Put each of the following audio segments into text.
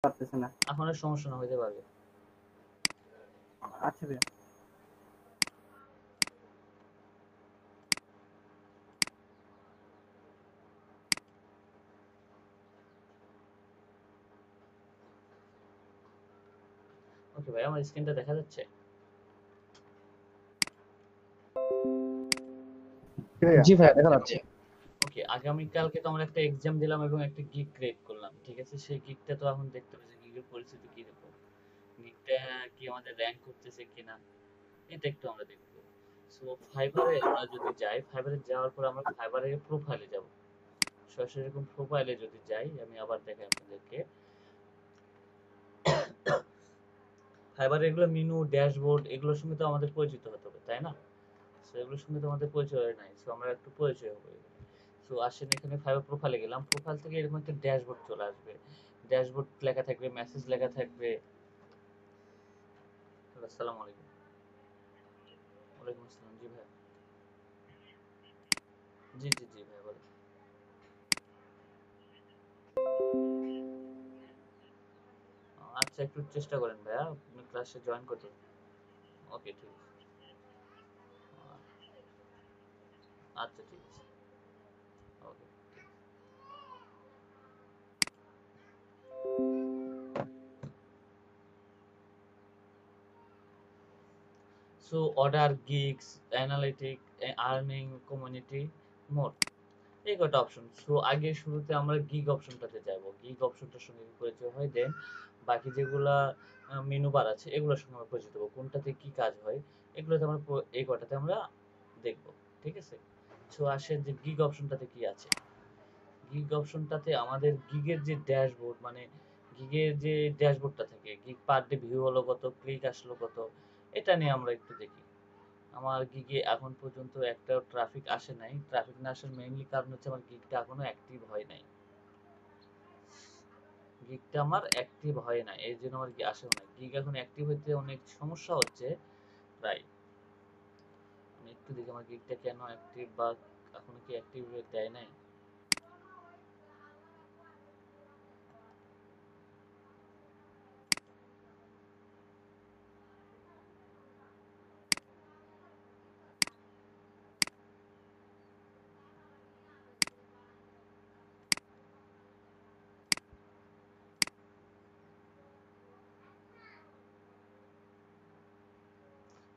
পারতেছে না। এখন আর সমস্যা না হইতে পারবে। আচ্ছা ভাইয়া। ওকে ভাই, আমার স্ক্রিনটা দেখা যাচ্ছে? জি ভাইয়া। জি ভাইয়া দেখা যাচ্ছে। ওকে, আগামীকালকে তো আমরা একটা এক্সাম দিলাম এবং একটা গিগ ক্রিয়েট করলাম, ঠিক আছে? সেই গিগটা তো এখন দেখতে হবে যে গিগের পরিস্থিতি কিরকম, গিগটা কি আমাদের র্যাঙ্ক করতেছে কিনা, এটা একটু আমরা দেখবো। সো ফাইবারে আমরা যদি যাই, ফাইবারে যাওয়ার পর আমরা ফাইবারের প্রোফাইলে যাব। সরাসরি এরকম প্রোফাইলে যদি যাই, আমি আবার দেখাই আপনাদেরকে। ফাইবারে এগুলো মেনু, ড্যাশবোর্ড এগুলোর সঙ্গে তো আমাদের পরিচিত হতে হবে, তাই না? সো এগুলোর সঙ্গে তো আমাদের পরিচয় নাই, সো আমরা একটু পরিচয় হবো। সো আসেন, এখানে ফাইবার প্রোফাইলে গেলাম, প্রোফাইল থেকে এরকম একটা ড্যাশবোর্ড চলে আসবে। ড্যাশবোর্ড লেখা থাকবে, মেসেজ লেখা থাকবে। আসসালামু আলাইকুম। ওয়ালাইকুম আসসালাম। জি ভাই। জি জি জি ভাই, বলেন। আচ্ছা, একটু চেষ্টা করেন ভাইয়া, আপনি ক্লাসে জয়েন করতে। ওকে, ঠিক আছে। আচ্ছা, ঠিক আছে। Okay. So order, gigs, analytic, earning, community, mode, এই কয়টা অপশন। সো আগে শুরুতে আমরা গিগ অপশনটাতে যাব, গিগ অপশনটার সঙ্গে পরিচয় হয়, দেন বাকি যেগুলা মেনু বার আছে এগুলোর সঙ্গে আমরা পরিচিত হবো, কোনটাতে কি কাজ হয় এগুলোতে আমরা এই কয়টাতে আমরা দেখব, ঠিক আছে? সো আসেন যে গিগ অপশনটাতে কি আছে। গিগ অপশনটাতে আমাদের গিগের যে ড্যাশবোর্ড, মানে গিগের যে ড্যাশবোর্ডটা থাকে, গিগ পার ডে ভিউ হলো কত, ক্লিক আসলো কত, এটা নিয়ে আমরা একটু দেখি। আমার গিগে এখন পর্যন্ত একটাও ট্রাফিক আসে নাই। ট্রাফিক না আসার মেইনলি কারণ হচ্ছে আমার গিগটা এখনো অ্যাক্টিভ হয় নাই। গিগটা আমার অ্যাক্টিভ হয় না, এর জন্য আমার আসেও না। গিগ এখন অ্যাক্টিভ হইতে অনেক সমস্যা হচ্ছে। তাই আমি একটু দেখি আমার গিগটা কেন অ্যাক্টিভ, বা এখনো কি অ্যাক্টিভ দেয় নাই।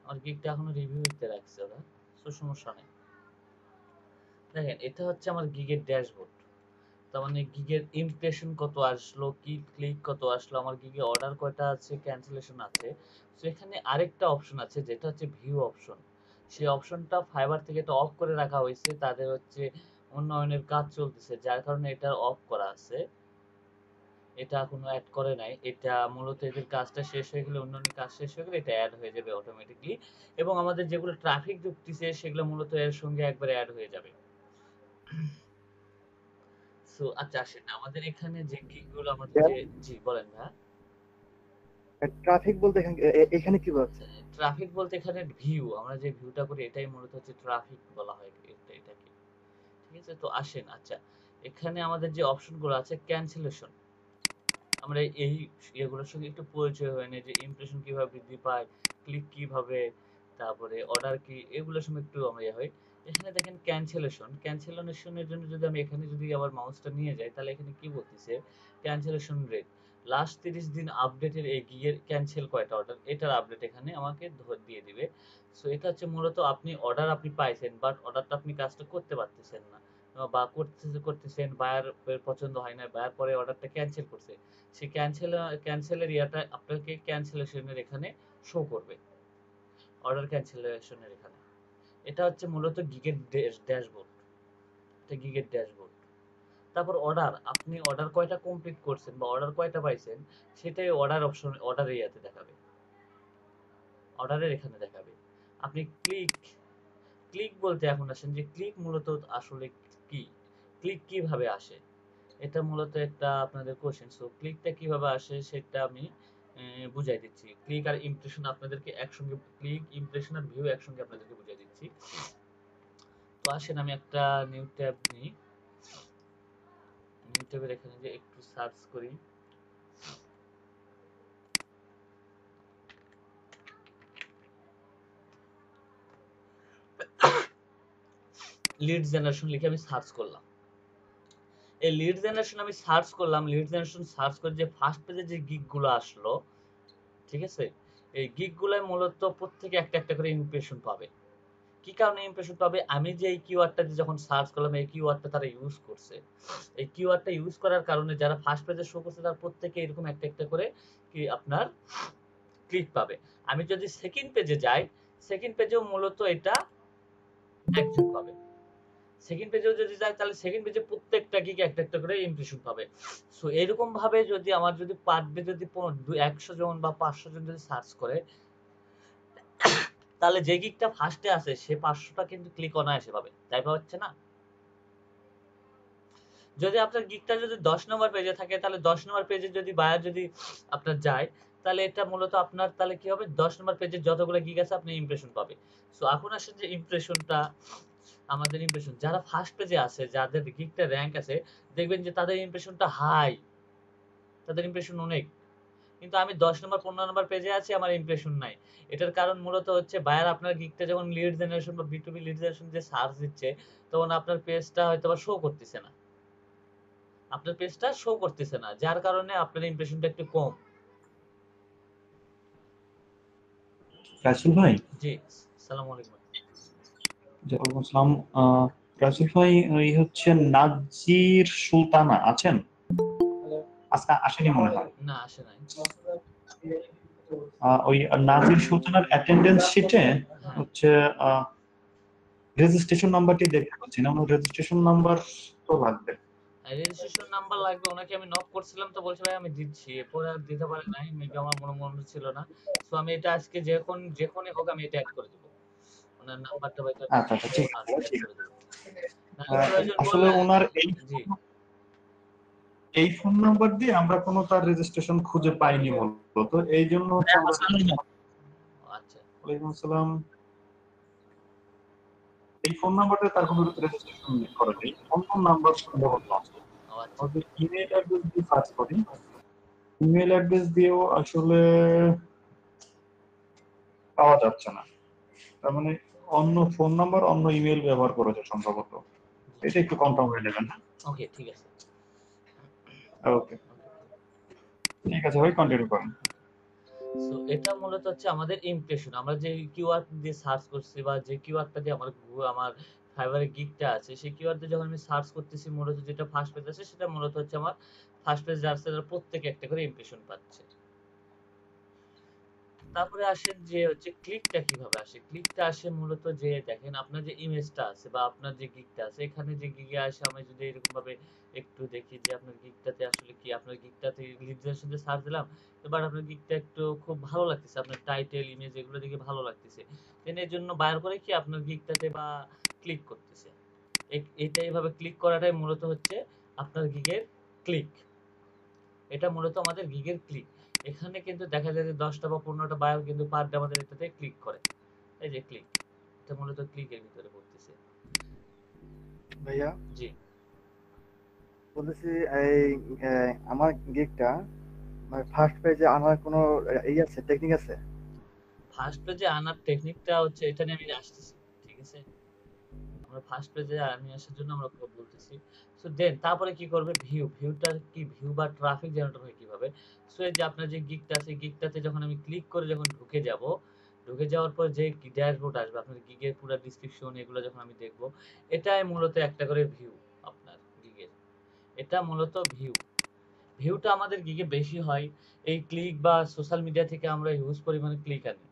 আমার গিগটা এখনো রিভিউ দিতে রাখছে ওরা, তো সমস্যা নেই। দেখেন, এটা হচ্ছে আমার গিগের ড্যাশবোর্ড। তার মানে গিগের ইমপ্রেশন কত আসলো, কি ক্লিক কত আসলো, আমার গিগে অর্ডার কয়টা আছে, ক্যান্সেলেশন আছে। তো এখানে আরেকটা অপশন আছে যেটা হচ্ছে ভিউ অপশন। সেই অপশনটা ফাইবার থেকে এটা অফ করে রাখা হয়েছে, তাদের হচ্ছে উন্নয়নের কাজ চলতেছে যার কারণে এটা অফ করা আছে। এটা এখনো অ্যাড করে নাই। এটা মূলত এদের কাজটা শেষ হয়ে গেলে, উন্নয়নের কাজ শেষ হয়ে গেলে এটা অ্যাড হয়ে যাবে অটোমেটিকলি। এবং আমাদের যেগুলো ট্রাফিক ঢুকতেছে সেগুলো মূলত এর সঙ্গে একবারে অ্যাড হয়ে যাবে। সো আচ্ছা, আসেন আমাদের এখানে যে গিগগুলো আমাদের যে, জি বলেন ভাইয়া। ট্রাফিক বলতে এখানে কি বোঝাচ্ছে? ট্রাফিক বলতে এখানে ভিউ, আমরা যে ভিউটা করি এটাই মূলত হচ্ছে ট্রাফিক বলা হয় এটাকে, ঠিক আছে? তো আসেন, আচ্ছা এখানে আমাদের যে অপশনগুলো আছে, ক্যান্সেলেশন, আমরা এই ইয়েগুলোর সঙ্গে একটু পরিচয় হয়ে নিই, যে ইমপ্রেশন কিভাবে বৃদ্ধি পায়, ক্লিক কিভাবে, তারপরে অর্ডার কি, এগুলোর সঙ্গে একটু আমরা ইয়ে হই। এখানে দেখেন ক্যান্সেলেশন, ক্যান্সেলেশনের জন্য যদি আমি এখানে যদি আবার মাউসটা নিয়ে যাই, তাহলে এখানে কি বলতেছে, ক্যান্সেলেশন রেট, লাস্ট 30 দিন আপডেটের এই গিগের ক্যান্সেল কয়টা অর্ডার, এটার আপডেট এখানে আমাকে দিয়ে দিবে। সো এটা হচ্ছে মূলত আপনি অর্ডার আপনি পাইছেন, বাট অর্ডারটা আপনি কাজটা করতে পারতেছেন না, বা করতেছেন, বায়ার পছন্দ হয় না, বায়ার পরে অর্ডারটা ক্যান্সেল করছে, সেই ক্যান্সেলের ইয়াটা আপনাকে ক্যান্সেলেশনের এখানে শো করবে, অর্ডার ক্যান্সেলেশনের এখানে। এটা হচ্ছে মূলত গিগের ড্যাশবোর্ড, এটা গিগের ড্যাশবোর্ড। তারপর অর্ডার, আপনি অর্ডার কয়টা কমপ্লিট করছেন বা অর্ডার কয়টা পাইছেন, সেটাই অর্ডার অপশন, অর্ডার ইয়াতে দেখাবে, অর্ডারের এখানে দেখাবে। আপনি ক্লিক, ক্লিক বলতে এখন আসেন যে ক্লিক মূলত আসলে কি, ক্লিক কিভাবে আসে, এটা মূলত একটা আপনাদের কোশ্চেন। সো ক্লিকটা কিভাবে আসে সেটা আমি বুঝাই দিচ্ছি। ক্লিক আর ইমপ্রেশন আপনাদেরকে একসঙ্গে, ক্লিক ইমপ্রেশন আর ভিউ একসঙ্গে আপনাদেরকে বুঝাই দিচ্ছি। তো আসেন আমি একটা নিউ ট্যাব নিই, নিউ ট্যাবের এখানে যে একটু সার্চ করি। লিড জেনারেশন লিখে আমি সার্চ করলাম। এই লিড জেনারেশন আমি সার্চ করলাম, লিড জেনারেশন সার্চ করে যে ফার্স্ট পেজে যে গিগ গুলো আসলো, ঠিক আছে, এই গিগ গুলাই মূলত প্রত্যেকে একটা একটা করে ইমপ্রেশন পাবে। কি কারণে ইমপ্রেশন পাবে? আমি যে এই কিওয়ার্ডটা যখন সার্চ করলাম, এই কিওয়ার্ডটা তারা ইউজ করছে। এই কিওয়ার্ডটা ইউজ করার কারণে যারা ফার্স্ট পেজে শো করছে তার প্রত্যেকে এরকম একটা একটা করে কি আপনার ক্লিক পাবে। আমি যদি সেকেন্ড পেজে যাই, সেকেন্ড পেজেও মূলত এটা একজন পাবে। সেকেন্ড পেজেও যদি যাই তাহলে সেকেন্ড পেজে প্রত্যেকটা গিগ একটা একটা করে ইমপ্রেশন পাবে। সো এরকম ভাবে যদি আমার যদি পার ডে যদি 100 জন বা 500 জন যদি সার্চ করে, তাহলে যে গিগটা ফার্স্টে আছে সে 500টা কিন্তু ক্লিক অনায়াসে পাবে। তাই পাচ্ছে না? যদি আপনার গিগটা যদি 10 নম্বর পেজে থাকে, তাহলে 10 নম্বর পেজে যদি বায়ার যদি আপনার যায়, তাহলে এটা মূলত আপনার তাহলে কি হবে, 10 নম্বর পেজে যতগুলো গিগ আছে আপনি ইমপ্রেশন পাবে। সো এখন আসে যে ইমপ্রেশনটা, আমাদের ইমপ্রেশন যারা ফার্স্ট পেজে আছে, যাদের গিগটা র‍্যাঙ্ক আছে, দেখবেন যে তাদের ইমপ্রেশনটা হাই, তাদের ইমপ্রেশন অনেক। কিন্তু আমি 10 নম্বর 15 নম্বর পেজে আছি, আমার ইমপ্রেশন নাই। এটার কারণ মূলত হচ্ছে বায়ার আপনার গিগটা যখন লিড জেনারেশন বা B2B লিড জেনারেশন যে সার্চ দিচ্ছে, তখন আপনার পেজটা হয়তোবা শো করতেছে না। আপনার পেজটা শো করতেছে না, যার কারণে আপনার ইমপ্রেশনটা একটু কম। রাসেল ভাই, জি, সালাম আলাইকুম। ওয়ালাইকুম আসসালাম। রাসেল ভাই, এই হচ্ছে নাজির সুলতানা আছেন? আজকে আসেনি মনে হয়। না, আসে নাই। ওই নাজির সুলতানার অ্যাটেন্ডেন্স শিটে হ্যাঁ, হচ্ছে রেজিস্ট্রেশন নাম্বারটি দেখতে পাচ্ছি না। আমার রেজিস্ট্রেশন নাম্বার তো লাগবে। রেজিস্ট্রেশন নাম্বার লাগবে। ওনাকে আমি নক করছিলাম, তো বলছে ভাই আমি দিচ্ছি। এরপরে আর দিতে পারে নাই, মেবি আমার মনে ছিল না। সো আমি এটা আজকে যখনই হোক আমি এটা অ্যাড করে দেবো। ওনার নাম্বারটা বা এটা আচ্ছা আচ্ছা, ঠিক আছে, অ্যাড ঠিক করে আছে। দেবো। নাহলে প্রয়োজন আসলে পড়লে ওনার জি, এই ফোন নাম্বার দিয়ে আমরা কোনো তার রেজিস্ট্রেশন খুঁজে পাইনি মূলত। এই জন্য হচ্ছে আমরা। আচ্ছা, ওয়ালাইকুম আসসালাম। এই ফোন নাম্বারে তার কোনো রেজিস্ট্রেশন করা নেই, অন্য নাম্বার সম্ভবত আছে। আচ্ছা, আমাদের ইমেল অ্যাড্রেস দিয়ে সার্চ করি, ইমেল অ্যাড্রেস দিয়েও আসলে পাওয়া যাচ্ছে না। তার মানে অন্য ফোন নাম্বার, অন্য ইমেল ব্যবহার করেছে সম্ভবত। এটা একটু কনফার্ম হয়ে নেবেন। ওকে, ঠিক আছে। ওকে, ঠিক আছে ভাই, কন্টিনিউ করেন। সো এটা মূলত হচ্ছে আমাদের ইমপ্রেশন। আমরা যে কিওয়ার্ড দিয়ে সার্চ করছি বা যে কিওয়ার্ডটা দিয়ে আমার ফাইবারের গিগটা আছে, সেই কিওয়ার্ড দিয়ে যখন আমি সার্চ করতেছি, মূলত যেটা ফার্স্ট পেজ আছে সেটা মূলত হচ্ছে আমার ফার্স্ট পেজ যাচ্ছে, তারা প্রত্যেকে একটা করে ইমপ্রেশন পাচ্ছে। তারপরে আসেন যে হচ্ছে ক্লিকটা কিভাবে আসে। ক্লিকটা আসে মূলত যে দেখেন আপনার যে ইমেজটা আছে বা আপনার যে গিগটা আছে, এখানে যে গিগে আসে আমি যদি এরকম ভাবে একটু দেখি যে আপনার গিগটাতে আসলে কি, আপনার গিগটাতে লিড জেনারেশন দিয়ে সার্চ দিলাম, এবার আপনার গিগটা একটু খুব ভালো লাগতেছে, আপনার টাইটেল ইমেজ এগুলো দেখে ভালো লাগতেছে, দেন এর জন্য বায়ার করে কি আপনার গিগটাতে বা ক্লিক করতেছে। এটা এইভাবে ক্লিক করাটাই মূলত হচ্ছে আপনার গিগের ক্লিক। এটা মূলত আমাদের গিগের ক্লিক। এখানে কিন্তু দেখা যায় যে 10টা বা 15টা বায়ার কিন্তু পার ডে আমাদের এটাতে ক্লিক করে। এই যে ক্লিক, এটা মূলত ক্লিকের ভিতরে পড়তেছে। ভাইয়া জি, বলতেছি এই আমার গিগটা মানে ফার্স্ট পেজে আনার কোনো এই আছে, টেকনিক আছে? ফার্স্ট পেজে আনার টেকনিকটা হচ্ছে, এটা নিয়ে আমি আসতেছি। ঠিক আছে, আমরা ফার্স্ট পেজে আমি আসার জন্য আমরা বলতেছি। সো দেন তারপরে কি করবে, ভিউটা কি, ভিউ বা ট্রাফিক জেনারেট হয় কিভাবে। সো এই যে আপনার যে গিগটা আছে, গিগটাতে যখন আমি ক্লিক করে যখন ঢুকে যাব, ঢুকে যাওয়ার পর যে ড্যাশবোর্ড আসবে আপনার গিগের পুরো ডেসক্রিপশন এগুলো যখন আমি দেখব, এটাই মূলত একটা করে ভিউ আপনার গিগের। এটা মূলত ভিউ। ভিউটা আমাদের গিগে বেশি হয় এই ক্লিক বা সোশ্যাল মিডিয়া থেকে আমরা হিউজ পরিমাণে ক্লিক আনি,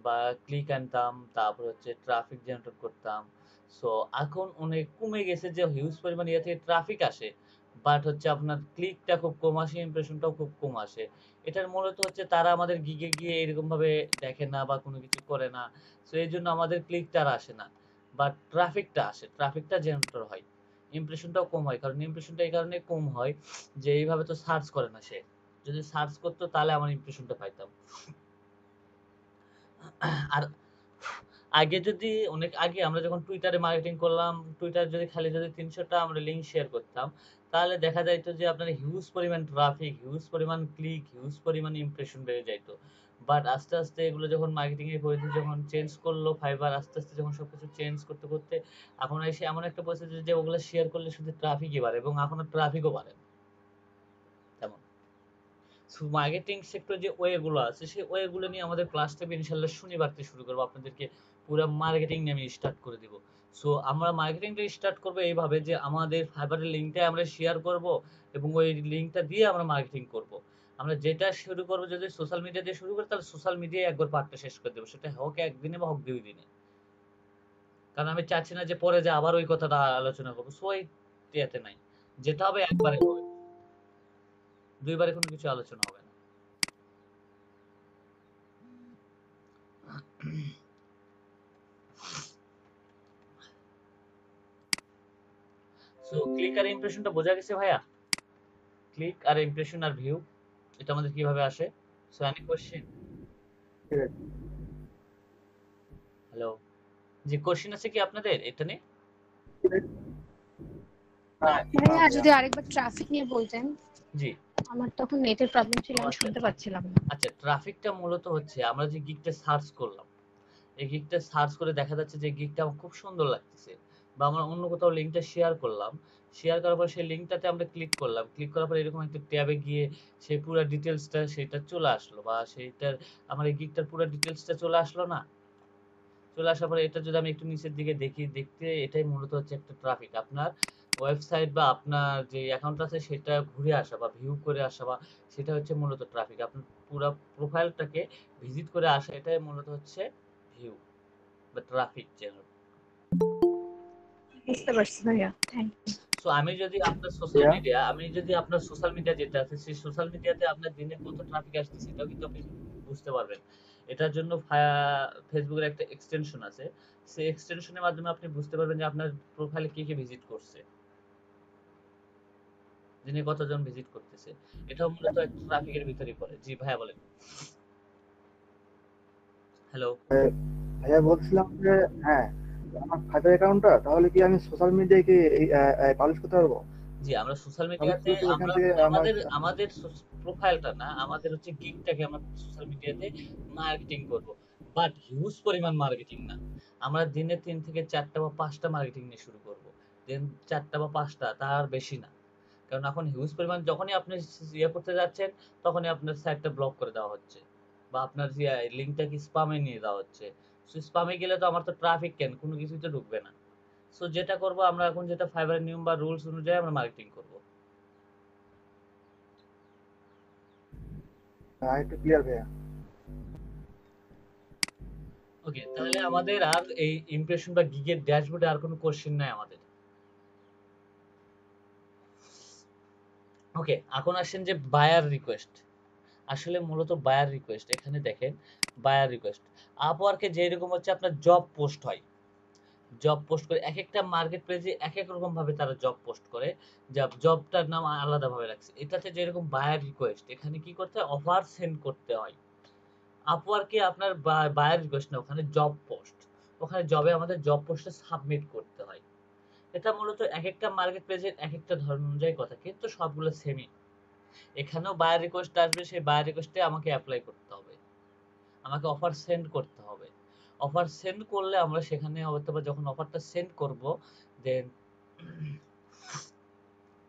বা ক্লিক আনতাম, তারপর হচ্ছে ট্রাফিক জেনারেট করতাম। সো এখন অনেক কমে গেছে যে হিউজ পরিমাণে ইয়ে থেকে ট্রাফিক আসে, বাট হচ্ছে আপনার ক্লিকটা খুব কম আসে, ইমপ্রেশনটাও খুব কম আসে। এটার মূলত হচ্ছে তারা আমাদের গিগে গিয়ে এরকম ভাবে দেখে না বা কোনো কিছু করে না। সো এই জন্য আমাদের ক্লিকটা আর আসে না, বাট ট্রাফিকটা আসে, ট্রাফিকটা জেনারেট হয়, ইমপ্রেশনটাও কম হয়। কারণ ইমপ্রেশনটা এই কারণে কম হয় যে এইভাবে তো সার্চ করে না সে, যদি সার্চ করতো তাহলে আমার ইমপ্রেশনটা পাইতাম। আর আগে যদি অনেক আগে আমরা যখন টুইটারে মার্কেটিং করলাম, টুইটার যদি খালি যদি 300টা আমরা লিঙ্ক শেয়ার করতাম, তাহলে দেখা যাইতো যে আপনার হিউজ পরিমাণ ট্রাফিক, হিউজ পরিমাণ ক্লিক, হিউজ পরিমাণ ইমপ্রেশন বেড়ে যাইতো। বাট আস্তে আস্তে এগুলো যখন মার্কেটিং এর পরিধি যখন চেঞ্জ করলো ফাইবার, আস্তে আস্তে যখন সবকিছু চেঞ্জ করতে করতে এখন এসে এমন একটা পরিস্থিতি যে ওগুলো শেয়ার করলে শুধু ট্রাফিকই বাড়ে এবং এখন ট্রাফিকও বাড়ে না তেমন। মার্কেটিং সেক্টর যে ওয়ে গুলো আছে সেই ওয়ে গুলো নিয়ে আমাদের ক্লাস থেকে ইনশাল্লাহ শনিবার থেকে শুরু করবো, আপনাদেরকে পুরো মার্কেটিং নিয়ে আমি স্টার্ট করে দিব। সো আমরা মার্কেটিংটা স্টার্ট করবো এইভাবে যে আমাদের ফাইবারের লিঙ্কটা আমরা শেয়ার করব এবং ওই লিঙ্কটা দিয়ে আমরা মার্কেটিং করব। আমরা যেটা শুরু করবো যদি সোশ্যাল মিডিয়া দিয়ে শুরু করি তাহলে সোশ্যাল মিডিয়ায় একবার পার্টটা শেষ করে দেবো, সেটা হোক একদিনে বা হোক 2 দিনে। কারণ আমি চাচ্ছি না যে পরে যে আবার ওই কথাটা আলোচনা করবো, সো এতে নাই, যেটা হবে একবারে হবে, 2 বারে কোনো কিছু আলোচনা হবে না। সো ক্লিক আর ইমপ্রেশনটা বোঝা গেছে ভাইয়া? ক্লিক আর ইমপ্রেশন আর ভিউ এটা আমাদের কিভাবে আসে? So any question? ঠিক আছে। হ্যালো, জি কোশ্চেন আছে কি আপনাদের এটা নিয়ে? হ্যাঁ, ভাইয়া হ্যাঁ যদি আরেকবার ট্রাফিক নিয়ে বলতেন, জি আমার তখন নেটের প্রবলেম ছিল, আমি আচ্ছা শুনতে পাচ্ছিলাম না। আচ্ছা, ট্রাফিকটা মূলত হচ্ছে আমরা যে গিগটা সার্চ করলাম, এই গিগটা সার্চ করে দেখা যাচ্ছে যে গিগটা আমার খুব সুন্দর লাগতেছে, বা আমরা অন্য কোথাও লিঙ্কটা শেয়ার করলাম, শেয়ার করার পর সেই লিঙ্কটাতে আমরা ক্লিক করলাম, ক্লিক করার পর এরকম একটা ট্যাবে গিয়ে সেই পুরো ডিটেলসটা সেটা চলে আসলো, বা সেইটার আমার এই গিগটার পুরো ডিটেলসটা চলে আসলো না? চলে আসার পরে এটা যদি আমি একটু নিচের দিকে দেখি, দেখতে এটাই মূলত হচ্ছে একটা ট্রাফিক। আপনার ওয়েবসাইট বা আপনার যে অ্যাকাউন্ট আছে সেটা ঘুরে আসা বা ভিউ করে আসা, বা সেটা হচ্ছে মূলত ট্রাফিক। আপনার পুরো প্রোফাইলটাকে ভিজিট করে আসা, এটাই মূলত হচ্ছে ভিউ বা ট্রাফিক চ্যানেল। বুঝতে পারছি ভাইয়া, থ্যাংক ইউ। সো আমি যদি আপনার সোশ্যাল মিডিয়া যেটা আছে সেই সোশ্যাল মিডিয়াতে আপনার দিনে কত ট্রাফিক আসছে সেটাও কিন্তু আপনি বুঝতে পারবেন। এটার জন্য ফেসবুকের একটা এক্সটেনশন আছে, সেই এক্সটেনশনের মাধ্যমে আপনি বুঝতে পারবেন যে আপনার প্রোফাইলে কে কে ভিজিট করছে, দিনে কতজন ভিজিট করতেছে। এটাও মূলত একটা ট্রাফিকের ভিতরেই পড়ে। জি ভাইয়া বলেন। হ্যালো। ভাইয়া বলছিলাম যে হ্যাঁ, আমার ফাইবার অ্যাকাউন্টটা তাহলে কি আমি সোশ্যাল মিডিয়ায় কি পাবলিশ করতে পারবো? জি আমরা সোশ্যাল তাহলে মিডিয়াতে শুধু এখান আমরা থেকে আমার আমাদের আমাদের প্রোফাইলটা না, আমাদের হচ্ছে গিগটাকে আমরা সোশ্যাল মিডিয়াতে মার্কেটিং করব, বাট হিউজ পরিমাণ মার্কেটিং না। আমরা দিনে 3 থেকে 4টা বা 5টা মার্কেটিং নিয়ে শুরু করব, দেন 4টা বা 5টা, তার বেশি না। কারণ এখন হিউজ পরিমাণ যখনই আপনি ইয়ে করতে যাচ্ছেন তখনই আপনার সাইটটা ব্লক করে দেওয়া হচ্ছে, বা আপনার যে লিঙ্কটাকে স্পামে নিয়ে দেওয়া হচ্ছে। সো স্পামে গেলে তো আমার তো ট্রাফিক কেন কোনো কিছুই তো ঢুকবে না। সো যেটা করব আমরা এখন, যেটা ফাইবারের নিয়ম বা রুলস অনুযায়ী আমরা মার্কেটিং করব। একটু ক্লিয়ার ভাইয়া। ওকে, তাহলে আমাদের আর এই ইমপ্রেশন বা গিগের ড্যাশবোর্ডে আর কোনো কোশ্চেন নাই আমাদের। ওকে, এখন আসেন যে বায়ার রিকোয়েস্ট। আসলে মূলত বায়ার রিকোয়েস্ট, এখানে দেখেন বায়ার রিকোয়েস্ট আপওয়ার্কে যেরকম হচ্ছে আপনার জব পোস্ট হয়, জব পোস্ট করে এক একটা মার্কেট প্লেসে এক এক রকম ভাবে তারা জব পোস্ট করে, জবটার নাম আলাদা ভাবে রাখছে। এটাতে যেরকম বায়ার রিকোয়েস্ট, এখানে কি করতে হয়, অফার সেন্ড করতে হয়। আপওয়ার্কে আপনার বায়ার রিকোয়েস্ট না, ওখানে জব পোস্ট, ওখানে জবে আমাদের জব পোস্টে সাবমিট করতে হয়। এটা মূলত এক একটা মার্কেট প্লেসের এক একটা ধরন অনুযায়ী কথা, কিন্তু সবগুলো সেমই। এখানেও বায়ার রিকোয়েস্ট আসবে, সেই বায়ার রিকোয়েস্টে আমাকে অ্যাপ্লাই করতে হবে, আমাকে অফার সেন্ড করতে হবে। অফার সেন্ড করলে আমরা সেখানে হয়তো বা যখন অফারটা সেন্ড করব, দেন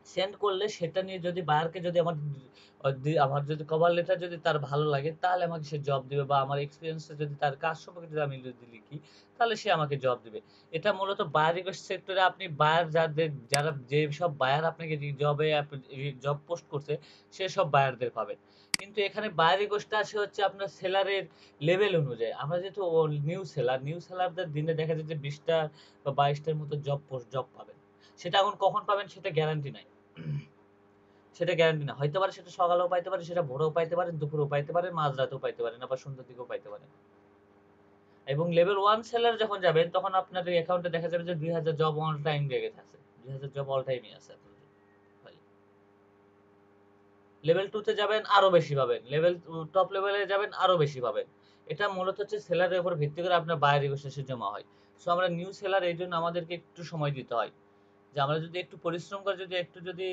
সেন্ড করলে সেটা নিয়ে যদি বায়ারকে যদি আমার যদি কভার লেটার যদি তার ভালো লাগে তাহলে আমাকে সে জব দিবে, বা আমার এক্সপিরিয়েন্সটা যদি তার কাজ সম্পর্কে যদি আমি যদি লিখি তাহলে সে আমাকে জব দিবে। এটা মূলত বায়ার রিকোয়েস্ট সেক্টরে আপনি বায়ার যারা যেসব বায়ার আপনাকে জবে জব পোস্ট করছে সেসব বায়ারদের পাবেন। কিন্তু এখানে বায়ার রিকোয়েস্টটা আসে হচ্ছে আপনার সেলারের লেভেল অনুযায়ী। আমরা যেহেতু নিউ সেলারদের দিনে দেখা যায় যে 20টা বা 22টার মতো জব পাবেন। সেটা এখন কখন পাবেন সেটা গ্যারান্টি নাই। সেটা গ্যারান্টি না, হইতে পারে সেটা সকালেও পাইতে পারে, সেটা ভোরেও পাইতে পারেন, দুপুরেও পাইতে পারেন, মাঝরাতেও পাইতে পারেন, আবার সন্ধ্যার দিকেও পাইতে পারেন। এবং লেভেল 1 সেলার যখন যাবেন তখন আপনার এই অ্যাকাউন্টে দেখা যাবে যে 2000 জব অল টাইম লেগে আছে, 2000 জব অল টাইমই আছে আপনার ভাই। লেভেল 2 তে যাবেন আরো বেশি পাবেন, টপ লেভেলে যাবেন আরো বেশি পাবেন। এটা মূলত হচ্ছে সেলারের উপর ভিত্তি করে আপনার বায়ার রিকোয়েস্ট জমা হয়। সো আমরা নিউ সেলার, এই জন্য আমাদেরকে একটু সময় দিতে হয় যে আমরা যদি একটু পরিশ্রম করে যদি একটু যদি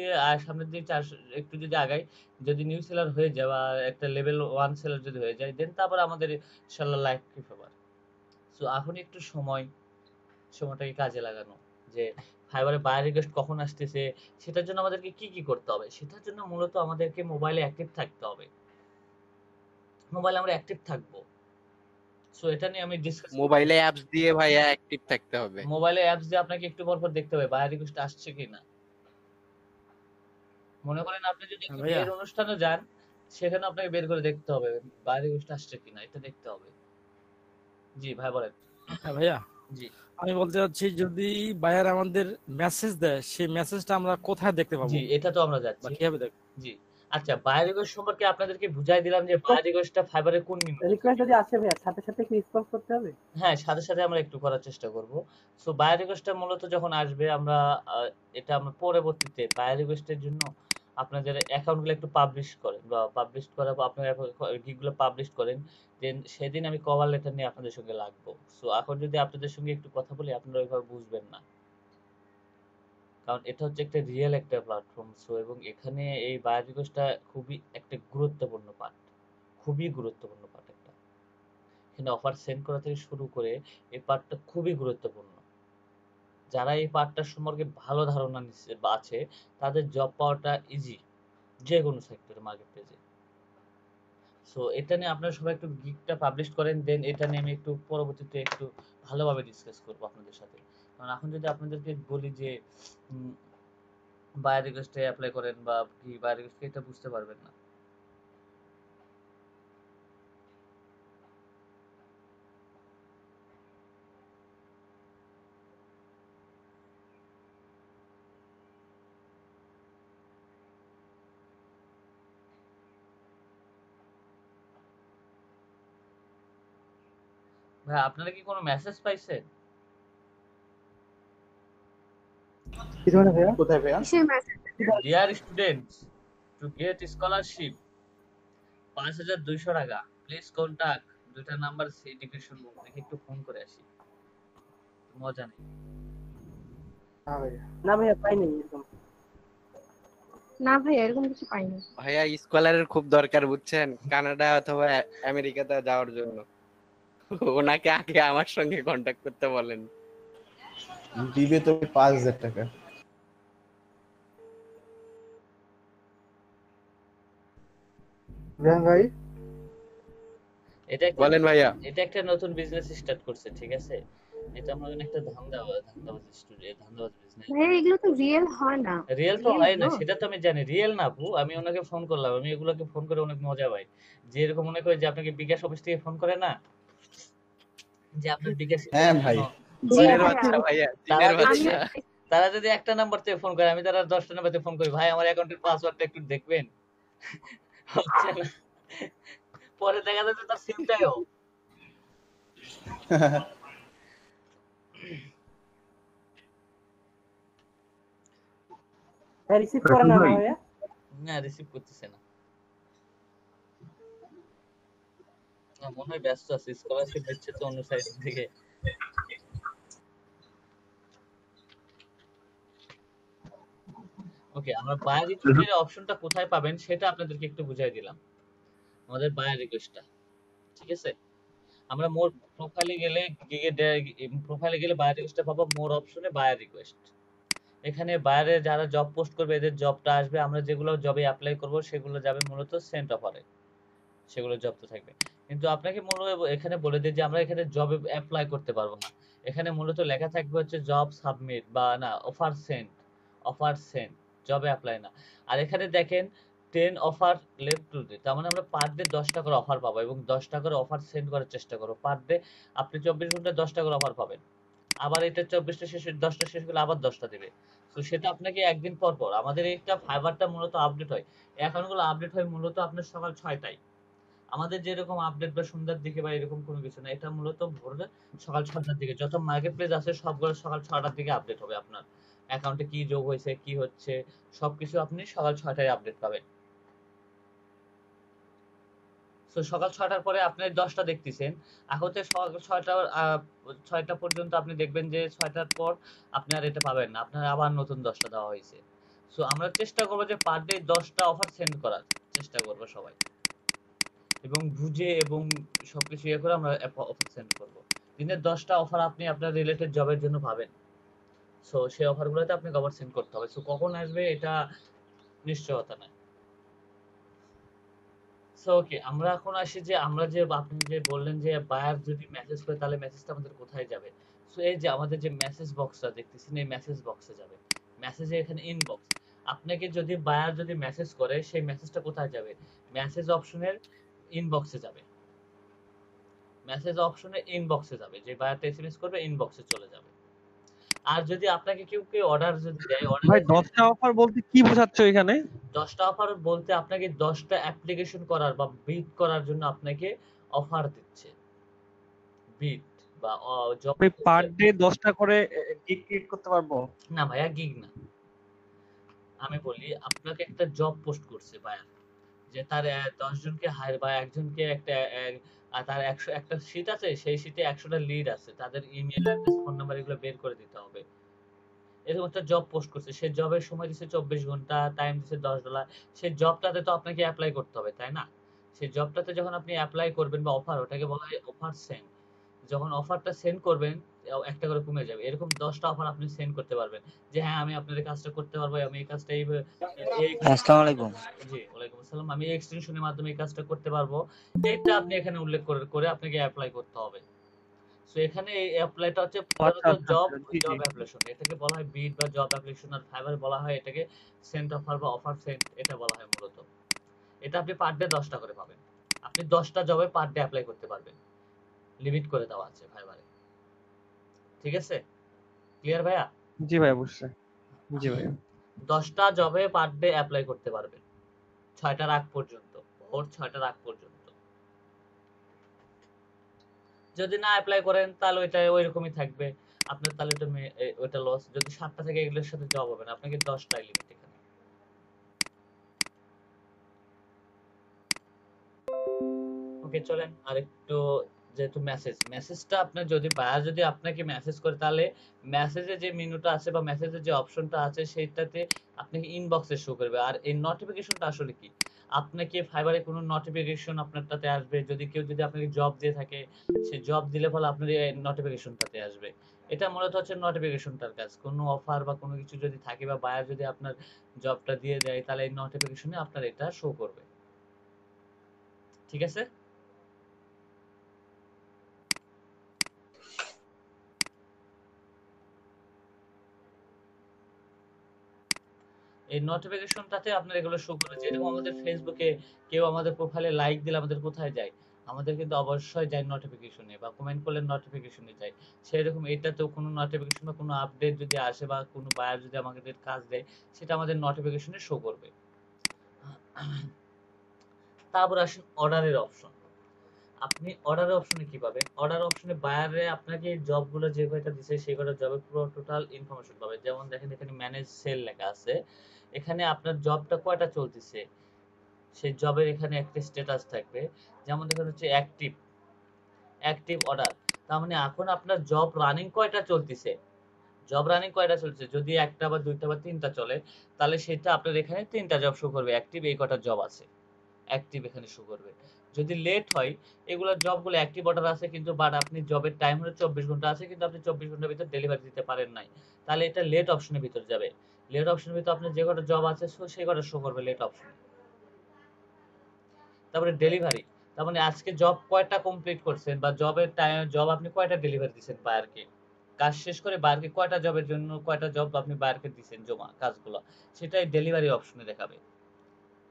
সামনের দিকে একটু যদি আগাই, যদি নিউ সেলার হয়ে যায় বা একটা লেভেল 1 সেলার যদি হয়ে যায়, দেন তারপর আমাদের ইনশাআল্লাহ লাইফ কি ফেভার। সো এখন একটু সময়টাকে কাজে লাগানো, যে ফাইবারে বায়ার রিকোয়েস্ট কখন আসতেছে, সেটার জন্য আমাদেরকে কি কি করতে হবে। সেটার জন্য মূলত আমাদেরকে মোবাইলে অ্যাক্টিভ থাকতে হবে, মোবাইলে আমরা অ্যাক্টিভ থাকবো। সো এটা নিয়ে আমি ডিসকাস করব। মোবাইলে অ্যাপস দিয়ে ভাইয়া অ্যাক্টিভ থাকতে হবে। মোবাইলে অ্যাপস দিয়ে আপনাকে একটু পর পর দেখতে হবে বায়ার রিকোয়েস্ট আসছে কিনা। মনে করেন আপনি যদি একটা ভাইয়া বিয়ের অনুষ্ঠানে যান, সেখানে আপনাকে বের করে দেখতে হবে বায়ার রিকোয়েস্ট আসছে কিনা, এটা দেখতে হবে। জি ভাই বলেন। হ্যাঁ ভাইয়া, জি আমি বলতে চাচ্ছি যদি বায়ার আমাদের মেসেজ দেয় সেই মেসেজটা আমরা কোথায় দেখতে পাবো জি এটা তো আমরা বা যাচ্ছি। কিভাবে দেখবো? জি আচ্ছা, বায়ার রিকোয়েস্ট সম্পর্কে আপনাদেরকে বুঝাই দিলাম যে বায়ার রিকোয়েস্টটা ফাইবারের কোন রিকোয়েস্ট যদি আসে ভাইয়া সাথে সাথে কি রেসপন্স করতে হবে? হ্যাঁ, সাথে সাথে আমরা একটু করার চেষ্টা করব। সো বায়ার রিকোয়েস্টটা মূলত যখন আসবে আমরা এটা আমরা পরবর্তীতে বায়ার রিকোয়েস্টের জন্য আপনাদের অ্যাকাউন্টগুলো একটু পাবলিশ করেন বা পাবলিশ করার পর আপনারা গিগুলো পাবলিশ করেন, দেন সেদিন আমি কভার লেটার নিয়ে আপনাদের সঙ্গে লাগবো। সো এখন যদি আপনাদের সঙ্গে একটু কথা বলি আপনারা ওইভাবে বুঝবেন না, কারণ এটা হচ্ছে একটা রিয়েল একটা প্ল্যাটফর্ম। সো এবং এখানে এই বায়ার রিকোয়েস্টটা খুবই একটা গুরুত্বপূর্ণ পার্ট, খুবই গুরুত্বপূর্ণ পার্ট একটা। এখানে অফার সেন্ড করা থেকে শুরু করে এই পার্টটা খুবই গুরুত্বপূর্ণ। যারা এই পার্টটার সম্পর্কে ভালো ধারণা নিচ্ছে বা আছে, তাদের জব পাওয়াটা ইজি যে কোনো সেক্টরে মার্কেট প্লেসে। সো এটা নিয়ে আপনারা সবাই একটু গিগটা পাবলিশ করেন, দেন এটা নিয়ে আমি একটু পরবর্তীতে একটু ভালোভাবে ডিসকাস করবো আপনাদের সাথে। কারণ এখন যদি আপনাদেরকে বলি যে বায়ার রিকোয়েস্টে অ্যাপ্লাই করেন বা কি বায়ার রিকোয়েস্ট, এটা বুঝতে পারবেন না। ভাই আপনারা কি কোনো মেসেজ পাইছেন? কি ধরনের ভাইয়া? কোথায় ভাইয়া? কিসের message? Dear students, to get scholarship 5200 টাকা, প্লিজ কন্টাক্ট দুইটা নাম্বার এডুকেশন দেখে একটু ফোন করে আসি। মজা নেই। হ্যাঁ ভাইয়া। না ভাইয়া পাইনি এরকম। না ভাই এরকম কিছু পাইনি। ভাইয়া স্কলারের খুব দরকার বুঝছেন, কানাডা অথবা আমেরিকাতে যাওয়ার জন্য। ওনাকে আগে আমার সঙ্গে কন্ট্যাক্ট করতে বলেন। দিবে তো 5,000 টাকা। রিহান ভাই, এটা একটা বলেন ভাইয়া। এটা একটা নতুন বিজনেস স্টার্ট করছে, ঠিক আছে? এটা আমার জন্য একটা ধান্দাবাজ স্টুডেন্ট, ধান্দাবাজ বিজনেস। ভাই এগুলো তো রিয়েল হয় না। রিয়েল তো Real হয় না, bro। সেটা তো আমি জানি রিয়েল না আপু। আমি ওনাকে ফোন করলাম, আমি এগুলোকে ফোন করে অনেক মজা পাই। যে এরকম মনে করে যে আপনাকে বিকাশ অফিস থেকে ফোন করে না, যে আপনার বিকাশ হ্যাঁ ভাই। জি জিনের ভাইয়া। বাচ্চা ভাইয়া, তারা জিনের যদি বাচ্চা। তারা যদি একটা নাম্বার থেকে ফোন করে, আমি তারা 10টা নাম্বার থেকে ফোন করি, ভাই আমার অ্যাকাউন্টের পাসওয়ার্ডটা একটু দেখবেন। হচ্ছে না। পরে দেখা যাচ্ছে তার সিমটাই অফ। হ্যাঁ রিসিভ করে না ভাইয়া। না রিসিভ করতেছে না। না মনে হয় ব্যস্ত আছে, স্কলারশিপ দিচ্ছে তো অন্য সাইড থেকে। ওকে, আমরা বায়ার রিকোয়েস্টের অপশনটা কোথায় পাবেন সেটা আপনাদেরকে একটু বুঝাই দিলাম। আমাদের বায়ার রিকোয়েস্টটা, ঠিক আছে? আমরা মোর প্রোফাইলে গেলে প্রোফাইলে গেলে বায়ার রিকোয়েস্টটা পাবো, মোর অপশনে বায়ার রিকোয়েস্ট। এখানে বাইরে যারা জব পোস্ট করবে এদের জবটা আসবে, আমরা যেগুলো জবে অ্যাপ্লাই করব সেগুলো যাবে মূলত সেন্ট অফারে, সেগুলো জব তো থাকবে। কিন্তু আপনাকে মূলত এখানে বলে দিই যে আমরা এখানে জবে অ্যাপ্লাই করতে পারবো না। এখানে মূলত লেখা থাকবে হচ্ছে জব সাবমিট বা না অফার সেন্ট, জবে অ্যাপ্লাই না। আর এখানে দেখেন 10 অফার লেফট টু ডে, তার মানে আমরা পার ডে 10টা করে অফার পাবো এবং 10টা করে অফার সেন্ড করার চেষ্টা করবো। পার ডে আপনি 24 ঘন্টায় 10টা করে অফার পাবেন। আবার এটা 24টা শেষ, 10টা শেষ হলে আবার 10টা দেবে। তো সেটা আপনাকে একদিন পর পর, আমাদের এইটা ফাইবারটা মূলত আপডেট হয়, অ্যাকাউন্টগুলো আপডেট হয় মূলত আপনার সকাল 6টায়। আমাদের যেরকম আপডেট বা সন্ধ্যার দিকে বা এরকম কোনো কিছু না, এটা মূলত ভোরে সকাল 6টার দিকে যত মার্কেট প্লেস আছে সবগুলো সকাল 6টার দিকে আপডেট হবে। আপনার অ্যাকাউন্টে কি যোগ হয়েছে, কি হচ্ছে, সবকিছু আপনি সকাল 6টায় আপডেট পাবেন। সো সকাল 6টার পরে আপনি 10টা দেখতেছেন, এখন থেকে সকাল 6টা পর্যন্ত আপনি দেখবেন যে 6টার পর আপনি আর এটা পাবেন না, আপনার আবার নতুন 10টা দেওয়া হয়েছে। সো আমরা চেষ্টা করবো যে পার ডে 10টা অফার সেন্ড করার চেষ্টা করবো সবাই, এবং বুঝে এবং সবকিছু ইয়ে করে আমরা অফার সেন্ড করবো। দিনে 10টা অফার আপনি আপনার রিলেটেড জবের জন্য পাবেন। সো সেই অফারগুলোতে আপনাকে আবার সেন্ড করতে হবে। সো কখন আসবে এটা নিশ্চয়তা নাই। সো ওকে, আমরা এখন আসি যে আমরা যে আপনি যে বললেন যে বায়ার যদি মেসেজ করে তাহলে মেসেজটা আমাদের কোথায় যাবে। সো এই যে আমাদের যে মেসেজ বক্সটা দেখতেছেন, এই মেসেজ বক্সে যাবে। মেসেজে এখানে ইনবক্স, আপনাকে যদি বায়ার যদি মেসেজ করে সেই মেসেজটা কোথায় যাবে, মেসেজ অপশনের ইনবক্সে যাবে। মেসেজ অপশনের ইনবক্সে যাবে, যে বায়ারটা এসএমএস করবে ইনবক্সে চলে যাবে। আর যদি আপনাকে কেউ অর্ডার যদি দেয়, ভাই অর্ডারে 10টা অফার বলতে কি বোঝাচ্ছ এখানে? 10টা অফার বলতে আপনাকে 10টা অ্যাপ্লিকেশন করার বা বিড করার জন্য আপনাকে অফার দিচ্ছে। বিড বা জব আমি পার ডে 10টা করে গিগ ক্রিয়েট করতে পারবো? না ভাইয়া, গিগ না। আমি বলি আপনাকে একটা জব পোস্ট করছে বায়ার, যে তার 10 জনকে হায়ার বা একজনকে একটা তার 100 একটা শীট আছে, সেই শীটে 100টা লিড আছে, তাদের ইমেল অ্যাড্রেস ফোন নাম্বার এগুলো বের করে দিতে হবে। এরকম একটা জব পোস্ট করছে, সে জবের সময় দিচ্ছে 24 ঘন্টা, টাইম দিচ্ছে $10। সেই জবটাতে তো আপনাকে অ্যাপ্লাই করতে হবে, তাই না? সেই জবটাতে যখন আপনি অ্যাপ্লাই করবেন বা অফার, ওটাকে বলা হয় অফার সেন্ড। যখন অফারটা সেন্ড করবেন, একটা করে কমে যাবে। এরকম 10টা অফার আপনি সেন্ড করতে পারবেন, যে হ্যাঁ আমি আপনার এই কাজটা করতে পারবো, আমি এই কাজটা এই আসসালামু আলাইকুম। জি ওয়ালাইকুম আসসালাম, আমি এই এক্সটেনশনের মাধ্যমে এই কাজটা করতে পারবো, এটা আপনি এখানে উল্লেখ করে আপনাকে অ্যাপ্লাই করতে হবে। সো এখানে এই অ্যাপ্লাইটা হচ্ছে আচ্ছা প্রধানত আচ্ছা জব আচ্ছা, জি জি। জব অ্যাপ্লিকেশন, এটাকে বলা হয় বিড বা জব অ্যাপ্লিকেশন। আর ফাইবার বলা হয় এটাকে সেন্ট অফার বা অফার সেন্ট, এটা বলা হয় মূলত। এটা আপনি পার ডে 10টা করে পাবেন, আপনি 10টা জবে পার ডে অ্যাপ্লাই করতে পারবেন, লিমিট করে দেওয়া আছে ফাইবারে। ঠিক আছে, ক্লিয়ার ভাইয়া? জি ভাই, অবশ্যই। জি ভাই। 10টা জবে পার ডে অ্যাপ্লাই করতে পারবেন 6টার আগ পর্যন্ত, ভোর 6টার আগ পর্যন্ত। যদি না অ্যাপ্লাই করেন তাহলে ওইটা ওইরকমই থাকবে আপনার, তাহলে ওইটা লস। যদি 7টা থেকে এগুলোর সাথে জব হবে না, আপনাকে 10টাই লিমিট এখানে। ওকে চলেন আরেকটু, যেহেতু মেসেজটা আপনার যদি বায়ার যদি আপনাকে মেসেজ করে, তাহলে মেসেজে যে মেনুটা আছে বা মেসেজের যে অপশনটা আছে সেটাতে আপনাকে ইনবক্সে শো করবে। আর এই নোটিফিকেশনটা আসলে কি, আপনাকে ফাইবারে কোনো নোটিফিকেশন আপনারটাতে আসবে, যদি আপনাকে জব দিয়ে থাকে, সে জব দিলে ফলে আপনার এই নোটিফিকেশনটাতে আসবে। এটা মূলত হচ্ছে নোটিফিকেশনটার কাজ। কোনো অফার বা কোনো কিছু যদি থাকে বা বায়ার যদি আপনার জবটা দিয়ে দেয়, তাহলে এই নোটিফিকেশনে আপনার এটা শো করবে। ঠিক আছে? এই নোটিফিকেশনটাতে আপনার এগুলো শো করে। যেরকম আমাদের ফেসবুকে কেউ আমাদের প্রোফাইলে লাইক দিলে আমাদের কোথায় যায়, আমাদের কিন্তু অবশ্যই যায় নোটিফিকেশনে, বা কমেন্ট করলে নোটিফিকেশনে যায়। সেরকম এটাতেও কোনো নোটিফিকেশন বা কোনো আপডেট যদি আসে বা কোনো বায়ার যদি আমাদের কাজ দেয়, সেটা আমাদের নোটিফিকেশনে শো করবে। তারপর আসেন অর্ডারের অপশন। আপনি অর্ডারের অপশনে কি পাবেন? অর্ডার অপশনে বায়ারে আপনাকে জবগুলো যে কয়টা দিছে সেই কয়টা জবের পুরো টোটাল ইনফরমেশন পাবেন। যেমন দেখেন এখানে ম্যানেজ সেল লেখা আছে, এখানে আপনার জবটা কয়টা চলতেছে সেই জবের এখানে একটা স্ট্যাটাস থাকবে। যেমন দেখেন হচ্ছে অ্যাক্টিভ অর্ডার, তার মানে এখন আপনার জব রানিং কয়টা চলতেছে, যদি একটা বা দুইটা বা তিনটা চলে, তাহলে সেটা আপনার এখানে তিনটা জব শো করবে, অ্যাক্টিভ এই কটা জব আছে, অ্যাক্টিভ এখানে শো করবে। যদি লেট হয়, এগুলোর জবগুলো অ্যাক্টিভ অর্ডার আছে কিন্তু, বাট আপনি জবের টাইম হলো 24 ঘন্টা আছে কিন্তু আপনি 24 ঘন্টার ভিতর ডেলিভারি দিতে পারেন নাই, তাহলে এটা লেট অপশনের ভিতর যাবে। লেট অপশনের ভিতর আপনার যে কটা জব আছে সেই কটা শো করবে লেট অপশনে। তারপরে ডেলিভারি, তার মানে আজকে জব কয়টা কমপ্লিট করছেন বা জব আপনি কয়টা ডেলিভারি দিচ্ছেন বায়ারকে, কাজ শেষ করে বায়ারকে কয়টা জবের জন্য কয়টা জব আপনি বায়ারকে দিচ্ছেন জমা কাজগুলো, সেটাই ডেলিভারি অপশনে দেখাবে,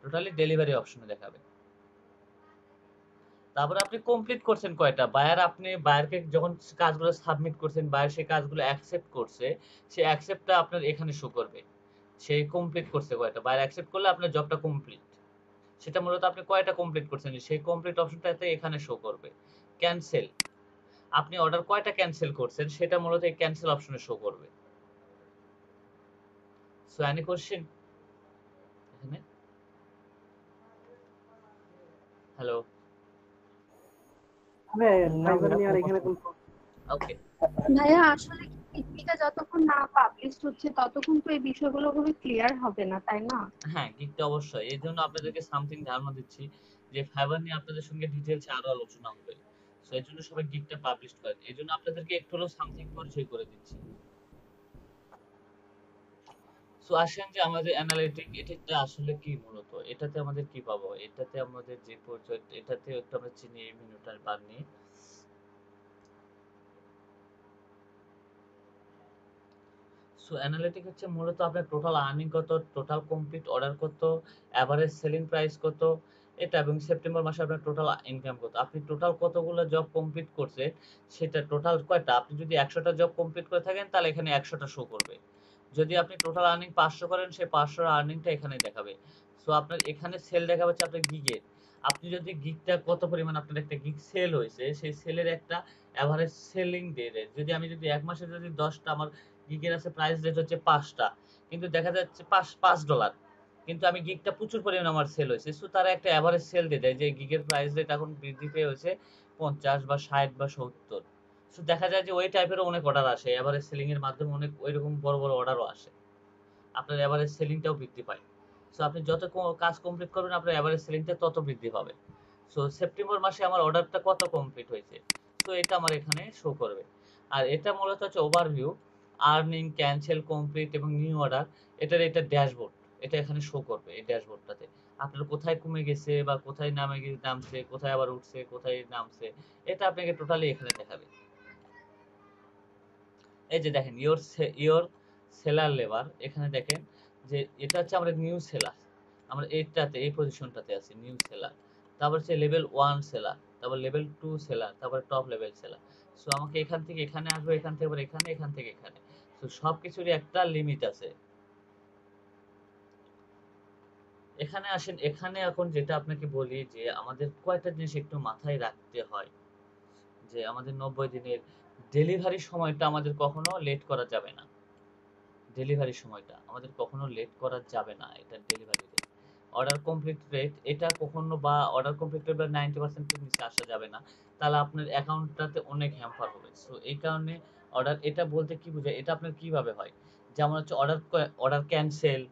টোটালি ডেলিভারি অপশনে দেখাবে। তারপরে আপনি কমপ্লিট করছেন কয়টা, আপনি বায়ারকে যখন কাজগুলো সাবমিট করছেন, বায়ার সেই কাজগুলো অ্যাকসেপ্ট করছে, সেই অ্যাকসেপ্টটা আপনার এখানে শো করবে, সেই কমপ্লিট করছে কয়টা, বায়ার অ্যাকসেপ্ট করলে আপনার জবটা কমপ্লিট, সেটা মূলত আপনি কয়টা কমপ্লিট করছেন সেই কমপ্লিট অপশনটাতে এখানে শো করবে। ক্যান্সেল, আপনি অর্ডার কয়টা ক্যান্সেল করছেন সেটা মূলত এই ক্যান্সেল অপশনে শো করবে। সো এনি কোশ্চেন এখানে? হ্যালো ফাইবার নিয়ে আর এখানে কোন ওকে ভাইয়া আসলে গিকটা যতক্ষণ না পাবলিশ হচ্ছে ততক্ষণ তো এই বিষয়গুলো খুবই ক্লিয়ার হবে না, তাই না? হ্যাঁ, গিগটা অবশ্যই। এই জন্য আপনাদেরকে সামথিং ধারণা দিচ্ছি যে ফাইবার নিয়ে আপনাদের সঙ্গে ডিটেইলসে আরো আলোচনা হবে। সো এর জন্য সবাই গিগটা পাবলিশ করেন। এই জন্য আপনাদেরকে একটু হলেও সামথিং পরিচয় করে দিচ্ছি। সো আসেন যে আমাদের অ্যানালিটিক এটা আসলে কি মূলত? এটাতে আমাদের কি পাবো? এটাতে আমাদের যে পরিচয় এটাতে একটু আমরা চিনি এই মেনুটার বার নিয়ে। সো অ্যানালিটিক হচ্ছে মূলত আপনার টোটাল আর্নিং কত, টোটাল কমপ্লিট অর্ডার কত, এভারেজ সেলিং প্রাইস কত, এটা এবং সেপ্টেম্বর মাসে আপনার টোটাল ইনকাম কত, আপনি টোটাল কতগুলো জব কমপ্লিট করছে সেটা টোটাল কয়টা। আপনি যদি 100টা জব কমপ্লিট করে থাকেন তাহলে এখানে 100টা শো করবে। যদি আপনি টোটাল আর্নিং 500 করেন সেই 500 আর্নিংটা এখানে দেখাবে। সো আপনার এখানে সেল দেখা হচ্ছে আপনার গিগের। আপনি যদি গিগটা কত পরিমাণ আপনার একটা গিগ সেল হয়েছে সেই সেলের একটা এভারেজ সেলিং দিয়ে দেয়। যদি এক মাসে যদি 10টা আমার গিগের আছে, প্রাইস রেট হচ্ছে 5টা, কিন্তু দেখা যাচ্ছে $5 কিন্তু আমি গিগটা প্রচুর পরিমাণ আমার সেল হয়েছে। সো তারা একটা এভারেজ সেল দিয়ে দেয় যে গিগের প্রাইস রেট এখন বৃদ্ধি পেয়ে হয়েছে 50 বা 60 বা 70। সো দেখা যায় যে ওই টাইপেরও অনেক অর্ডার আসে, এভারেজ সেলিং এর মাধ্যমে অনেক ওইরকম বড় বড় অর্ডারও আসে, আপনার এভারেজ সেলিংটাও বৃদ্ধি পায়। সো আপনি যত কাজ কমপ্লিট করবেন আপনার এভারেজ সেলিংটা তত বৃদ্ধি পাবে। সো সেপ্টেম্বর মাসে আমার অর্ডারটা কত কমপ্লিট হয়েছে, সো এটা আমার এখানে শো করবে। আর এটা মূলত হচ্ছে ওভারভিউ, আর্নিং, ক্যান্সেল, কমপ্লিট এবং নিউ অর্ডার। এটা ড্যাশবোর্ড, এটা এখানে শো করবে এই ড্যাশবোর্ডটাতে আপনার কোথায় কমে গেছে বা কোথায় নামছে, কোথায় আবার উঠছে, কোথায় নামছে, এটা আপনাকে টোটালি এখানে দেখাবে। এই যে দেখেন ইওর সেলার লেবার, এখানে দেখেন যে এটা হচ্ছে আমরা নিউ সেলার, আমরা এইটাতে এই পজিশনটাতে আছি নিউ সেলার। তারপর হচ্ছে লেভেল 1 সেলার, তারপর লেভেল 2 সেলার, তারপর টপ লেভেল সেলার। সো আমাকে এখান থেকে এখানে আসবো, এখান থেকে আবার এখানে, এখান থেকে এখানে। সো সবকিছুরই একটা লিমিট আছে। এখানে আসেন, এখানে এখন যেটা আপনাকে বলি যে আমাদের কয়টা জিনিস একটু মাথায় রাখতে হয় যে আমাদের 90 দিনের ডেলিভারি সময়টা আমাদের কখনো লেট করা যাবে না। ডেলিভারি সময়টা আমাদের কখনো লেট করা যাবে না। এটা delivery rate, order complete rate, এটা কখনো বা অর্ডার কমপ্লিট রেট বা 90% এর নিচে আসা যাবে না, তাহলে আপনার অ্যাকাউন্টটাতে অনেক হ্যাম্পার হবে। সো এই কারণে অর্ডার এটা বলতে কি বোঝায়, এটা আপনার কিভাবে হয়, যেমন হচ্ছে অর্ডার ক্যান্সেল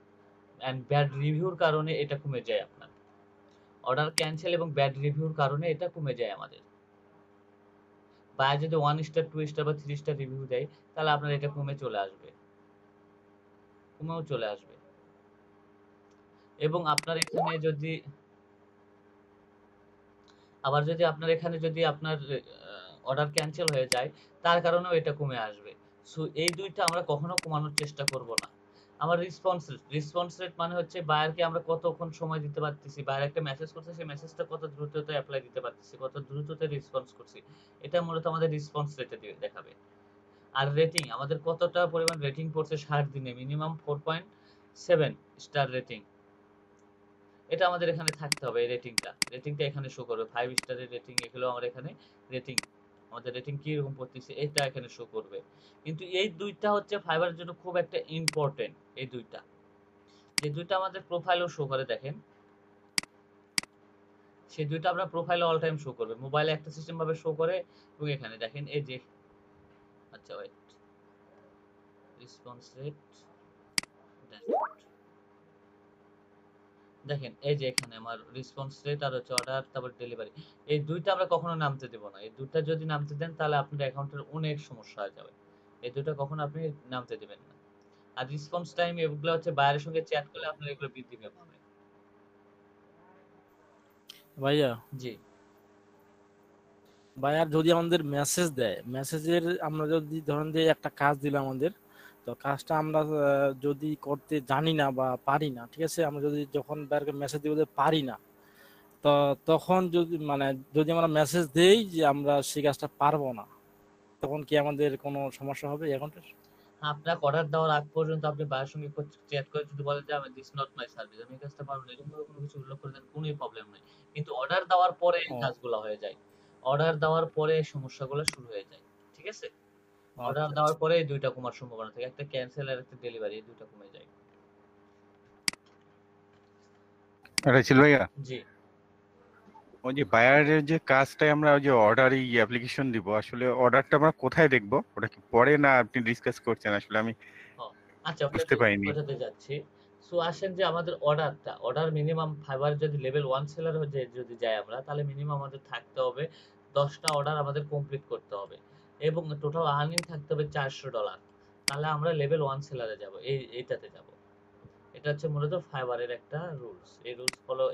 এন্ড ব্যাড রিভিউর কারণে এটা কমে যায় আপনার। অর্ডার ক্যান্সেল এবং ব্যাড রিভিউর কারণে এটা কমে যায় আমাদের। বা যদি 1 স্টার 2 স্টার বা 3 স্টার রিভিউ দেয় তাহলে আপনার এটা কমেও চলে আসবে। এবং আপনার এখানে যদি আপনার এখানে যদি আপনার অর্ডার ক্যান্সেল হয়ে যায় তার কারণেও এটা কমে আসবে। সো এই দুইটা আমরা কখনো কমানোর চেষ্টা করব না। আমার রেসপন্স রেট মানে হচ্ছে বায়ারকে আমরা কতক্ষণ সময় দিতে পারতেছি, বায়ার একটা মেসেজ করছে সেই মেসেজটা কত দ্রুততায় অ্যাপ্লাই দিতে পারতেছি, কত দ্রুততায় রেসপন্স করছি, এটা মূলত আমাদের রেসপন্স রেটে দেখাবে। আর রেটিং, আমাদের কতটা পরিমাণ রেটিং পড়ছে 60 দিনে, মিনিমাম 4.7 স্টার রেটিং, এটা আমাদের এখানে থাকতে হবে। এই রেটিংটা এখানে শো করবে। 5 স্টারের রেটিং এগুলো আমার এখানে রেটিং, আমাদের রেটিং কি রকম পড়তেছে এটা এখানে শো করবে। কিন্তু এই দুইটা হচ্ছে ফাইবারের জন্য খুব একটা ইম্পর্টেন্ট। এই দুইটা আমাদের প্রোফাইলও শো করে, দেখেন সেই দুইটা আপনার প্রোফাইলে অল টাইম শো করবে। মোবাইলে একটা সিস্টেম ভাবে শো করে এবং এখানে দেখেন এই যে, আচ্ছা ওয়েট, রেসপন্স রেট ড্যাশবোর্ড, দেখেন এই যে এখানে আমার রেসপন্স রেট আর হচ্ছে অর্ডার, তারপর ডেলিভারি, এই দুইটা আমরা কখনো নামতে দেব না। এই দুইটা যদি নামতে দেন তাহলে আপনার অ্যাকাউন্টের অনেক সমস্যা হয়ে যাবে। এই দুইটা কখনো আপনি নামতে দিবেন না। আর রেসপন্স টাইম এগুলো হচ্ছে বাইরের সঙ্গে চ্যাট করলে আপনার এগুলো বৃদ্ধি পাবে। ভাইয়া জি বায়ার যদি আমাদের মেসেজ দেয়, মেসেজের আমরা যদি ধরেন যে একটা কাজ দিল আমাদের, তো কাজটা আমরা যদি করতে জানি না বা পারি না, ঠিক আছে, আমরা যদি যখন বায়ারকে মেসেজ দিব যে পারি না, তো তখন যদি আমরা মেসেজ দেই যে আমরা সেই কাজটা পারবো না, তখন কি আমাদের কোনো সমস্যা হবে অ্যাকাউন্টের? আপনার অর্ডার দেওয়ার আগ পর্যন্ত আপনি বাইরের সঙ্গে চ্যাট করে যদি বলেন যে আমি দিস নট মাই সার্ভিস, আমি এই কাজটা পারবো না, এরকম কোনো কিছু উল্লেখ করে দেন, কোনোই প্রবলেম নাই। কিন্তু অর্ডার দেওয়ার পরে এই ও কাজগুলো হয়ে যায়, অর্ডার দেওয়ার পরে এই সমস্যাগুলো শুরু হয়ে যায়। ঠিক আছে, অর্ডার আচ্ছা দেওয়ার আচ্ছা। পরে এই দুইটা কমার সম্ভাবনা থাকে, একটা ক্যান্সেল আর একটা ডেলিভারি, এই দুইটা কমে যায়। রাইসেল ভাইয়া, জি ওই যে বায়ারের যে কাজটাই আমরা ওই যে অর্ডার অ্যাপ্লিকেশন দিব, আসলে অর্ডারটা আমরা কোথায় দেখবো? ওটা কি পরে না আপনি ডিসকাস করছেন? আসলে আমি ও, আচ্ছা বুঝতে পারিনি। ওটাতে যাচ্ছি। সো আসেন যে আমাদের অর্ডার মিনিমাম ফাইবার যদি লেভেল 1 সেলার হয়ে যদি যাই আমরা, তাহলে মিনিমাম আমাদের থাকতে হবে 10টা অর্ডার আমাদের কমপ্লিট করতে হবে এবং টোটাল আর্নিং থাকতে হবে $400। তাহলে আমরা লেভেল 1 সেলারে যাব, এইটাতে যাব। এটা হচ্ছে মূলত ফাইবারের একটা রুলস। এই রুলস ফলো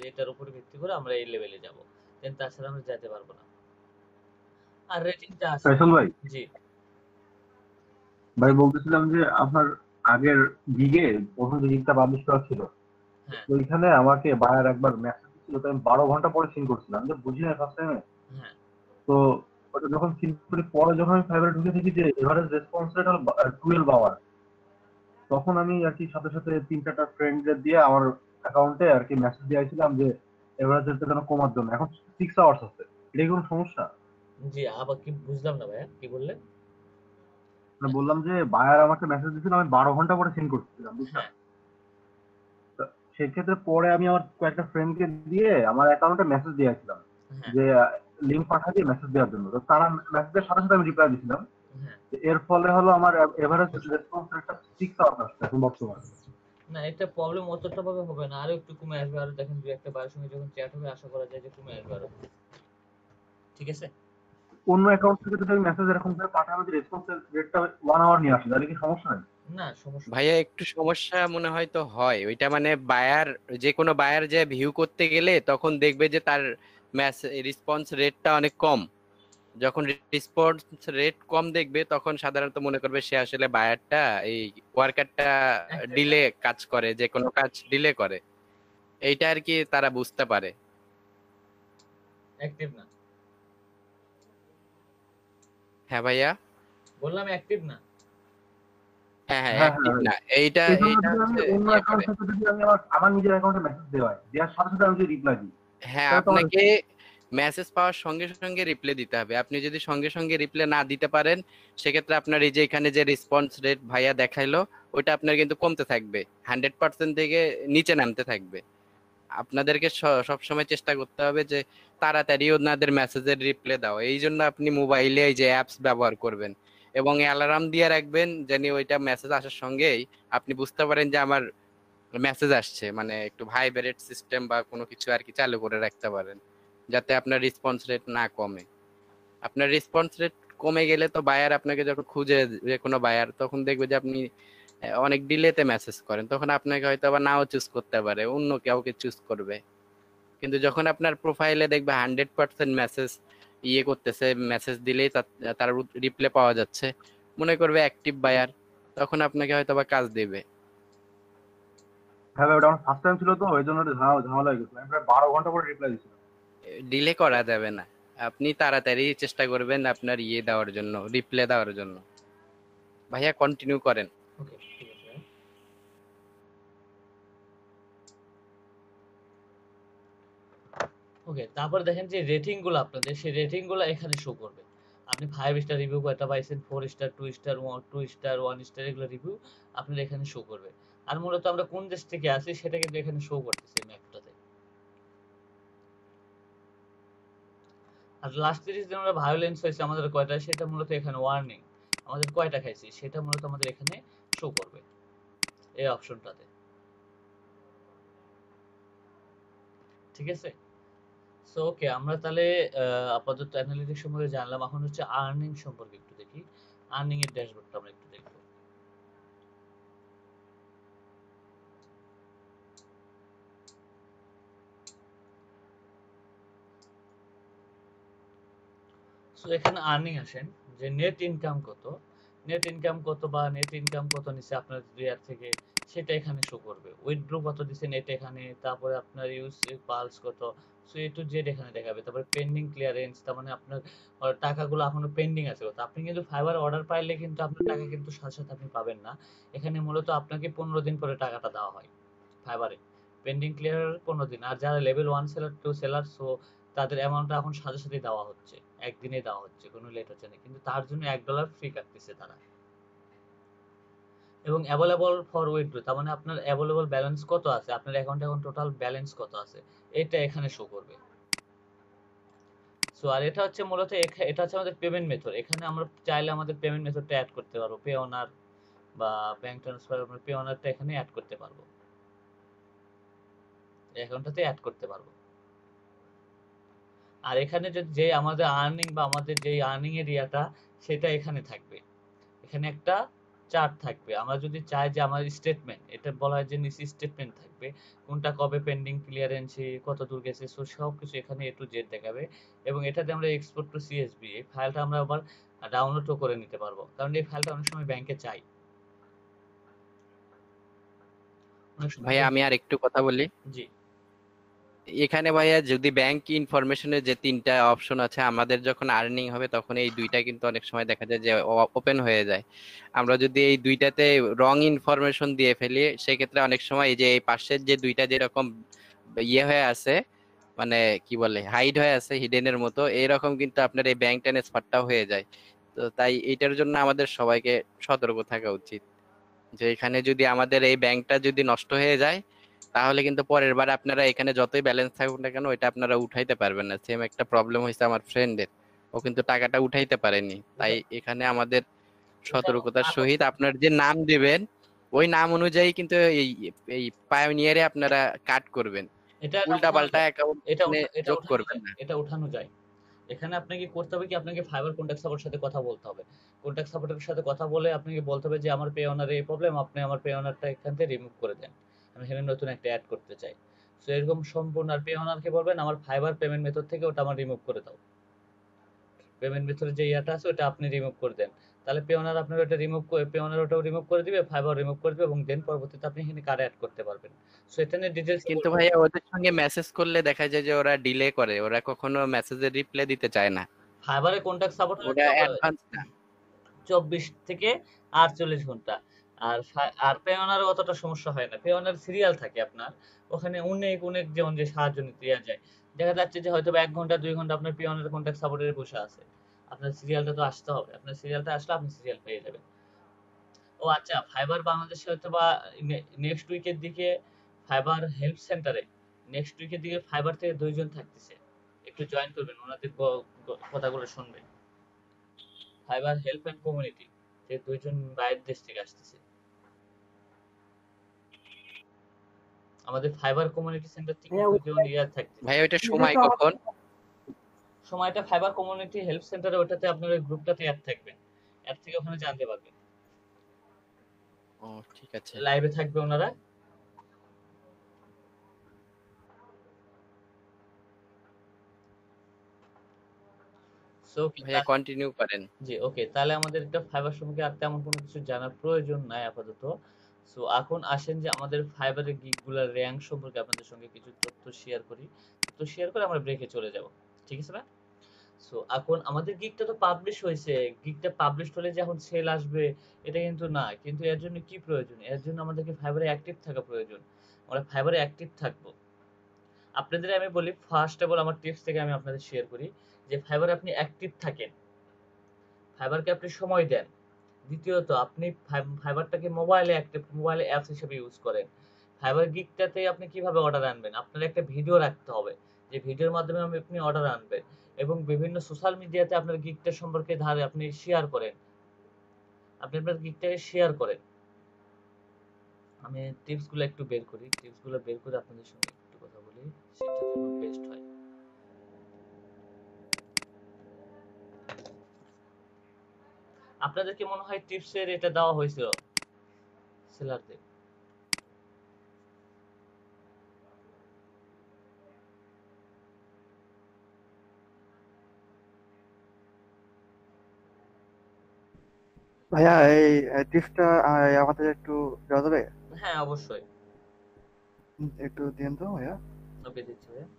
এটার উপর ভিত্তি করে আমরা এই লেভেলে যাব, দেন তাছাড়া আমরা যেতে পারবো না। আর রেটিংটা আছে। ফয়সাল ভাই, জি ভাই বলতেছিলাম যে আপনার আগের গিগে প্রথম যে গিগটা পাবলিশ করা ছিল, হ্যাঁ ওইখানে আমাকে বায়ার একবার মেসেজ দিচ্ছিল, তো আমি 12 ঘন্টা পরে সিন করছিলাম, যে বুঝি না ফার্স্ট টাইমে। হ্যাঁ তো ওটা যখন সিন করে পরে যখন আমি ফাইবারে ঢুকে দেখি যে এভারেজ রেসপন্স রেট হলো 12 আওয়ার, তখন আমি আর কি সাথে সাথে 3-4টা ফ্রেন্ডদের দিয়ে আমার অ্যাকাউন্টে আর কি মেসেজ দিয়েছিলাম যে এভারেজ রেটটা যেন কমার জন্য। এখন 6 আওয়ার্স আছে, এটা কি কোনো সমস্যা? জি, আবার কি বুঝলাম না ভাইয়া, কি বললেন? মানে বললাম যে বায়ার আমাকে মেসেজ দিয়েছিল, আমি 12 ঘন্টা পরে সিন করছিলাম, বুঝছেন? হ্যাঁ তো সেক্ষেত্রে পরে আমি আমার কয়েকটা ফ্রেন্ডকে দিয়ে আমার অ্যাকাউন্টে মেসেজ দিয়েছিলাম হ্যাঁ যে লিঙ্ক পাঠা দিয়ে মেসেজ দেওয়ার জন্য। তো তারা মেসেজের সাথে সাথে আমি রিপ্লাই দিয়েছিলাম। হ্যাঁ এর ফলে হলো আমার এভারেজ রেসপন্স রেটটা 6 আওয়ার্স আসছে এখন বর্তমানে। না, এটা প্রবলেম অতটা ভাবে হবে না, আরো একটু কমে আসবে। আরো দেখেন দুই একটা বারের সঙ্গে যখন চ্যাট হবে, আশা করা যায় যে কমে আসবে আরো। ঠিক আছে। অন্য অ্যাকাউন্ট থেকে যদি আমি মেসেজ এরকম করে পাঠানো, যে রেসপন্স রেটটা 1 আওয়ার নিয়ে আসে, তাহলে কি সমস্যা নেই? না সমস্যা নেই। ভাইয়া একটু সমস্যা মনে হয় তো হয় ওইটা, মানে বায়ার, যে কোনো বায়ার যে ভিউ করতে গেলে তখন দেখবে যে তার রেসপন্স রেটটা অনেক কম। যখন রেসপন্স রেট কম দেখবে তখন সাধারণত মনে করবে সে আসলে বায়ারটা এই ওয়ার্কারটা ডিলে কাজ করে, যে কোনো কাজ ডিলে করে। এইটা আর কি তারা বুঝতে পারে। অ্যাক্টিভ না, হ্যাঁ ভাইয়া, বললাম অ্যাক্টিভ না। হ্যাঁ হ্যাঁ হ্যাঁ অ্যাক্টিভ হ্যাঁ, না, এইটা এই জন্য এইটা যদি আমি হচ্ছে অন্য ইয়ে অ্যাকাউন্ট করে। থেকে যদি আমি আমার নিজের অ্যাকাউন্টে মেসেজ দেওয়ার সাথে সাথে আমি যদি রিপ্লাই দিই, হ্যাঁ, তাহলে তো আমার আপনাকে মেসেজ পাওয়ার সঙ্গে সঙ্গে রিপ্লাই দিতে হবে। আপনি যদি সঙ্গে সঙ্গে রিপ্লাই না দিতে পারেন, সেক্ষেত্রে আপনার এই যে এখানে যে রেসপন্স রেট ভাইয়া দেখাইলো, ওইটা আপনার কিন্তু কমতে থাকবে, 100% থেকে নিচে নামতে থাকবে। আপনাদেরকে সবসময় চেষ্টা করতে হবে যে তাড়াতাড়ি ওনাদের মেসেজের রিপ্লাই দাও। এই জন্য আপনি মোবাইলে এই যে অ্যাপস ব্যবহার করবেন এবং অ্যালার্ম দিয়ে রাখবেন, যেন ওইটা মেসেজ আসার সঙ্গেই আপনি বুঝতে পারেন যে আমার মেসেজ আসছে। মানে একটু ভাইব্রেট সিস্টেম বা কোনো কিছু আর কি চালু করে রাখতে পারেন, যাতে আপনার রেসপন্স রেট না কমে। আপনার রেসপন্স রেট কমে গেলে তো বায়ার আপনাকে যখন খুঁজে, যে কোনো বায়ার, তখন দেখবে যে আপনি অনেক ডিলেতে মেসেজ করেন, তখন আপনাকে হয়তো আবার নাও চুজ করতে পারে, অন্য কাউকে চুজ করবে। কিন্তু যখন আপনার প্রোফাইলে দেখবে 100% মেসেজ ইয়ে করতেছে, মেসেজ দিলেই তার রিপ্লাই পাওয়া যাচ্ছে, মনে করবে অ্যাক্টিভ বায়ার, তখন আপনাকে হয়তো আবার কাজ দেবে। হ্যাঁ ভাই, ওটা আমার ফার্স্ট টাইম ছিল, তো ওই জন্য একটু ঝামেলা হয়ে গেছিল। আমি প্রায় 12 ঘন্টা পরে রিপ্লাই দিয়েছিলাম। ডিলে করা যাবে না, আপনি তাড়াতাড়ি চেষ্টা করবেন আপনার ইয়ে দেওয়ার জন্য, রিপ্লাই দেওয়ার জন্য। ভাইয়া কন্টিনিউ করেন। ওকে, ঠিক আছে ভাই। ওকে, তারপর দেখেন যে রেটিং গুলো আপনাদের, সেই রেটিং গুলো এখানে শো করবে। আপনি 5 স্টার রিভিউ কয়টা পাইছেন, 4 স্টার, 2 স্টার, 2 স্টার, 1 স্টার, এগুলো রিভিউ আপনার এখানে শো করবে। আর মূলত আমরা কোন দেশ থেকে আসি সেটা কিন্তু এখানে শো করতেছে ম্যাপটাতে। আর লাস্ট 30 দিন আমরা ভায়োলেন্স হয়েছে আমাদের কয়টা, সেটা মূলত এখানে ওয়ার্নিং আমাদের কয়টা খাইছি সেটা মূলত আমাদের এখানে শো করবে এই অপশনটাতে। ঠিক আছে। সো ওকে, আমরা তাহলে আপাতত অ্যানালিটিক্স সম্পর্কে জানলাম। এখন হচ্ছে আর্নিং সম্পর্কে একটু দেখি। আর্নিং এর ড্যাশবোর্ডটা আমরা একটু দেখব। সো এখানে আর্নিং আসেন যে নেট ইনকাম কত, বা নেট ইনকাম কত নিছে আপনার রিয়ার থেকে, সেটা এখানে শো করবে। উইথড্র কত দিছে নেট এখানে, তারপরে আপনার ইউজ পালস কত, সো এ টু জেড এখানে দেখাবে। তারপরে পেন্ডিং ক্লিয়ারেন্স, তার মানে আপনার টাকাগুলো এখনো পেন্ডিং আছে কত। আপনি কিন্তু ফাইবার অর্ডার পাইলে কিন্তু আপনার টাকা কিন্তু সাথে সাথে আপনি পাবেন না। এখানে মূলত আপনাকে 15 দিন পরে টাকাটা দেওয়া হয় ফাইবারে। পেন্ডিং ক্লিয়ার 15 দিন। আর যারা লেভেল 1 সেলার, 2 সেলার, সো তাদের অ্যামাউন্টটা এখন সাথে সাথে দেওয়া হচ্ছে, একদিনে দেওয়া হচ্ছে, কোনো লেট হচ্ছে না। কিন্তু তার জন্য $1 ফ্রি কাটতেছে তারা। এবং অ্যাভেলেবল ফর উইথড্র, তার মানে আপনার অ্যাভেলেবল ব্যালেন্স কত আছে, আপনার অ্যাকাউন্টে এখন টোটাল ব্যালেন্স কত আছে, এটা এখানে শো করবে। সো আর এটা হচ্ছে মূলত এটা হচ্ছে আমাদের পেমেন্ট মেথড। এখানে আমরা চাইলে আমাদের পেমেন্ট মেথডটা অ্যাড করতে পারবো, পে অনার বা ব্যাংক ট্রান্সফার, আমরা পে অনারটা এখানে অ্যাড করতে পারবো, অ্যাকাউন্টটাতে অ্যাড করতে পারবো। আর এখানে যে আমাদের আর্নিং বা আমাদের যে আর্নিং এর ইয়াটা সেটা এখানে থাকবে, এখানে একটা চার্ট থাকবে। আমরা যদি চাই যে আমার স্টেটমেন্ট, এটা বলা হয় যে নিচে স্টেটমেন্ট থাকবে, কোনটা কবে পেন্ডিং ক্লিয়ারেন্সে কত দূর গেছে, সো সব কিছু এখানে এ টু জেড দেখাবে। এবং এটাতে আমরা এক্সপোর্ট টু সিএসভি, এই ফাইলটা আমরা আবার ডাউনলোডও করে নিতে পারবো, কারণ এই ফাইলটা অনেক সময় ব্যাংকে চাই, অনেক সময় ভাইয়া আমি আর একটু কথা বলি। জি এখানে ভাইয়া যদি ব্যাংক ইনফরমেশনের যে 3টা অপশন আছে, আমাদের যখন আর্নিং হবে তখন এই 2টা কিন্তু অনেক সময় দেখা যায় যে ওপেন হয়ে যায়। আমরা যদি এই 2টাতে রং ইনফরমেশন দিয়ে ফেলি, সেক্ষেত্রে অনেক সময় এই যে এই পাশের যে 2টা যেরকম ইয়ে হয়ে আছে, মানে কি বলে হাইড হয়ে আছে, হিডেনের মতো, এরকম কিন্তু আপনার এই ব্যাংক ট্রান্সফারটাও হয়ে যায়। তো তাই এইটার জন্য আমাদের সবাইকে সতর্ক থাকা উচিত, যে এখানে যদি আমাদের এই ব্যাংকটা যদি নষ্ট হয়ে যায়, তাহলে কিন্তু পরের বার আপনারা এখানে যতই ব্যালেন্স থাকুক না কেন ওইটা আপনারা উঠাইতে পারবেন না। সেম একটা প্রবলেম হয়েছে আমার ফ্রেন্ডের, ও কিন্তু টাকাটা উঠাইতে পারেনি। তাই এখানে আমাদের সতর্কতার সহিত আপনার যে নাম দিবেন ওই নাম অনুযায়ী কিন্তু এই এই পায়োনিয়ারে আপনারা কাট করবেন, এটা উল্টা উঠানো পাল্টা যায়, অ্যাকাউন্ট এটা যোগ উঠানো করবেন যায়, না। এটা উঠানো যায়। এখানে আপনাকে করতে হবে কি, আপনাকে ফাইবার কন্ট্যাক্ট সাপোর্টের সাথে কথা বলতে হবে। কন্ট্যাক্ট সাপোর্টের সাথে কথা বলে আপনাকে বলতে হবে যে আমার পে অনারে এই প্রবলেম, আপনি আমার পে অনারটা এখান থেকে রিমুভ করে দেন, আমি এখানে নতুন একটা অ্যাড করতে চাই। সো এরকম সম্পূর্ণ, আর পে অনারকে বলবেন আমার ফাইবার পেমেন্ট মেথড থেকে ওটা আমার রিমুভ করে দাও, পেমেন্ট মেথডের যে ইয়াটা আছে ওটা আপনি রিমুভ করে দেন। তাহলে পে অনার আপনার ওটা রিমুভ করে, পে অনার ওটাও রিমুভ করে দিবে, ফাইবার রিমুভ করে দিবে, এবং দেন পরবর্তীতে আপনি এখানে কার্ড অ্যাড করতে পারবেন। সো এটা নিয়ে ডিটেইলসে কিন্তু বলবো। ভাইয়া ওদের সঙ্গে মেসেজ করলে দেখা যায় যে ওরা ডিলে করে, ওরা কখনো মেসেজের রিপ্লাই দিতে চায় না, ফাইবারে কন্ট্যাক্ট সাপোর্ট ওটা অ্যাডভান্স না। 24 থেকে 48 ঘন্টা। আর আর পেওনার অতটা সমস্যা হয় না, পেওনার সিরিয়াল থাকে আপনার ওখানে, অনেক অনেক যেমন যে সাহায্য নিতে দেওয়া যায়। দেখা যাচ্ছে যে হয়তো 1 ঘন্টা 2 ঘন্টা আপনার পেওনার কন্ট্যাক্ট সাপোর্টের বসে আছে, আপনার সিরিয়ালটা তো আসতে হবে, আপনার সিরিয়ালটা আসলে আপনি সিরিয়াল পেয়ে যাবেন। ও আচ্ছা, ফাইবার বাংলাদেশে হয়তো বা নেক্সট উইকের দিকে ফাইবার হেল্প সেন্টারে, নেক্সট উইকের দিকে ফাইবার থেকে 2 জন থাকতেছে, একটু জয়েন করবেন, ওনাদের কথাগুলো শুনবেন। ফাইবার হেল্প এন্ড কমিউনিটি, যে 2 জন বাইরের দেশ থেকে আসতেছে, আমাদের ফাইবার কমিউনিটি সেন্টার থেকে 2 জন ইয়ার থাকতেছে। ভাইয়া ওইটা সময় কখন? সময়টা ফাইবার কমিউনিটি হেল্প সেন্টারে, ওটাতে আপনার ওই গ্রুপটাতে অ্যাড থাকবেন, অ্যাড থেকে ওখানে জানতে পারবেন। ও ঠিক আছে, লাইভে থাকবে ওনারা। সো ভাইয়া কন্টিনিউ করেন। জি ওকে, তাহলে আমাদের এটা ফাইবার সম্পর্কে আর তেমন কোনো কিছু জানার প্রয়োজন নাই আপাতত। সো এখন আসেন যে আমাদের ফাইবারের গিগগুলোর র‍্যাঙ্ক সম্পর্কে আপনাদের সঙ্গে কিছু তথ্য শেয়ার করি, তো শেয়ার করে আমরা ব্রেকে চলে যাব, ঠিক আছে না? সো এখন আমাদের গিগটা তো পাবলিশ হয়েছে, গিগটা পাবলিশ হলে যে এখন সেল আসবে এটা কিন্তু না, কিন্তু এর জন্য কি প্রয়োজন, এর জন্য আমাদেরকে ফাইবারে অ্যাক্টিভ থাকা প্রয়োজন, আমরা ফাইবারে অ্যাক্টিভ থাকবো। আপনাদের আমি বলি, ফার্স্ট অফ অল আমার টিপস থেকে আমি আপনাদের শেয়ার করি যে ফাইবারে আপনি অ্যাক্টিভ থাকেন, ফাইবারকে আপনি সময় দেন। দ্বিতীয়ত আপনি ফাইবারটাকে মোবাইলে অ্যাক্টিভ, মোবাইলে অ্যাপস হিসেবে ইউজ করেন। ফাইবার গিগটাতে আপনি কিভাবে অর্ডার আনবেন, আপনার একটা ভিডিও রাখতে হবে, যে ভিডিওর মাধ্যমে আপনি অর্ডার আনবেন, এবং বিভিন্ন সোশ্যাল মিডিয়াতে আপনার গিগটা সম্পর্কে ধারে আপনি শেয়ার করেন, আপনি আপনার গিগটাকে শেয়ার করেন। আমি টিপসগুলো একটু বের করি, টিপসগুলো বের করে আপনাদের সঙ্গে একটু কথা বলি, সেটা যেন বেস্ট হয়। আপনাদের কি মনে হয় টিপসের এটা দেওয়া হয়েছিল সেলারদের? ভাইয়া এই টিপসটা আমাদের একটু দেওয়া যাবে? হ্যাঁ অবশ্যই, একটু দিন তো ভাইয়া। ওকে দিচ্ছি ভাইয়া।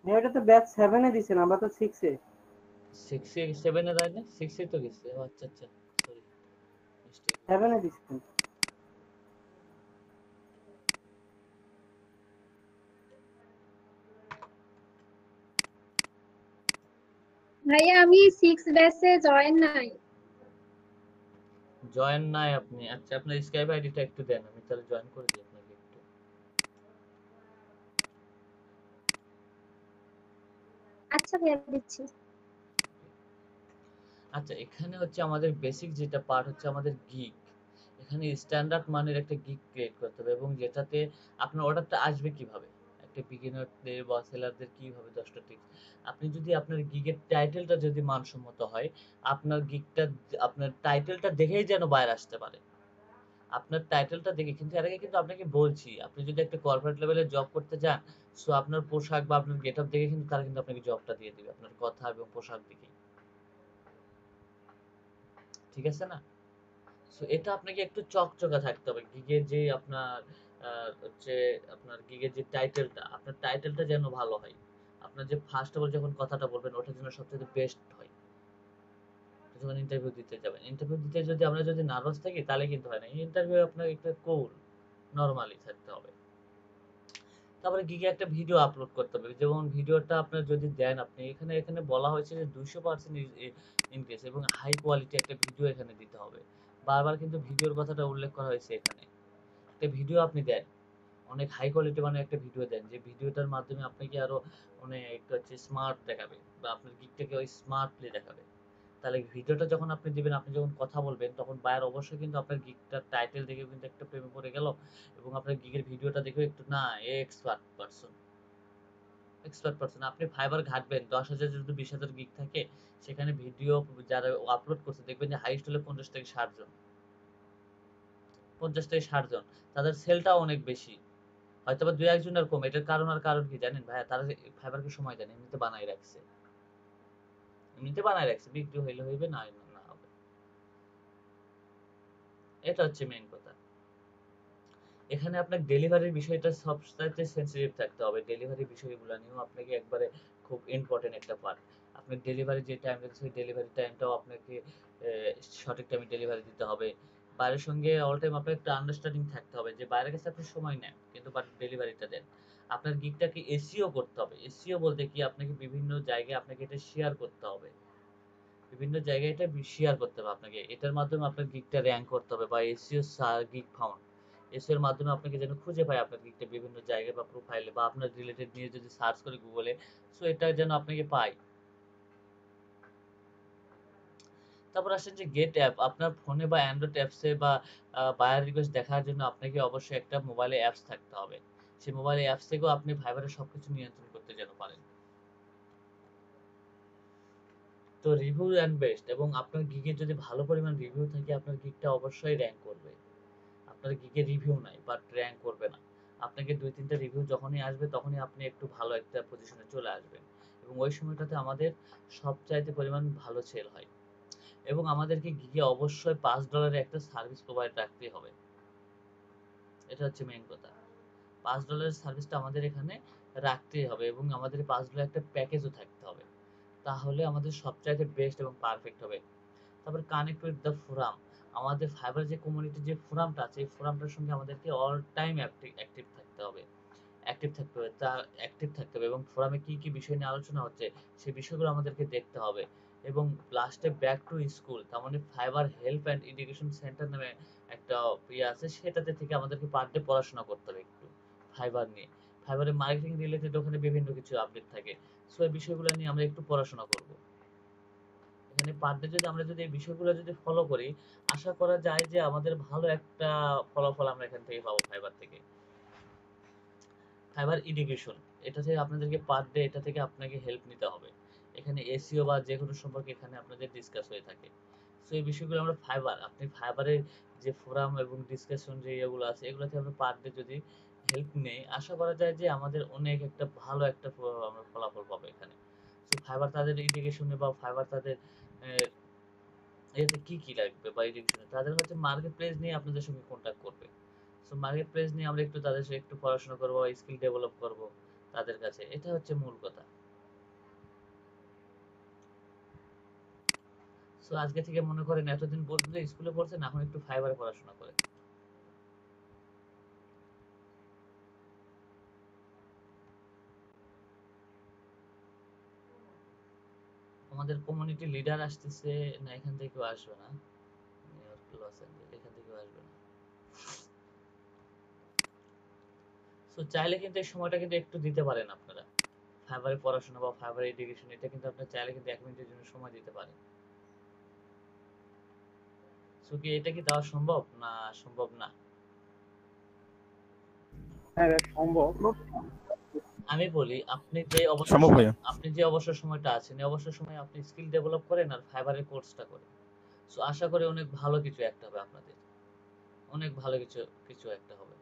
এটা তো ব্যাচ 7 এ দিছেন, আমরা তো 6 এ। 6 এ 7 এ দেয় না, 6 এ তো গেছে। ও আচ্ছা আচ্ছা, সরি। 7 এ দিচ্ছেন। ভাইয়া আমি 6 ব্যাচে জয়েন নাই। জয়েন নাই আপনি? আচ্ছা আপনার স্কাইপ আইডিটা একটু দেন, আমি তাহলে জয়েন করে দিই আপনাকে একটু। আচ্ছা ভাইয়া দিচ্ছি। আচ্ছা এখানে হচ্ছে আমাদের বেসিক যেটা পার্ট হচ্ছে আমাদের গিগ। এখানে স্ট্যান্ডার্ড মানের একটা গিগ ক্রিয়েট করতে হবে এবং যেটাতে আপনার অর্ডারটা আসবে কিভাবে, একটা বিগিনারদের বা সেলারদের কিভাবে 10টা টিপস। আপনি যদি আপনার গিগের টাইটেলটা যদি মানসম্মত হয়, আপনার গিগটা আপনার টাইটেলটা দেখেই যেন বাইরে আসতে পারে। আপনার টাইটেলটা দেখে, কিন্তু এর আগে কিন্তু আপনাকে বলছি, আপনি যদি একটা কর্পোরেট লেভেলে জব করতে যান, সো আপনার পোশাক বা আপনার গেটআপ দেখে কিন্তু তারা কিন্তু আপনাকে জবটা দিয়ে দিবে, আপনার কথা এবং পোশাক দেখেই। ঠিক আছে না? সো এটা আপনাকে একটু চকচকে থাকতে হবে। গিগের যে আপনার হচ্ছে আপনার গিগের যে টাইটেলটা, আপনার টাইটেলটা যেন ভালো হয়। আপনার যে ফার্স্ট অফ অল যখন কথাটা বলবেন ওটা যেন সবচেয়ে বেস্ট হয়। যখন ইন্টারভিউ দিতে যাবেন, ইন্টারভিউ দিতে যদি আমরা যদি নার্ভাস থাকি তাহলে কিন্তু হয় না। ইন্টারভিউ আপনার একটা কুল নরমালি থাকতে হবে। তারপরে গিগে একটা ভিডিও আপলোড করতে হবে। যেমন ভিডিওটা আপনার যদি দেন, আপনি এখানে এখানে বলা হয়েছে যে 200% ইনক্রিজ এবং হাই কোয়ালিটি একটা ভিডিও এখানে দিতে হবে। বারবার কিন্তু ভিডিওর কথাটা উল্লেখ করা হয়েছে এখানে। একটা ভিডিও আপনি দেন, অনেক হাই কোয়ালিটি মানে একটা ভিডিও দেন, যে ভিডিওটার মাধ্যমে আপনাকে আরো অনেক হচ্ছে স্মার্ট দেখাবে বা আপনার গিগটাকে ওই স্মার্টলি দেখাবে। তাহলে ভিডিওটা যখন আপনি দিবেন, আপনি যখন কথা বলবেন, তখন বায়ার অবশ্যই কিন্তু আপনার গিগটার টাইটেল দেখে কিন্তু একটা প্রেমে পড়ে গেল এবং আপনার গিগের ভিডিওটা দেখে একটু না এক্সপার্ট পারসন। আপনি ফাইবার ঘাটবেন, 10,000 যদি 20,000 গিগ থাকে, সেখানে ভিডিও যারা আপলোড করছে দেখবেন যে হাইস্ট হলে 50 থেকে 60 জন, 50 থেকে 60 জন, তাদের সেলটাও অনেক বেশি। হয়তো বা 2-1 জনের কম। এটার কারণ কি জানেন ভাইয়া? তারা ফাইবারকে সময় দেন, এমনিতে বানাই রাখছে, বিক্রি হইলে হইবে, না হইলে না হবে। এটা হচ্ছে মেইন কথা। এখানে আপনার ডেলিভারির বিষয়টা সবচাইতে সেনসিটিভ থাকতে হবে। ডেলিভারি বিষয়গুলো নিয়েও আপনাকে একবারে খুব ইম্পর্টেন্ট একটা পার্ট। আপনার ডেলিভারি যে টাইম আছে, সেই ডেলিভারি টাইমটাও আপনাকে সঠিক টাইমে ডেলিভারি দিতে হবে। বাইরের সঙ্গে অল টাইম আপনার একটা আন্ডারস্ট্যান্ডিং থাকতে হবে যে বাইরের কাছে আপনি সময় নেন কিন্তু বাট ডেলিভারিটা দেন। আপনার গিগটাকে এসইও করতে হবে। এসইও বলতে কি, আপনাকে বিভিন্ন জায়গায় আপনাকে এটা শেয়ার করতে হবে। বিভিন্ন জায়গায় এটা শেয়ার করতে হবে আপনাকে। এটার মাধ্যমে আপনার গিগটা র‍্যাঙ্ক করতে হবে বা এসইও গিগ ফাউন্ড। এসইও এর মাধ্যমে আপনাকে যেন খুঁজে পায় আপনার গিগটা বিভিন্ন জায়গায় বা প্রোফাইলে বা আপনার রিলেটেড নিয়ে যদি সার্চ করে গুগলে, সো এটা যেন আপনাকে পায়। তারপর আসেন যে গেট অ্যাপ। আপনার ফোনে বা অ্যান্ড্রয়েড অ্যাপসে বা বায়ার রিকোয়েস্ট দেখার জন্য আপনাকে অবশ্যই একটা মোবাইলে অ্যাপস থাকতে হবে। সেই মোবাইলে অ্যাপস থেকেও আপনি ফাইবারের সবকিছু নিয়ন্ত্রণ করতে যেন পারেন। তো রিভিউ অ্যান্ড বেস্ট, এবং আপনার গিগে যদি ভালো পরিমাণ রিভিউ থাকে, আপনার গিগটা অবশ্যই র‍্যাঙ্ক করবে। আপনার গিগে রিভিউ নাই বাট র‍্যাঙ্ক করবে না। আপনাকে 2-3টা রিভিউ যখনই আসবে, তখনই আপনি একটু ভালো একটা পজিশনে চলে আসবেন এবং ওই সময়টাতে আমাদের সবচাইতে পরিমাণ ভালো সেল হয়। এবং আমাদেরকে গিগে অবশ্যই $5 একটা সার্ভিস প্রোভাইড রাখতেই হবে। এটা হচ্ছে মেইন কথা। $5 সার্ভিসটা আমাদের এখানে রাখতেই হবে এবং আমাদের $5 একটা প্যাকেজও থাকতে হবে। তাহলে আমাদের সবচাইতে বেস্ট এবং পারফেক্ট হবে। তারপর কানেক্ট উইথ দ্য ফোরাম। আমাদের ফাইবার যে কমিউনিটির যে ফোরামটা আছে, এই ফোরামটার সঙ্গে আমাদেরকে অল টাইম অ্যাক্টিভ থাকতে হবে। অ্যাক্টিভ থাকতে হবে এবং ফোরামে কি কি বিষয় নিয়ে আলোচনা হচ্ছে সেই বিষয়গুলো আমাদেরকে দেখতে হবে। এবং লাস্টে ব্যাক টু স্কুল, তার মানে fibre help and education centre নামে একটা ইয়ে আছে, সেটাতে থেকে আমাদেরকে পার ডে পড়াশোনা করতে হবে একটু ফাইবার নিয়ে। ফাইবারের মার্কেটিং রিলেটেড ওখানে বিভিন্ন কিছু আপডেট থাকে। সো এই বিষয়গুলো নিয়ে আমরা একটু পড়াশোনা করব। এখানে পার ডে যদি আমরা যদি এই বিষয়গুলো যদি ফলো করি, আশা করা যায় যে আমাদের ভালো একটা ফলাফল আমরা এখান থেকে পাবো ফাইবার থেকে। ফাইবার এডুকেশন, এটা থেকে আপনাদেরকে পার ডে এটা থেকে আপনাকে হেল্প নিতে হবে। এখানে এসইও বা যে কোনো সম্পর্কে এখানে আপনাদের ডিসকাস হয়ে থাকে। সো এই বিষয়গুলো আমরা আপনি ফাইবারের যে ফোরাম এবং ডিসকাশন যে এগুলো আছে, এগুলোতে আমরা পার ডে যদি হেল্প নেই, আশা করা যায় যে আমাদের অনেক একটা ভালো একটা আমরা ফলাফল পাবো এখানে। সো ফাইবার তাদের এডুকেশনে বা ফাইবার তাদের এতে কি কি লাগবে বা এডুকেশনে তাদের হচ্ছে মার্কেট প্লেস নিয়ে আপনাদের সঙ্গে কন্ট্যাক্ট করবে। সো মার্কেট প্লেস নিয়ে আমরা একটু তাদের সাথে একটু পড়াশোনা করবো, স্কিল ডেভেলপ করব তাদের কাছে। এটা হচ্ছে মূল কথা। সো আজকে থেকে মনে করেন এতদিন পর্যন্ত স্কুলে পড়ছেন, এখন একটু ফাইবারে পড়াশোনা করেন। আমাদের কমিউনিটি লিডার আসতেছে না, এখান থেকেও আসবে না, নিউ ইয়র্ক, লস অ্যাঞ্জেলেস, এখান থেকেও আসবে না। সো চাইলে কিন্তু এই সময়টা কিন্তু একটু দিতে পারেন আপনারা, ফাইবারে পড়াশোনা বা ফাইবার এডুকেশন, এটা কিন্তু আপনারা চাইলে কিন্তু 1 মিনিটের জন্য সময় দিতে পারেন। সো কি এটা কি দেওয়া সম্ভব না সম্ভব না? হ্যাঁ সম্ভব। আমি বলি আপনি যে সম্ভব ভাইয়া। অবসর সময়টা আছেন, এই অবসর সময়ে আপনি স্কিল ডেভেলপ করেন আর ফাইবারের কোর্সটা করেন। সো আশা করি অনেক ভালো কিছু একটা হবে আপনাদের, অনেক ভালো কিছু একটা হবে।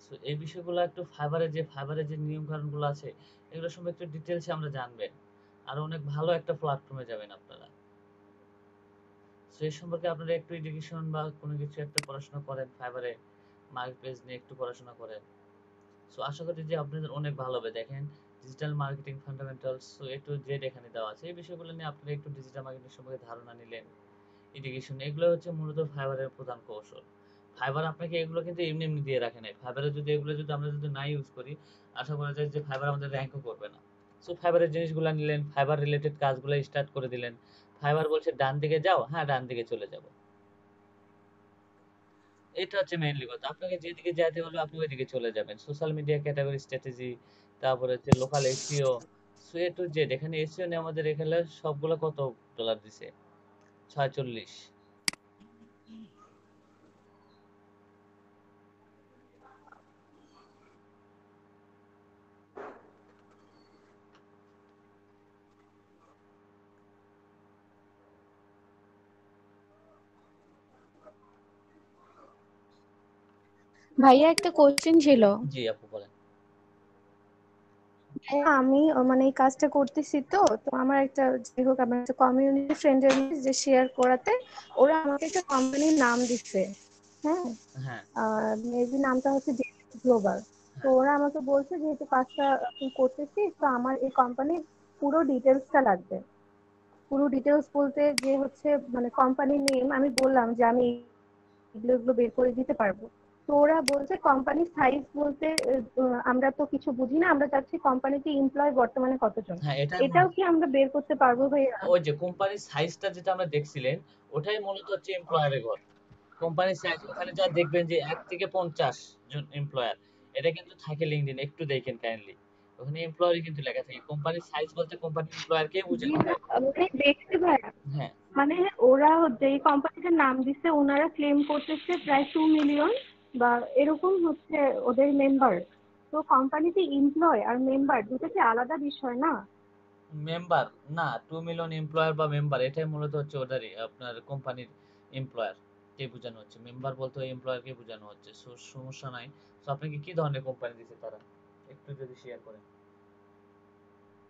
সো এই বিষয়গুলো একটু ফাইবারের যে নিয়ম কানুনগুলো আছে এগুলো সম্পর্কে একটু ডিটেইলসে আমরা জানবেন, আর অনেক ভালো একটা প্ল্যাটফর্মে যাবেন আপনারা। সো এই সম্পর্কে আপনারা একটু এডুকেশন বা কোনো কিছু একটা পড়াশোনা করেন, ফাইবারে মার্কেট প্লেস নিয়ে একটু পড়াশোনা করেন। সো আশা করি যে আপনাদের অনেক ভালো হবে। দেখেন digital marketing fundamentals, so A to Z এখানে দেওয়া আছে। এই বিষয়গুলো নিয়ে আপনারা একটু ডিজিটাল মার্কেটিং সম্পর্কে ধারণা নিলেন, এডুকেশন, এগুলো হচ্ছে মূলত ফাইবারের প্রধান কৌশল। ফাইবার আপনাকে এগুলো কিন্তু এমনি এমনি দিয়ে রাখে নাই। ফাইবারে যদি এগুলো যদি আমরা যদি না ইউজ করি, আশা করা যায় যে ফাইবার আমাদের র্যাঙ্কও করবে না। সো ফাইবারের জিনিসগুলো নিলেন, ফাইবার রিলেটেড কাজগুলো স্টার্ট করে দিলেন। ফাইবার বলছে ডান দিকে যাও, হ্যাঁ ডান দিকে চলে যাব। এটা হচ্ছে মেইনলি কথা। আপনাকে যেদিকে যেতে হলো আপনি ওইদিকে চলে যাবেন। সোশ্যাল মিডিয়া ক্যাটাগরি স্ট্র্যাটেজি, তারপরে হচ্ছে local SEO, so A to Z. এখানে এসইও নিয়ে আমাদের এখানে সবগুলো কত ডলার দিছে? 46। ভাইয়া একটা কোশ্চেন ছিল। জি আপু বলেন। ভাইয়া আমি মানে এই কাজটা করতেছি, তো তো আমার একটা যাই হোক আমার একটা কমিউনিটি ফ্রেন্ডের যে শেয়ার করাতে ওরা আমাকে একটা কোম্পানির নাম দিচ্ছে। হ্যাঁ, হ্যাঁ মেবি নামটা হচ্ছে গ্লোবাল। তো হ্যাঁ ওরা আমাকে বলছে যেহেতু কাজটা করতেছি, তো আমার এই কোম্পানির পুরো ডিটেলসটা লাগবে। পুরো ডিটেলস বলতে যে হচ্ছে মানে কোম্পানির নেম। আমি বললাম যে আমি এগুলো এগুলো বের করে দিতে পারবো। তো ওরা বলছে কোম্পানির সাইজ বলতে আমরা তো কিছু বুঝি না, আমরা চাচ্ছি কোম্পানিতে এমপ্লয় বর্তমানে কতজন। হ্যাঁ, এটাও কি আমরা বের করতে পারবো ভাইয়া? ওই যে কোম্পানির সাইজটা যেটা আমরা দেখছিলেন, ওটাই মূলত হচ্ছে এমপ্লয়ারের ঘর। কোম্পানির সাইজ ওখানে যা দেখবেন যে 1 থেকে 50 জন এমপ্লয়ার, এটা কিন্তু থাকে লিঙ্কডইন, একটু দেখেন কাইন্ডলি। ওখানে এমপ্লয়ারই কিন্তু লেখা থাকে। কোম্পানির সাইজ বলতে কোম্পানির এমপ্লয়ারকে জি বোঝানো হয়। মানে দেখতে ভাইয়া, হ্যাঁ মানে ওরা যে কোম্পানিটার নাম দিচ্ছে ওনারা ক্লেম করতেছে প্রায় 2 মিলিয়ন বা এরকম হচ্ছে ওদের মেম্বার। তো কোম্পানিতে এমপ্লয় আর মেম্বার দুটো কি আলাদা বিষয় না? মেম্বার না, 2 মিলিয়ন এমপ্লয়ার বা মেম্বার এটাই মূলত হচ্ছে ওটারই আপনার কোম্পানির এমপ্লয়ার কে বোঝানো হচ্ছে। মেম্বার বলতে ওই এমপ্লয়ার কে বোঝানো হচ্ছে। সমস্যা নাই। তো আপনাকে কি ধরনের কোম্পানি দিছে তারা, একটু যদি শেয়ার করেন।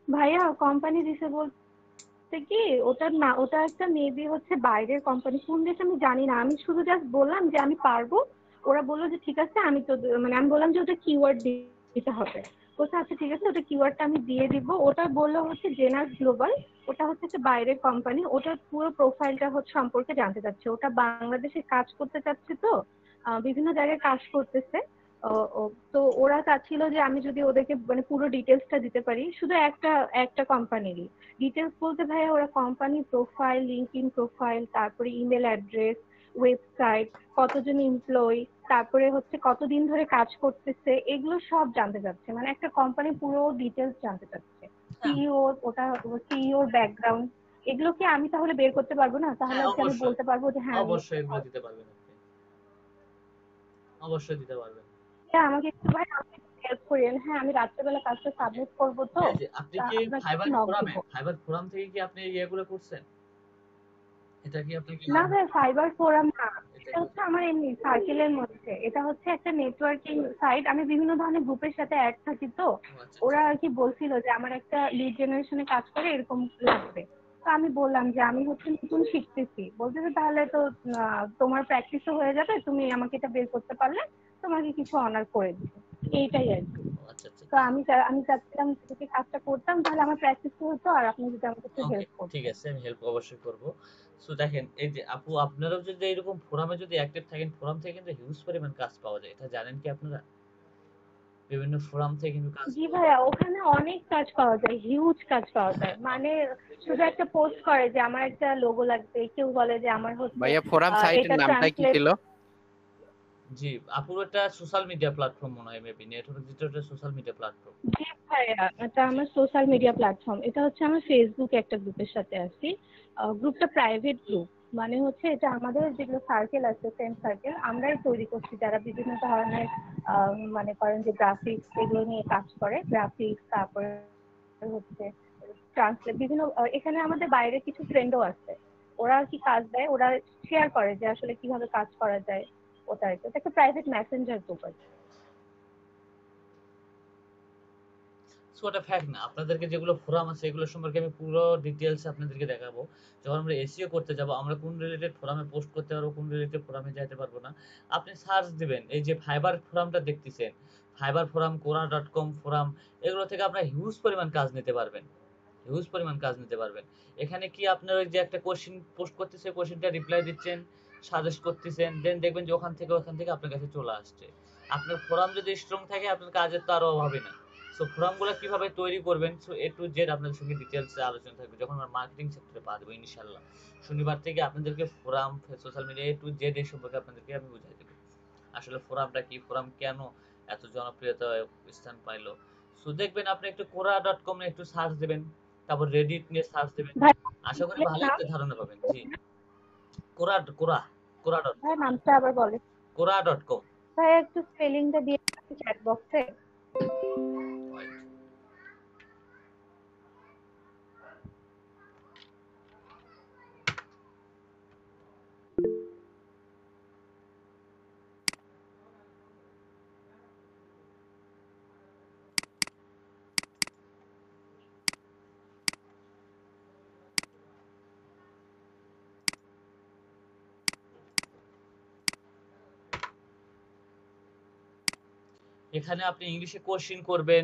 ভাইয়া কোম্পানি দিছে বলতে কি ওটা না, ওটা একটা মেবি হচ্ছে বাইরের কোম্পানি, কোন দেশ আমি জানি না। আমি শুধু জাস্ট বললাম যে আমি পারবো। ওরা বললো যে ঠিক আছে, আমি তো মানে আমি বললাম যে ওটা কিওয়ার্ড দিতে হবে। বলছে আচ্ছা ঠিক আছে, ওটা কিওয়ার্ডটা আমি দিয়ে দিব। ওটা বললো হচ্ছে জেনাস গ্লোবাল। ওটা হচ্ছে একটা বাইরের কোম্পানি। ওটার পুরো প্রোফাইলটা হচ্ছে সম্পর্কে জানতে চাচ্ছে। ওটা বাংলাদেশে কাজ করতে চাচ্ছে, তো বিভিন্ন জায়গায় কাজ করতেছে। ও ও তো ওরা চাচ্ছিল যে আমি যদি ওদেরকে মানে পুরো ডিটেলসটা দিতে পারি, শুধু একটা একটা কোম্পানিরই ডিটেলস বলতে ভাইয়া ওরা কোম্পানি প্রোফাইল, লিঙ্কডইন প্রোফাইল, তারপরে ইমেল অ্যাড্রেস, ওয়েবসাইট, কতজন এমপ্লয়ি, তারপরে হচ্ছে কতদিন ধরে কাজ করতেছে, এগুলো সব জানতে চাচ্ছে। মানে একটা কোম্পানি পুরো ডিটেলস জানতে চাচ্ছে। সিইও, ওটা সিইওর ব্যাকগ্রাউন্ড, এগুলো কি আমি তাহলে বের করতে পারবো না? তাহলে হ্যাঁ কি আমি বলতে পারবো যে হ্যাঁ আমি অবশ্যই এগুলো দিতে পারবেন আপনি, অবশ্যই দিতে পারবেন। আমাকে একটু ভাই আমাকে হেল্প করেন। হ্যাঁ আমি রাত্রেবেলা কাজটা সাবমিট করবো, তো এই যে আপনি কি আপনাকে ফাইবার ফোরাম থেকে কি আপনি ইয়েগুলো করছেন? এটা কি আপনি কি না ভাই ফাইবার ফোরাম না, এটা এটা হচ্ছে আমার এমনি সার্কেলের মধ্যে। এটা হচ্ছে একটা নেটওয়ার্কিং সাইট। আমি বিভিন্ন ধরনের গ্রুপের সাথে অ্যাড থাকি, তো আচ্ছা ওরা আর কি বলছিল যে আমার একটা লিড জেনারেশনে কাজ করে এরকম লাগবে। তো আমি বললাম যে আমি হচ্ছে নতুন শিখতেছি। বলতেছে তাহলে তো তোমার প্র্যাকটিসও হয়ে যাবে, তুমি আমাকে এটা বের করতে পারলে তোমাকে কিছু অনার করে দিবে। এইটাই আর কি। আচ্ছা আচ্ছা। তো আমি চাচ্ছিলাম যদি কাজটা করতাম তাহলে আমার প্র্যাকটিস হতো আর আপনি যদি আমাকে একটু ওকে, হেল্প করতেন। ঠিক আছে, আমি হেল্প অবশ্যই করব। সো দেখেন, এই যে আপু আপনারাও যদি এরকম ফোরামে যদি অ্যাক্টিভ থাকেন, ফোরাম থেকে কিন্তু হিউজ পরিমাণ কাজ পাওয়া যায়। এটা জানেন কি আপনারা? বিভিন্ন ফোরাম থেকে কিন্তু কাজ জি পাওয়া যায়। ভাইয়া, ওখানে অনেক কাজ পাওয়া যায়, হিউজ কাজ পাওয়া যায়। মানে শুধু একটা পোস্ট করে যে আমার একটা লোগো লাগবে, কেউ বলে যে আমার হচ্ছে ভাইয়া ফোরাম সাইটের এটা নামটা কি ট্রান্সলেট। ছিল? জি, আপুর এটা সোশ্যাল মিডিয়া প্ল্যাটফর্ম মনে হয়, মেবি নেটওয়ার্ক যেটা সোশ্যাল মিডিয়া প্ল্যাটফর্ম। জি ভাইয়া, এটা আমার সোশ্যাল মিডিয়া প্ল্যাটফর্ম। এটা হচ্ছে আমার ফেসবুক একটা গ্রুপের সাথে আছি। গ্রুপটা প্রাইভেট গ্রুপ। মানে হচ্ছে এটা আমাদের যেগুলো সার্কেল আছে, ফ্রেন্ড সার্কেল, আমরাই তৈরি করছি, যারা বিভিন্ন ধরনের মনে করেন যে গ্রাফিক্স এগুলো নিয়ে কাজ করে। গ্রাফিক্স, তারপরে হচ্ছে ট্রান্সলেট, বিভিন্ন এখানে আমাদের বাইরে কিছু ফ্রেন্ডও আছে। ওরা আর কি কাজ দেয়, ওরা শেয়ার করে যে আসলে কিভাবে কাজ করা যায়। ওটা আর কি, এটা একটা প্রাইভেট মেসেঞ্জার গ্রুপ আর কি। সো ওটা ফ্যাক্ট না। আপনাদেরকে যেগুলো ফোরাম আছে এগুলো সম্পর্কে আমি পুরো ডিটেইলস আপনাদেরকে দেখাবো। যখন আমরা এসইও করতে যাব, আমরা কোন রিলেটেড ফোরামে পোস্ট করতে পারবো, কোন রিলেটেড ফোরামে যাইতে পারবো না। আপনি সার্চ দিবেন, এই যে ফাইবার ফোরামটা দেখতেছেন, ফাইবার ফোরাম, quora.com ফোরাম, এগুলো থেকে আপনারা হিউজ পরিমাণ কাজ নিতে পারবেন। হিউজ পরিমাণ কাজ নিতে পারবেন। এখানে কি আপনার ওই যে একটা কোশ্চেন পোস্ট করতেছে, কোশ্চেনটা রিপ্লাই দিচ্ছেন, সাজেস্ট করতেছেন, দেন দেখবেন যে ওখান থেকে আপনার কাছে চলে আসছে। আপনার ফোরাম যদি স্ট্রং থাকে আপনার কাজের তো আরো অভাবই না। সো ফোরামগুলো কিভাবে তৈরি করবেন, সো এ টু জেড আপনাদের সঙ্গে ডিটেলসে আলোচনা থাকবে যখন আমরা মার্কেটিং সেক্টরে পা দেবো ইনশাল্লাহ। শনিবার থেকে আপনাদেরকে forum, social media A to Z এই সম্পর্কে আপনাদেরকে আমি বুঝাই দেবো। আসলে ফোরামটা কি, ফোরাম কেন এত জনপ্রিয়তা স্থান পাইলো। সো দেখবেন আপনি একটু quora.com এ একটু সার্চ দিবেন, তারপর রেডিট নিয়ে সার্চ দিবেন, ভাই আশা করি ভালো নাম, একটা ধারণা পাবেন। জি, quora.com, ভাই নামটা আবার বলেন। quora.com। ভাই একটু স্পেলিংটা দিয়ে চ্যাট বক্সে। এখানে আপনি ইংলিশে কোশ্চেন করবেন,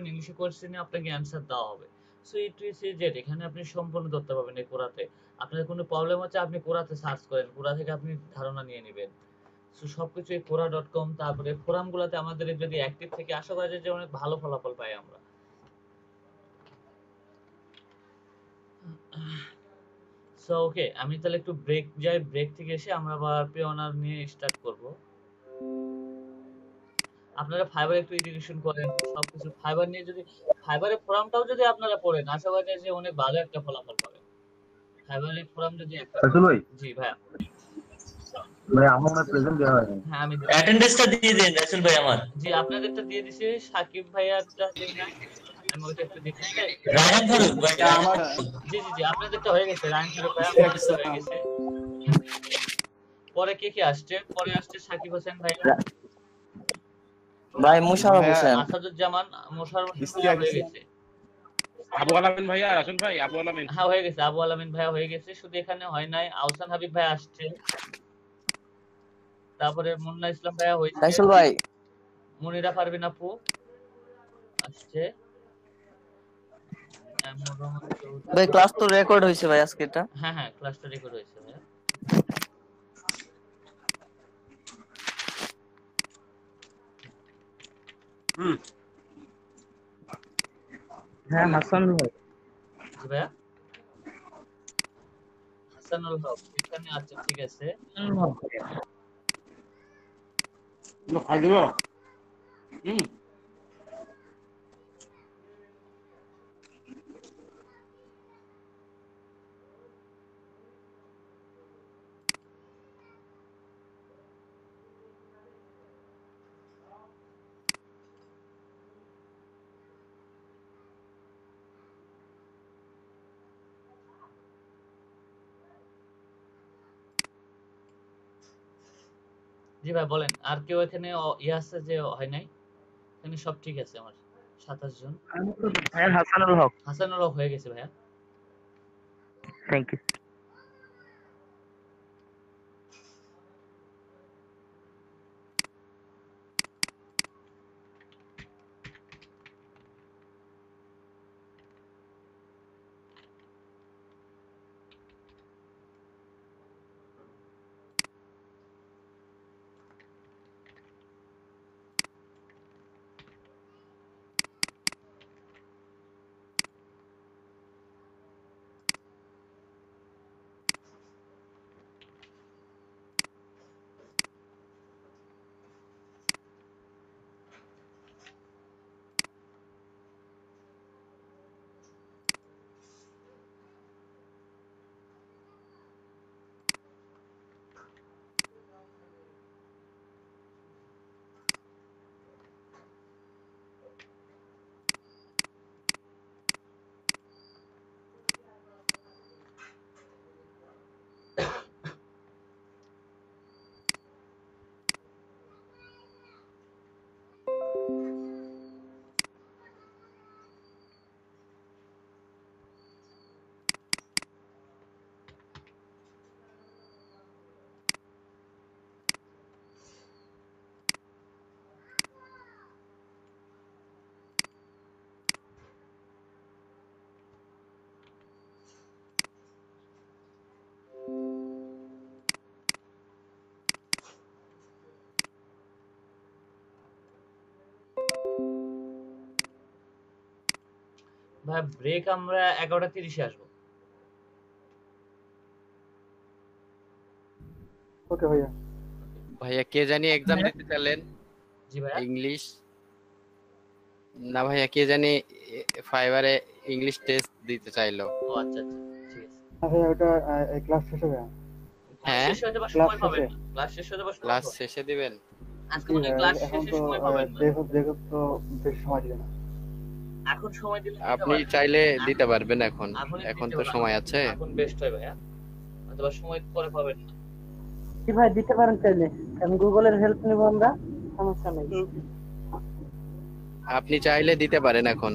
ইংলিশে কোশ্চেনে আপনাকে অ্যান্সার দেওয়া হবে। সো এ টু জেড এখানে আপনি সম্পূর্ণ তথ্য পাবেন এই কোরাতে। আপনার কোনো প্রবলেম হচ্ছে আপনি কোরাতে সার্চ করেন, কোরা থেকে আপনি ধারণা নিয়ে নেবেন। সো সবকিছু এই quora.com, তারপরে ফোরামগুলোতে আমাদের যদি অ্যাক্টিভ থেকে আশা করা যায় যে অনেক ভালো ফলাফল পাই আমরা। সো ওকে, আমি তাহলে একটু ব্রেক যাই, ব্রেক থেকে এসে আমরা আবার প্রি অনার নিয়ে স্টার্ট করব। আপনারা ফাইবার একটু ইরিগেশন করেন, সবকিছু ফাইবার নিয়ে যদি, ফাইবারের ফোরামটাও যদি আপনারা পড়েন আশা করা যায় যে অনেক ভালো একটা ফলাফল পাবেন। ফাইবারের ফোরাম যদি একটা, রাসেল ভাই, জি ভাইয়া। ভাই আমার মনে প্রেজেন্ট দেওয়া হয়নি। হ্যাঁ আমি অ্যাটেন্ডেন্সটা দিয়ে দিন রাসেল ভাই আমার। জি আপনাদেরটা দিয়ে দিছি, সাকিব ভাইয়ারটা দেই নাই, আমি ওইটা একটু দিচ্ছি। রায়হান ফারুক ভাই, আমার জি জি জি, আপনাদেরটা হয়ে গেছে, রায়হান ফারুক ভাইয়া আপনাদেরটা হয়ে গেছে। পরে কে আসছে? পরে আসছে সাকিব হোসেন ভাইয়া, ভাই মুশারফ হোসেন, আসাদুজ্জামান, মোশাররফ হোসেন ভাইয়া ইশতিয়াক হয়ে গেছে। আবু আলামিন ভাইয়া, রাসেল ভাই, আবু আলামিন। হ্যাঁ হয়ে গেছে, আবু আলামিন ভাইয়া হয়ে গেছে, শুধু এখানে হয় নাই আহসান হাবিব ভাই আসছে, তারপরে মুন্না ইসলাম ভাইয়া হয়েছে, রাসেল ভাই, মুনিরা পারভিন আপু আসছে, ভাই ক্লাস তো রেকর্ড হয়েছে ভাই আজকে এটা। হ্যাঁ হ্যাঁ ক্লাসটা রেকর্ড হয়েছে ভাইয়া। হ্যাঁ হাসান ভাই, জি ভাইয়া, হাসানুল হক এখানে আছে, ঠিক আছে। খাই দিব। জি ভাই বলেন, আর কেউ এখানে ইয়ে আছে যে হয় নাই? এখানে সব ঠিক আছে আমার, 27 জন। হাসানুল হক, হাসানুল হক হয়ে গেছে ভাইয়া। Thank you. ভাই ব্রেক আমরা 11:30 আসবো। ওকে ভাইয়া। ভাইয়া কে জানি এক্সাম দিতে চাইলেন জি ভাইয়া। ইংলিশ না ভাইয়া কে জানি ফাইবারে ইংলিশ টেস্ট দিতে চাইলো। ও আচ্ছা আচ্ছা ঠিক আছে। ভাইয়া ওটা ক্লাস শেষ হবে। হ্যাঁ শেষ হয়ে যাবার সময় পাবেন না। ক্লাস শেষ হয়ে যাবার সময় ক্লাস শেষে দিবেন। আজকে মনে হয় ক্লাস এখন শেষে তো সময় পাবেন না। দেখো তো বেশি সময় দিবে না। এখন সময় দিলে আপনি চাইলে দিতে পারবেন এখন, এখন তো সময় আছে। এখন বেস্ট হয় ভাইয়া, অথবা সময় পরে পাবেন না। কি ভাই দিতে পারেন চাইলে, আমি গুগলের হেল্প নিব, আমরা সমস্যা নেই। আপনি চাইলে দিতে পারেন এখন।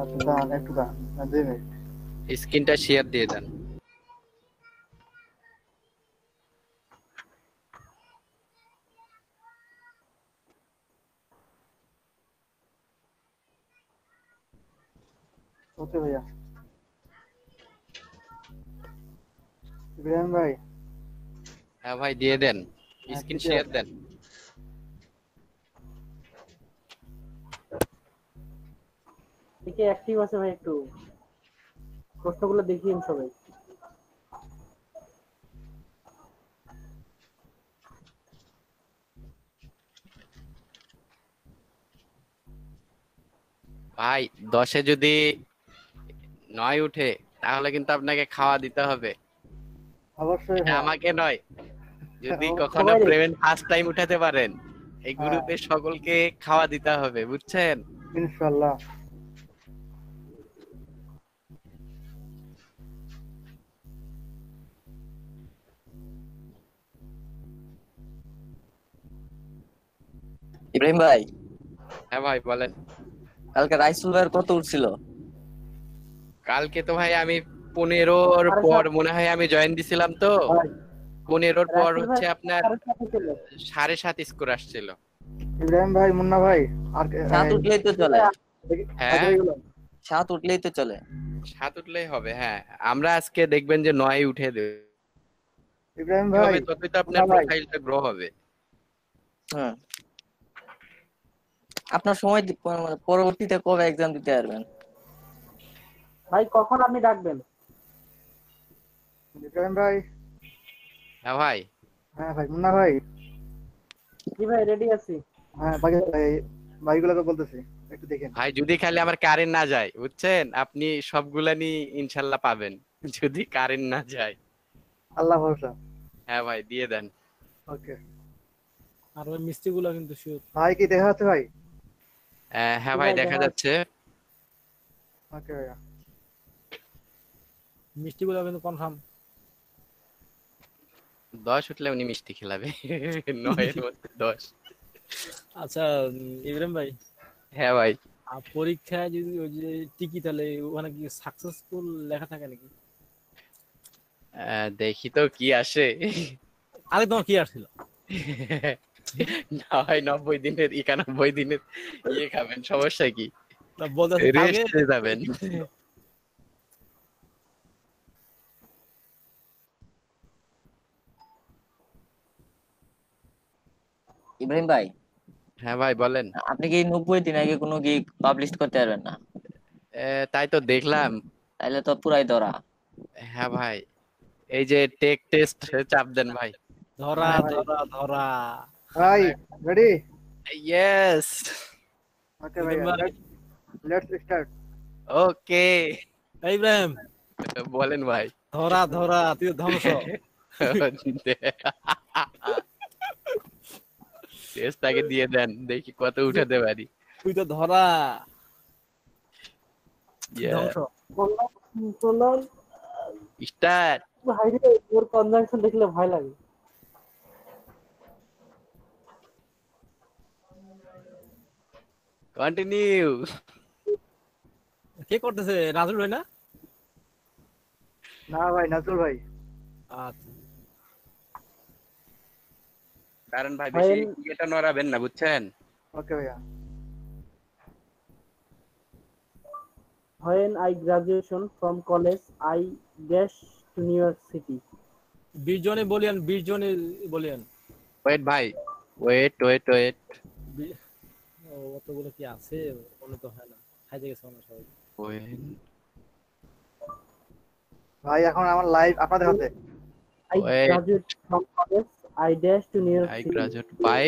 আচ্ছা দাঁড়ান একটু দাঁড়ান, 2 মিনিট। স্ক্রিনটা শেয়ার দিয়ে দেন। ওকে ভাইয়া। ইব্রাহিম ভাই। হ্যাঁ ভাই দিয়ে দেন, স্ক্রিন শেয়ার দেন। দেখি অ্যাক্টিভ আছে ভাই, একটু প্রশ্নগুলো দেখিয়েন সবাই। ভাই 10-এ যদি 9 উঠে তাহলে কিন্তু আপনাকে খাওয়া দিতে হবে। অবশ্যই আমাকে নয়, যদি কখনো প্রেমেন্ট ফার্স্ট টাইম উঠাতে পারেন এই গ্রুপে সকলকে খাওয়া দিতে হবে, বুঝছেন? ইনশাআল্লাহ। ইব্রাহিম ভাই। হ্যাঁ ভাই বলেন। কালকে রাইসুল ভাইয়ের কত উঠছিল? কালকে তো ভাই আমি 15-র পর মনে হয় আমি জয়েন দিছিলাম, তো 15-র পর হচ্ছে আপনার 7.5 স্কোর আসছিল। ইব্রাহিম ভাই, মুন্না ভাই, আর 7 উঠলেই তো চলে। হ্যাঁ 7 উঠলেই তো চলে। 7 উঠলেই হবে। হ্যাঁ আমরা আজকে দেখবেন যে 9 উঠে দেব। ইব্রাহিম ভাই ততই তো আপনার প্রোফাইলটা গ্রো হবে। হ্যাঁ আপনার সময় পরবর্তীতে কবে এক্সাম দিতে পারবেন ভাই? কখন আপনি ডাকবেন? ইব্রাহিম ভাই। হ্যাঁ ভাই। হ্যাঁ ভাই, মুন্না ভাই। জি ভাই রেডি আছি। হ্যাঁ ভাইগুলোকে বলতেছি একটু দেখেন। ভাই যদি খালি আমার কারেন্ট না যায়, বুঝছেন, আপনি সবগুলা নি ইনশাআল্লাহ পাবেন যদি কারেন্ট না যায়। আল্লাহ ভরসা। হ্যাঁ ভাই দিয়ে দেন। ওকে। আর ওই মিষ্টিগুলো কিন্তু শিওর। ভাই কি দেখা যাচ্ছে ভাই? হ্যাঁ ভাই দেখা যাচ্ছে। ওকে ভাইয়া। মিষ্টিগুলো কিন্তু কনফার্ম। 10 উঠলে উনি মিষ্টি খেলাবে। 9-এর মধ্যে 10। আচ্ছা ইব্রাহিম ভাই। হ্যাঁ ভাই। পরীক্ষায় যদি ওই যে টিকি, তাহলে ওখানে কি সাকসেসফুল লেখা থাকে নাকি? দেখি তো কি আসে। আরে তোমার কি আসছিল? না ভাই 90 দিনের 91 দিনের ইয়ে খাবেন, সমস্যা কি? না বলতে রেস্টে যাবেন। ইব্রাহিম ভাই। হ্যাঁ ভাই বলেন। আপনি কি 90 দিন আগে কোনো গিগ পাবলিশ করতে পারবেন না? তাই তো দেখলাম। তাইলে তো পুরাই ধরা। হ্যাঁ ভাই, এই যে টেক টেস্ট চাপ দেন ভাই। ধরা ধরা ধরা। ভাই রেডি? ইয়েস। ওকে ভাই, লেটস স্টার্ট। ওকে ইব্রাহিম বলেন ভাই। ধরা ধরা, তুই ধ্বংস। টেস্টটাকে দিয়ে দেন, দেখি কত উঠাতে পারি। তুই তো ধরা। ধ্বংস। স্টার্ট। ভাই রে, ওর কনজাংশন দেখলে ভয় লাগে। কন্টিনিউ। কে করতেছে? নাজরুল ভাই না? না ভাই, নাজরুল ভাই। আচ্ছা। কারণ ভাই বেশি এটা নড়াবেন না, বুঝছেন? ওকে ভাইয়া। When I graduation from college, I guess to New York City. 20 জনে বলিয়েন, 20 জনে বলিয়েন। ওয়েট ভাই, ওয়েট। অতগুলো কি আছে মনে তো হয় না, খাইতে গেছে মনে হয় সবাই। when ভাই এখন আমার লাইভ আপনাদের হাতে। I Wait. graduate from college. I dash to New York I City. graduate by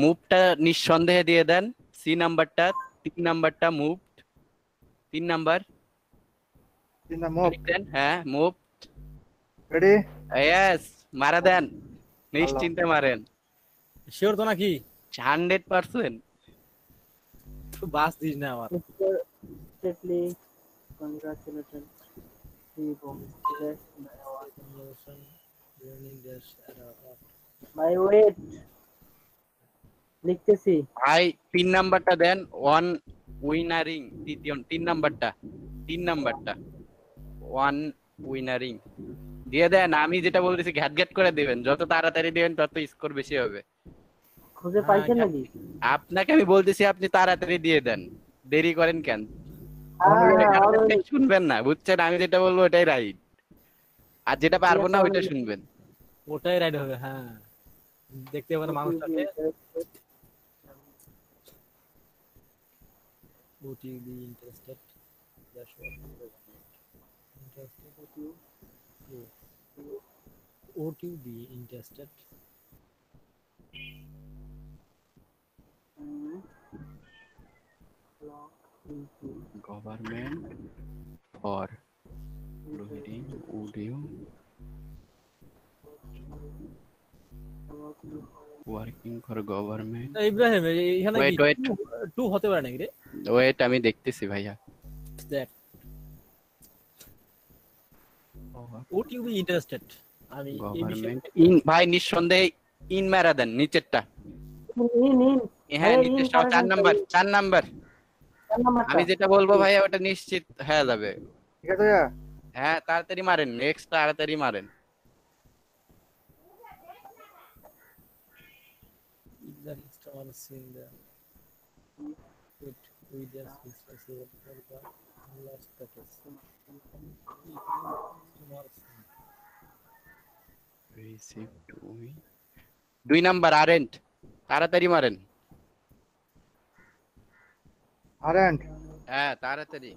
মুভটা নিঃসন্দেহে দিয়ে দেন। সি নাম্বারটা 3 নাম্বারটা মুভ 3 নাম্বার 3 না মুভ দেন। হ্যাঁ মুভ রেডি ইয়েস মারা দেন নিশ্চিন্তে মারেন। শিওর তো নাকি? 100% বাস দিস না আমার। Mr. Tetley, congratulations. He dash my award. My weight. লিখতেছি। ভাই 3 নাম্বারটা দেন। 1 উইনারিং তৃতীয় 3 নাম্বারটা 1 উইনারিং দিয়ে দেন। আমি যেটা বলতেছি ঘ্যাট ঘ্যাট করে দিবেন, যত তাড়াতাড়ি দিবেন তত স্কোর বেশি হবে। খুঁজে পাইছেন নাকি? আপনাকে আমি বলতেছি আপনি তাড়াতাড়ি দিয়ে দেন, দেরি করেন কেন? শুনবেন না বুঝছেন, আমি যেটা বলবো ওটাই রাইট, আর যেটা পারবো না ওইটা শুনবেন। ওটাই রাইট হবে। হ্যাঁ দেখতে পাবেন মানুষটাকে। Would you be interested? That's what interested. Would you be interested? Government for reading audio working for government. Ibrahim এখানে Wait, কি wait. 2 হতে পারে নাকি রে? ওয়েট আমি দেখতেছি ভাইয়া। That would you be interested? আমি এই বিষয়ে গভর্নমেন্ট ইন ভাই নিঃসন্দেহে ইন মারা দেন নিচেরটা। হ্যাঁ নিচেরটা 4 নাম্বার 4 নাম্বার। আমি যেটা বলবো ভাইয়া ওটা নিশ্চিত হয়ে যাবে। ঠিক আছে ভাইয়া? হ্যাঁ তাড়াতাড়ি মারেন, নেক্সট তাড়াতাড়ি মারেন। that is all seeing the with just specific for the last status. Receive 2 number aren't তাড়াতাড়ি মারেন। আরেন্ট হ্যাঁ তাড়াতাড়ি।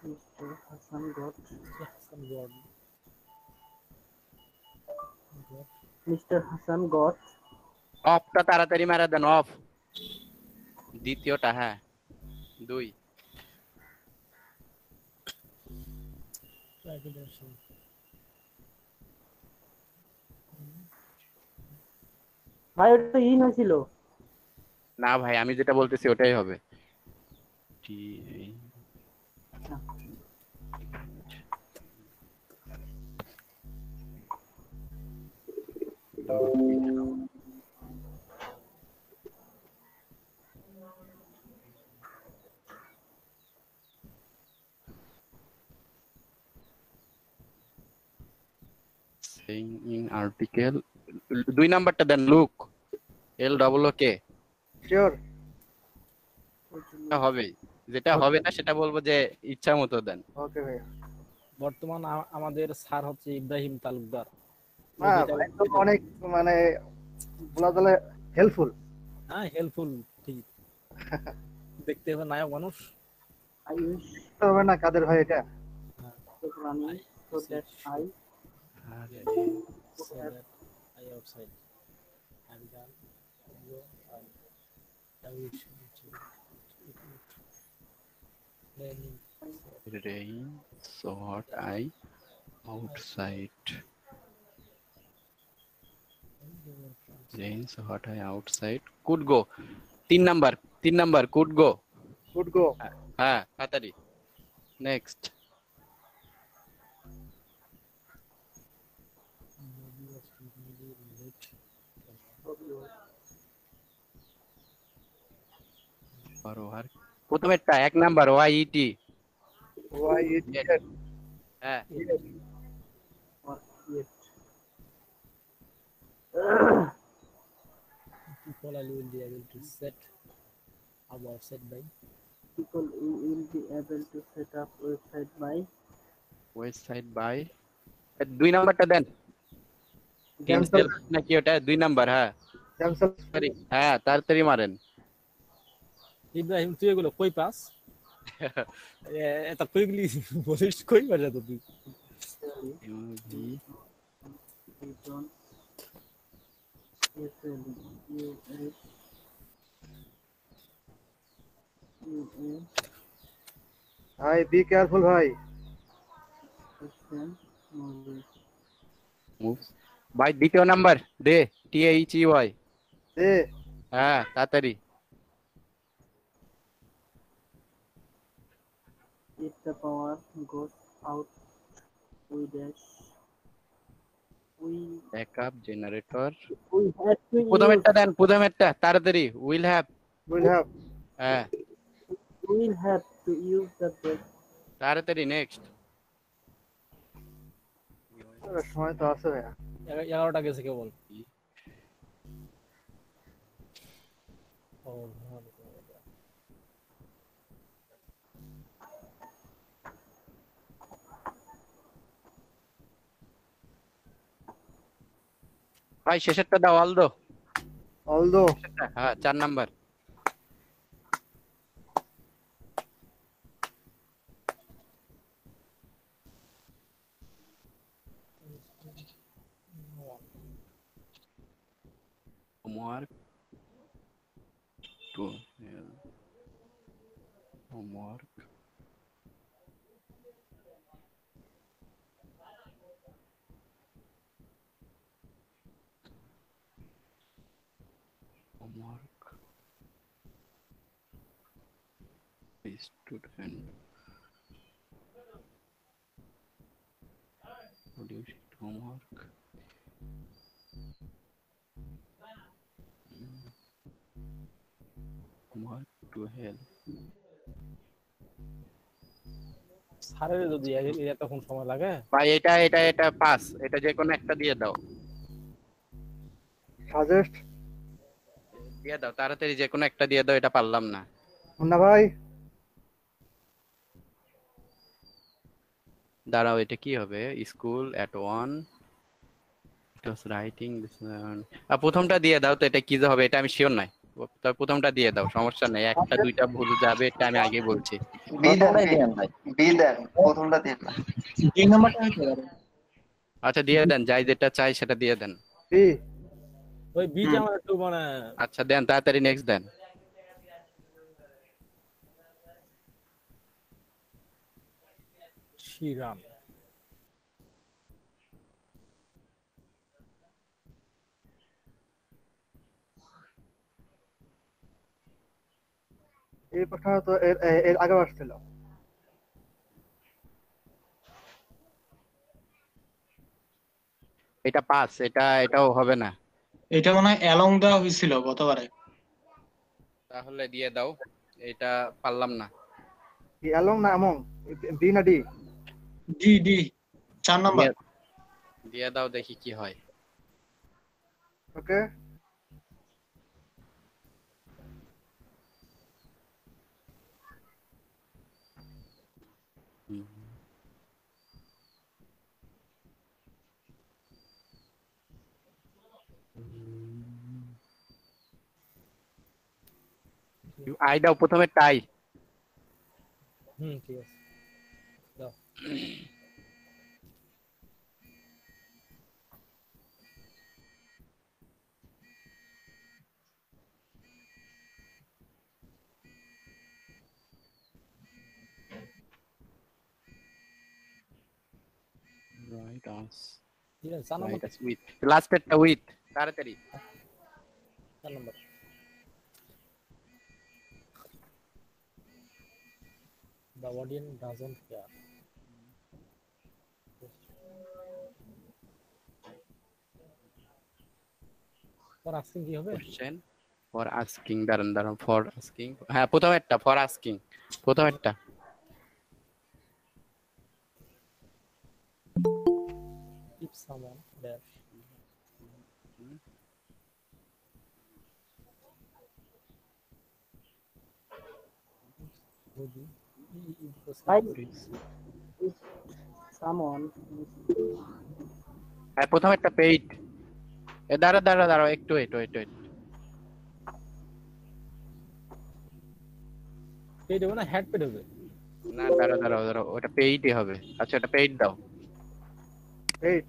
Mr. Hassan got. Mr. Hassan got. অফটা তাড়াতাড়ি মারা দেন অফ। দ্বিতীয়টা হ্যাঁ 2 ভাই ওটা ইন হয়েছিল। না ভাই আমি যেটা বলতেছি ওটাই হবে। saying in article 2 নাম্বারটা দেন লুক এল ডবল ও কে শিওর হবে, যেটা হবে না সেটা বলবো যে ইচ্ছা মতো দেন। ওকে ভাই। বর্তমান আমাদের স্যার হচ্ছে ইব্রাহিম তালুকদার। না একদম অনেক মানে বলা চলে হেল্পফুল। হ্যাঁ হেল্পফুল ঠিক। দেখতে হবে নায়ক মানুষ। আয়ুষ হবে না কাদের ভাই এটা? running so that I outside. I'm done. Rain so hot I outside. Rain so hot I outside. Could go. 3 number could go. Could go. হ্যাঁ তাড়াতাড়ি নেক্সট। প্রথমেরটা 1 নাম্বার ওয়াইটি হ্যাঁ people will be able to set up website by people will be able to set up website by 2 নাম্বারটা দেন। Cancel নাকি ওটা 2 number? হ্যাঁ cancel. হ্যাঁ তাড়াতাড়ি মারেন। ইব্রাহিম তুই এগুলো কই পাস? এটা কুইকলি বলিস কই পাস তো তুই? ভাই বি কেয়ারফুল ভাই। ভাই দ্বিতীয় নাম্বার দে, THEY দে। হ্যাঁ তাড়াতাড়ি। If the power goes out, we dash. Backup generator We have to প্রথমেরটা দেন, প্রথমেরটা তাড়াতাড়ি। উইল হ্যাভ হ্যাঁ we'll have to use the brake. তাড়াতাড়ি নেক্সট। সময় তো আছে ভাইয়া। 11টা গেছে কেবল। ভাই শেষেরটা দাও, অলদো। অলদো হ্যাঁ 4 number. homework to homework student produce homework homework to help স্যারের যদি এতক্ষণ সময় লাগে ভাই এটা পাস, এটা যে কোনো একটা দিয়ে দাও। সাজেস্ট দিয়ে দাও তাড়াতাড়ি, যে কোনো একটা দিয়ে দাও, এটা পারলাম না। মুন্না ভাই দাঁড়াও, এটা কি হবে? School at 1 it was writing this প্রথমটা দিয়ে দাও তো, এটা কি যে হবে এটা আমি শিওর নাই। তবে প্রথমটা দিয়ে দাও, সমস্যা নাই, একটা দুইটা ভুল যাবে, এটা আমি আগে বলছি। প্রথমটা দিয়ে দেন। যে নাম্বারটা হচ্ছে আচ্ছা দিয়ে দেন, যাই যেটা চাই সেটা দিয়ে দেন। ওই বিটা আমার একটু মানে আচ্ছা দেন তাড়াতাড়ি, নেক্সট দেন। শ্রীরাম এই প্রশ্নটা তো এর আগে আসছিল। এটা পাস, এটাও হবে না। এটা মনে হয় অ্যালং দেওয়া হয়েছিল গতবারে। তাহলে দিয়ে দাও, এটা পারলাম না। কি অ্যালং না অ্যামং? বি না ডি? D 4 number. দিয়ে দাও দেখি কি হয়। ওকে আই দাও প্রথমে, টাই। ঠিক আছে দাও। রাইট আস ঠিক আছে 4 নাম্বার। উইথ লাস্টেরটা উইথ তাড়াতাড়ি। 4 number. The audience doesn't care. For asking কি হবে? কোশ্চেন ফর আস্কিং, দাঁড়ান ফর আস্কিং, হ্যাঁ প্রথমেরটা ফর আস্কিং, প্রথমেরটা। If someone dash someone হ্যাঁ প্রথমেরটা পেইড। দাঁড়াও দাঁড়াও দাঁড়াও, একটু wait. পেইড হবে না হেড পেড হবে? না দাঁড়াও, ওটা পেইডই হবে। আচ্ছা এটা পেইড দাও। পেইড?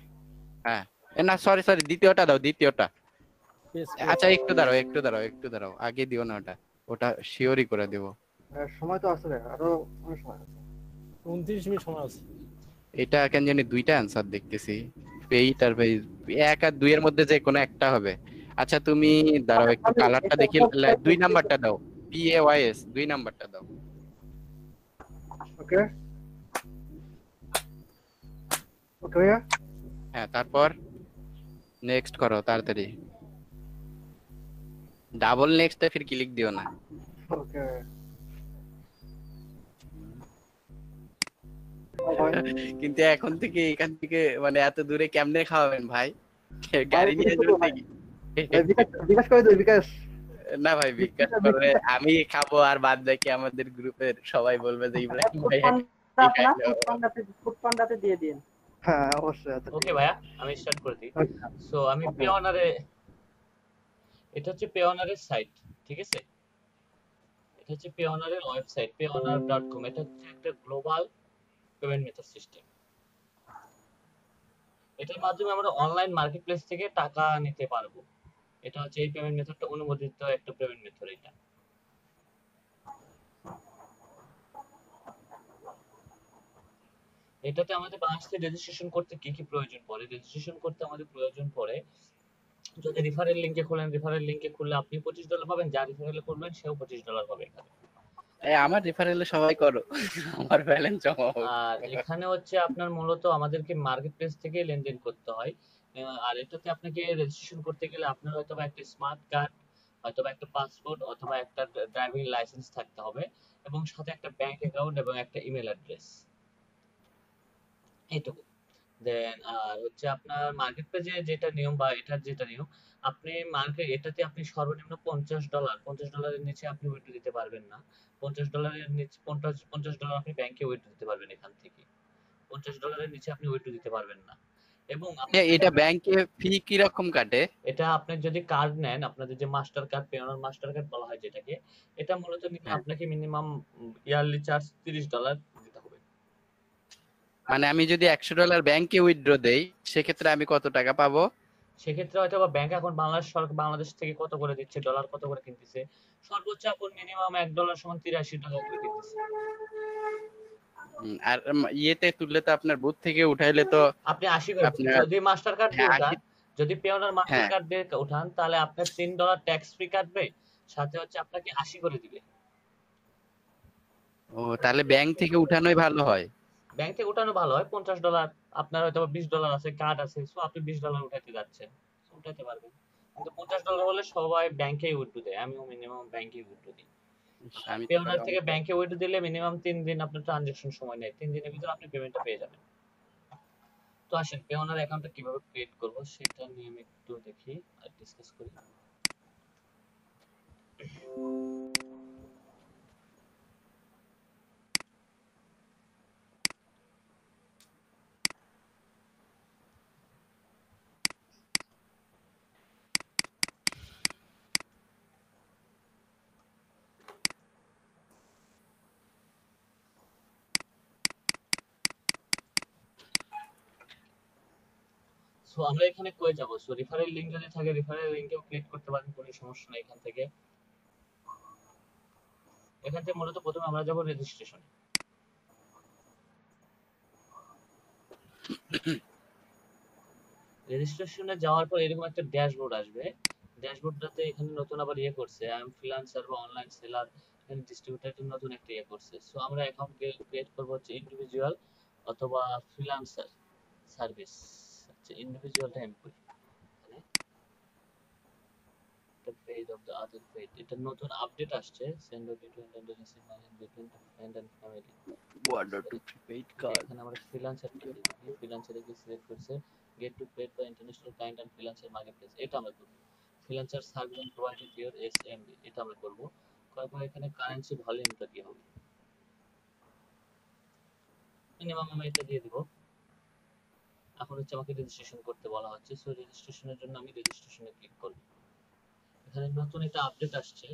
হ্যাঁ না সরি দ্বিতীয়টা দাও, দ্বিতীয়টা। আচ্ছা একটু দাঁড়াও, আগে দিও না ওটা শিওরই করে দেব। সময় তো আছে, আরো অনেক সময় আছে। 29 মিনিট সময় আছে। এটা কেন জানি দুইটা অ্যানসার দেখতেছি, পেইড আর পেইড, 1 আর 2 এর মধ্যে যে কোনো একটা হবে। আচ্ছা তুমি দাঁড়াও একটু কালারটা দেখি, 2 নাম্বারটা দাও, PAYS 2 নাম্বারটা দাও। ওকে ভাইয়া। হ্যাঁ তারপর নেক্সট করো তাড়াতাড়ি, ডাবল নেক্সটে ফির ক্লিক দিও না। ওকে কিন্তু এখন থেকে এখান থেকে মানে এত দূরে কেমনে খাওয়াবেন ভাই? গাড়ি নিয়ে যাবেন নাকি? বিকাশ করে দিও, বিকাশ। না ভাই বিকাশ করে আমি খাবো, আর বাদ বাকি আমাদের গ্রুপের সবাই বলবে যে ইব্রাহিম ভাই ফুডপান্ডাতে দিয়ে দিন। হ্যাঁ অবশ্যই। ওকে ভাইয়া আমি স্টার্ট করে দিই। সো আমি পেওনারে, এটা হচ্ছে পেওনারের সাইট, ঠিক আছে? এটা হচ্ছে পেওনারের ওয়েবসাইট payoneer.com। এটা হচ্ছে একটা গ্লোবাল পেমেন্ট মেথড সিস্টেম। এটার মাধ্যমে আমরা অনলাইন মার্কেটপ্লেস থেকে টাকা নিতে পারবো। এটা হচ্ছে এই পেমেন্ট মেথডটা অনুমোদিত একটা পেমেন্ট মেথড। এটা এটাতে আমাদের বাংলাদেশে রেজিস্ট্রেশন করতে কি কি প্রয়োজন পড়ে? রেজিস্ট্রেশন করতে আমাদের প্রয়োজন পড়ে, যদি রেফারেল লিংকে খোলেন, রেফারেল লিংকে খুললে আপনি $25 পাবেন, যার রেফারেলে করবেন সেও $25 পাবে এখানে। আমার রেফারেলে সবাই করো, আমার ব্যালেন্স জমা হোক। আর এখানে হচ্ছে আপনার মূলত আমাদেরকে মার্কেট প্লেস থেকে লেনদেন করতে হয়। আর এটাতে আপনাকে রেজিস্ট্রেশন করতে গেলে আপনার হয়তো বা একটা স্মার্ট কার্ড, হয়তো বা একটা পাসপোর্ট অথবা একটা ড্রাইভিং লাইসেন্স থাকতে হবে, এবং সাথে একটা ব্যাংক অ্যাকাউন্ট এবং একটা ইমেল অ্যাড্রেস, এইটুকু। দেন আর হচ্ছে আপনার মার্কেট পেজে যেটা নিয়ম বা এটার যেটা নিয়ম, আপনি এটাতে আপনি সর্বনিম্ন $50 নিচে আপনি উইথড্র দিতে পারবেন না। $50 নিচে $50 আপনি ব্যাংকে উইথড্র দিতে পারবেন এখান থেকে, $50 নিচে আপনি উইথড্র দিতে পারবেন না। এবং এটা ব্যাংকে ফি কি রকম কাটে? এটা আপনি যদি কার্ড নেন, আপনাদের যে master card, Payoneer master card বলা হয় যেটাকে, এটা মূলত নিতে আপনাকে মিনিমাম ইয়ারলি চার্জ $30 দিতে হবে। মানে আমি যদি $100 ব্যাংকে উইথড্র দেই সেক্ষেত্রে আমি কত টাকা পাবো? সেক্ষেত্রে হয়তো বা ব্যাংক এখন বাংলাদেশ থেকে কত করে দিচ্ছে, ডলার কত করে কিনতেছে, সর্বোচ্চ এখন মিনিমাম $1 সমান $83 করে কিনতেছে। আর ইয়েতে তুললে তো আপনার বুথ থেকে উঠাইলে তো আপনি 80 করে, যদি মাস্টার কার্ড দিয়ে উঠান, যদি পেওনার মাস্টার কার্ড দিয়ে উঠান তাহলে আপনার $3 ট্যাক্স ফ্রি কাটবে, সাথে হচ্ছে আপনাকে 80 করে দিবে। ও তাহলে ব্যাংক থেকে উঠানোই ভালো হয়। ব্যাংক থেকে উঠানো ভালো হয়। $50 আপনার হয়তো $20 আছে, কার্ড আছে, সো আপনি $20 উঠাতে যাচ্ছেন, উঠাতে পারবেন। কিন্তু $50 হলে সবাই ব্যাংকেই উইথড্র দেয়, আমিও মিনিমাম ব্যাংকেই উইথড্র দিই। পেওনার থেকে ব্যাংকে উইথড্র দিলে মিনিমাম 3 দিন আপনার ট্রানজাকশন সময় নেয়, 3 দিনের ভিতর আপনি পেমেন্টটা পেয়ে যাবেন। তো আসেন পেওনার অ্যাকাউন্টটা কিভাবে ক্রিয়েট করব সেটা নিয়ে আমি একটু দেখি আর ডিসকাস করি। সো আমরা এখানে কই যাব? সো রেফারেল লিংক যদি থাকে রেফারেল লিংকেও ক্লিক করতে পারেন, কোনো সমস্যা নেই। এখান থেকে মূলত প্রথমে আমরা যাব রেজিস্ট্রেশন। রেজিস্ট্রেশনে যাওয়ার পর এরকম একটা ড্যাশবোর্ড আসবে। ড্যাশবোর্ডটাতে এখানে নতুন আবার করছে, আই এম ফ্রিল্যান্সার বা অনলাইন সেলার, এখানে ডিস্ট্রিবিউটর নতুন একটা করছে। সো আমরা অ্যাকাউন্ট ক্রিয়েট করব হচ্ছে ইন্ডিভিজুয়াল অথবা ফ্রিল্যান্সার সার্ভিস। আচ্ছা ইন্ডিভিজুয়ালটা employee, page of the other page, এটা নতুন আপডেট আসছে। Send between international manage between friend and family border to prepaid card. এখানে আমরা ফ্রিল্যান্সার কি দিই, ফ্রিল্যান্সারে কি সিলেক্ট করছে get to paid by international client and freelancer marketplace, এটা আমরা করব। Freelancer service and provided your SMB, এটা আমরা করব। তারপর এখানে কারেন্সি ভলিউমটা কি হবে, মিনিমাম আমি এটা দিয়ে দিব। এখন হচ্ছে আমাকে রেজিস্ট্রেশন করতে বলা হচ্ছে। সো রেজিস্ট্রেশনের জন্য আমি রেজিস্ট্রেশনে ক্লিক করব। এখানে নতুন একটা আপডেট আসছে,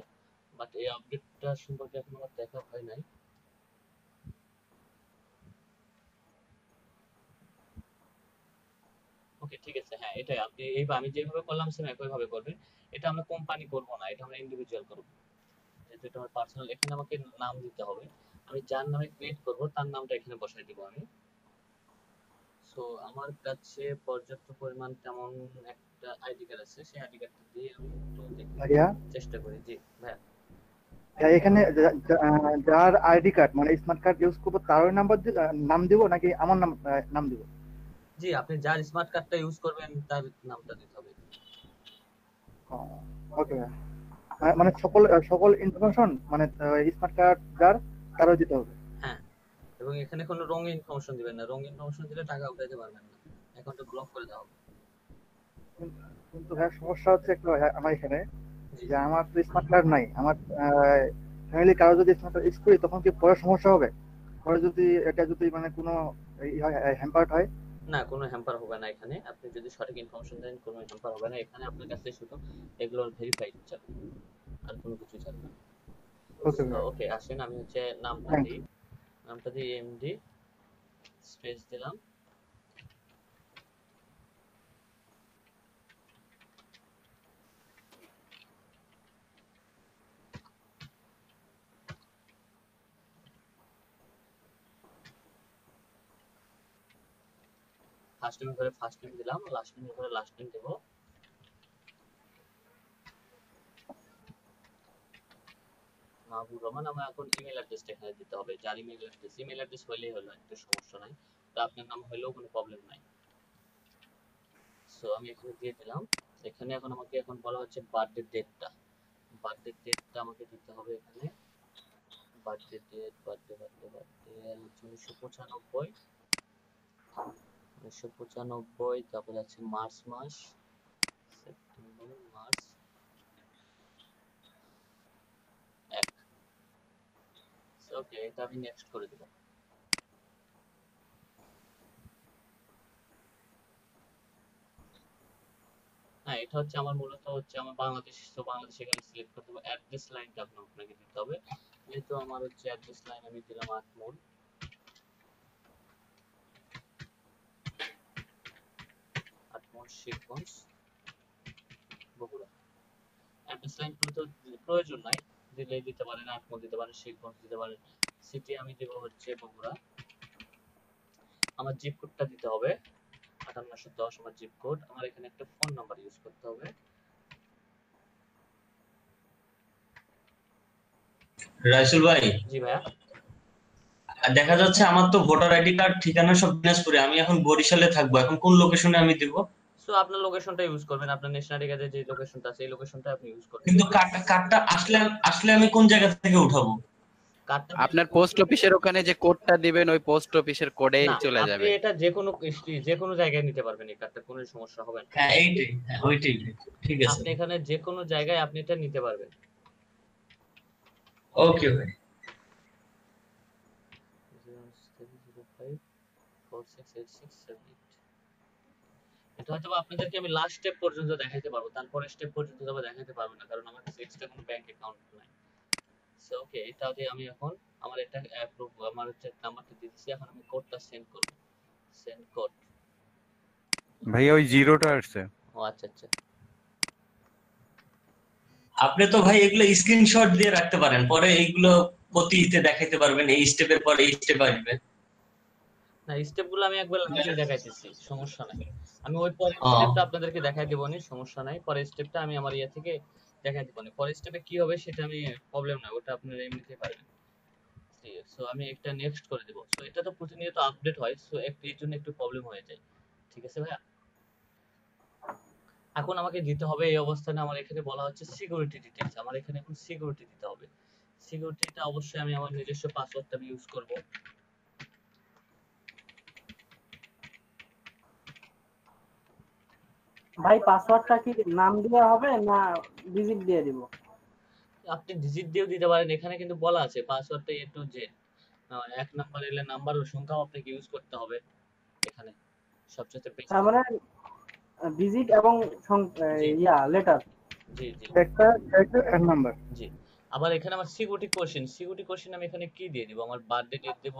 বাট এই আপডেটটা সম্পর্কে এখন আমার দেখা হয় নাই। ওকে ঠিক আছে, হ্যাঁ এটাই আপনি আমি যেভাবে করলাম সেম একই ভাবে করবেন। এটা আমরা কোম্পানি করব না, এটা আমরা ইন্ডিভিজুয়াল করব, যেহেতু এটা আমার পার্সোনাল। এখানে আমাকে নাম দিতে হবে, আমি যার নামে ক্রিয়েট করব তার নামটা এখানে বসাই দিব আমি। সো আমার কাছে পর্যাপ্ত পরিমাণ তেমন একটা আইডি কার্ড আছে, সেই আইডি কার্ডটা দিয়ে আমি একটু ভাইয়া চেষ্টা করি। জি ভাইয়া। এখানে যার আইডি কার্ড মানে স্মার্ট কার্ড ইউজ করবো তারই নাম দিব নাকি আমার নাম দিব? জি আপনি যার স্মার্ট কার্ডটা ইউজ করবেন তার নামটা দিতে হবে। ওকে, মানে সকল ইনফরমেশন মানে স্মার্ট কার্ড যার তারও দিতে হবে। হ্যাঁ, এবং এখানে কোনো রং ইনফরমেশন দিবেন না, রং ইনফরমেশন দিলে টাকা উঠাইতে পারবেন না, অ্যাকাউন্টটা ব্লক করে দেওয়া হবে। কিন্তু হ্যাঁ সমস্যা হচ্ছে একটু আমার এখানে যে আমার তো স্মার্ট কার্ড নাই, আমার ফ্যামিলি কারো যদি স্মার্ট কার্ড ইউজ করি তখন কি পরে সমস্যা হবে? পরে যদি এটা মানে কোনো হ্যাম্পার্ড হয়? না, কোনো হ্যাম্পার হবে না এখানে, আপনি যদি সঠিক ইনফরমেশন দেন কোনো হ্যাম্পার হবে না। এখানে আপনার কাছে শুধু এগুলোর ভেরিফাই যাবে, আর কোনো কিছু যাবে না। ওকে আসেন আমি হচ্ছে নামটা দিই এমডি স্পেস দিলাম। ফার্স্ট নেম করে ফার্স্ট নেম দিলাম, লাস্ট নেম করে লাস্ট নেম দেব। মাহবুব রহমান। আমার এখন ইমেল অ্যাড্রেসটা এখানে দিতে হবে, যার ইমেল অ্যাড্রেস হলেই হলো, একটা সমস্যা নাই। তো আপনার নাম হলেও কোনো প্রবলেম নাই। সো আমি এখানে দিয়ে দিলাম। এখানে এখন আমাকে বলা হচ্ছে বার্থডে ডেটটা আমাকে দিতে হবে এখানে। বার্থডে ডেট বার্থডে 1995, তারপরে আছে মার্চ মাস, সেপ্টেম্বর মার্চ 1। ওকে, এটা আমি নেক্সট করে দিব। হ্যাঁ, এটা হচ্ছে আমার মূলত হচ্ছে আমার বাংলাদেশ, তো বাংলাদেশ এখানে সিলেক্ট করতে হবে। অ্যাড্রেস লাইনটা আপনাকে দিতে হবে, যেহেতু আমার হচ্ছে অ্যাড্রেস লাইন আমি দিলাম আটমোল শিবগঞ্জ বগুড়া। অ্যাড্রেস লাইন তো প্রয়োজন নাই, দিলেই দিতে পারেন, আটমোল দিতে পারেন, শিবগঞ্জ দিতে পারেন। সিটি আমি দেব হচ্ছে বগুড়া। আমার জিপ কোডটা দিতে হবে 5810 আমার জিপ কোড। আমার এখানে একটা ফোন নাম্বার ইউজ করতে হবে। রাইসুল ভাই, জি ভাইয়া। দেখা যাচ্ছে আমার তো ভোটার আইডি কার্ড ঠিকানা সব দিনাজপুরে, আমি এখন বরিশালে থাকবো, এখন কোন লোকেশনে আমি দিব? সো আপনার লোকেশনটা ইউজ করবেন, আপনার ন্যাশনাল আইডি কার্ডে যে লোকেশনটা আছে এই লোকেশনটা আপনি ইউজ করবেন। কিন্তু কার্ডটা আসলে আমি কোন জায়গা থেকে উঠাবো? আপনার পোস্ট অফিসের ওখানে যে কোডটা দিবেন ওই পোস্ট অফিসের কোডে চলে যাবে। আপনি এটা যে কোনো জায়গায় নিতে পারবেন, এই কার্ডটা কোনো সমস্যা হবে না। হ্যাঁ এইটাই, ওইটাই, ঠিক আছে। আপনি এখানে যে কোনো জায়গায় আপনি এটা নিতে পারবেন। ওকে ভাই। 0705468678 এটা হয়তো আপনাদেরকে আমি লাস্ট স্টেপ পর্যন্ত দেখাইতে পারবো, তারপরে স্টেপ পর্যন্ত তবে দেখাইতে পারবো না, কারণ আমার কাছে এক্সট্রা কোনো ব্যাংক অ্যাকাউন্ট নাই। সো ওকে, এটা দিয়ে আমি এখন আমার এটা অ্যাপ্রুভ, আমার হচ্ছে নাম্বারটা দিয়ে দিছি। এখন আমি কোডটা সেন্ড করব। সেন্ড কোড ভাইয়া ওই জিরোটা আসছে। ও আচ্ছা আচ্ছা। আপনি তো ভাই এগুলো স্ক্রিনশট দিয়ে রাখতে পারেন, পরে এইগুলো প্রতিতে দেখাইতে পারবেন, এই স্টেপের পর এই স্টেপ আসবে। না, স্টেপগুলো আমি একবার লাইভে দেখাইতেছি, সমস্যা নাই। আমি ওই পরের স্টেপটা আপনাদেরকে দেখাই দেব নি, সমস্যা নাই। পরের স্টেপটা আমি আমার ইয়া থেকে দেখাই দেব নি। পরের স্টেপে কি হবে সেটা আমি প্রবলেম না, ওটা আপনারা এমনিতেই পারবেন। সো আমি একটা নেক্সট করে দেব। সো এটা তো প্রতিনিয়ত আপডেট হয়, সো এর জন্য একটু প্রবলেম হয়ে যায়। ঠিক আছে ভাইয়া। এখন আমাকে দিতে হবে এই অবস্থানে, আমার এখানে বলা হচ্ছে সিকিউরিটি ডিটেইলস। আমার এখানে এখন সিকিউরিটি দিতে হবে। সিকিউরিটিটা অবশ্যই আমি আমার নিজস্ব পাসওয়ার্ডটা ইউজ করব। ভাই পাসওয়ার্ডটা কি নাম দিয়ে হবে না ডিজিট দিয়ে দিব? আপনি ডিজিট দিয়েও দিতে পারেন, এখানে কিন্তু বলা আছে পাসওয়ার্ডটা A to Z। এক নাম্বার এলে নাম্বার ও সংখ্যাও আপনাকে ইউজ করতে হবে এখানে। সবচেয়ে বেশি। তার মানে ডিজিট এবং লেটার। জি জি ক্যারেক্টার এন্ড নাম্বার। জি। আবার এখানে আমার সিকিউরিটি কোশ্চেন আমি এখানে কি দিয়ে দিব? আমার বার্থডে ডেট দেব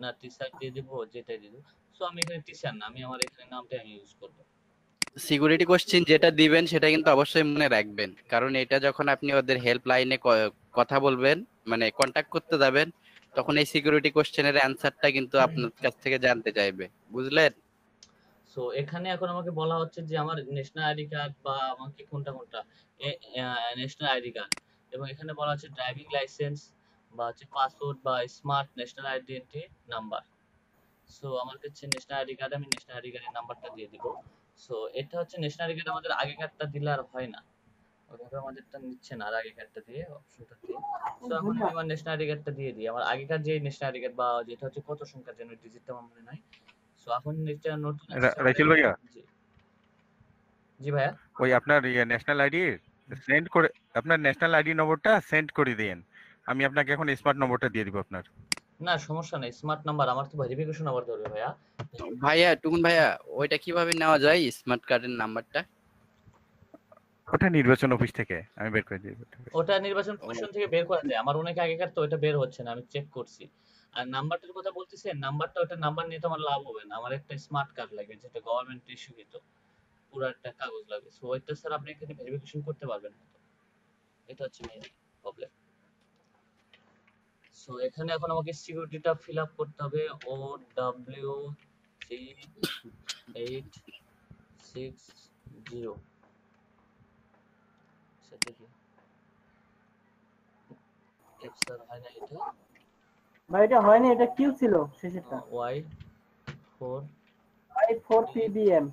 না টিচার দিয়ে দেব, যেটাই দিয়ে দেব। সো আমি এখানে টিচার না, আমি আমার এখানে নামটা আমি ইউজ করব। সিকিউরিটি কোশ্চেন যেটা দিবেন সেটা কিন্তু অবশ্যই মনে রাখবেন, কারণ এটা যখন আপনি ওদের হেল্পলাইনে কথা বলবেন, মানে কন্টাক্ট করতে যাবেন, তখন এই সিকিউরিটি কোশ্চেনের অ্যানসারটা কিন্তু আপনার কাছ থেকে জানতে চাইবে, বুঝলেন? সো এখানে এখন আমাকে বলা হচ্ছে যে আমার ন্যাশনাল আইডি কার্ড বা আমাকে কোনটা ন্যাশনাল আইডি কার্ড, এবং এখানে বলা হচ্ছে ড্রাইভিং লাইসেন্স বা হচ্ছে পাসপোর্ট বা smart national identity number. So আমার কাছে ন্যাশনাল আইডি কার্ড, আমি ন্যাশনাল আইডি কার্ডের নাম্বারটা দিয়ে দিব। সো এটা হচ্ছে ন্যাশনাল আইডি কার্ড, আমাদের আগেকারটা দিলে আর হয় না, ওইভাবে আমাদেরটা নিচ্ছে না আর আগেকারটা দিয়ে অপশনটা দিয়ে। সো এখন আমি আমার ন্যাশনাল আইডি কার্ডটা দিয়ে দিই, আমার আগেকার যে ন্যাশনাল আইডি কার্ড বা যেটা হচ্ছে কত সংখ্যার জন্য ডিজিটটা আমার মনে নাই। সো এখন এটা নতুন রাইফেল ভাইয়া, জি ভাইয়া, ওই আপনার ন্যাশনাল আইডি সেন্ড করে, আপনার ন্যাশনাল আইডি নম্বরটা সেন্ড করে দেন, আমি আপনাকে এখন স্মার্ট নম্বরটা দিয়ে দিব আপনার। না সমস্যা নেই, স্মার্ট নাম্বার আমার তো ভেরিফিকেশন নাম্বার ধরবে ভাইয়া। ভাইয়া টুকুন ভাইয়া, ওইটা কিভাবে নেওয়া যায় স্মার্ট কার্ডের নাম্বারটা? ওটা নির্বাচন অফিস থেকে আমি বের করে দিব। ওটা নির্বাচন কমিশন থেকে বের করা যায়, আমার অনেক আগেকার তো ওটা বের হচ্ছে না, আমি চেক করছি। আর নাম্বারটার কথা বলতেছেন, নাম্বারটা ওটা নাম্বার নিয়ে তো আমার লাভ হবে না, আমার একটা স্মার্ট কার্ড লাগে যেটা গভর্নমেন্ট ইস্যুকৃত, পুরো একটা কাগজ লাগে। সো ওইটা স্যার আপনি এখানে ভেরিফিকেশন করতে পারবেন না, তো এটা হচ্ছে মেইন প্রবলেম। সো এখানে এখন আমাকে সিকিউরিটিটা ফিল আপ করতে হবে, OW3860 সেটা কি স্যার হয় না এটা? ভাই এটা হয়নি, এটা কিউ ছিল শেষেরটা। Y4 I4PBM।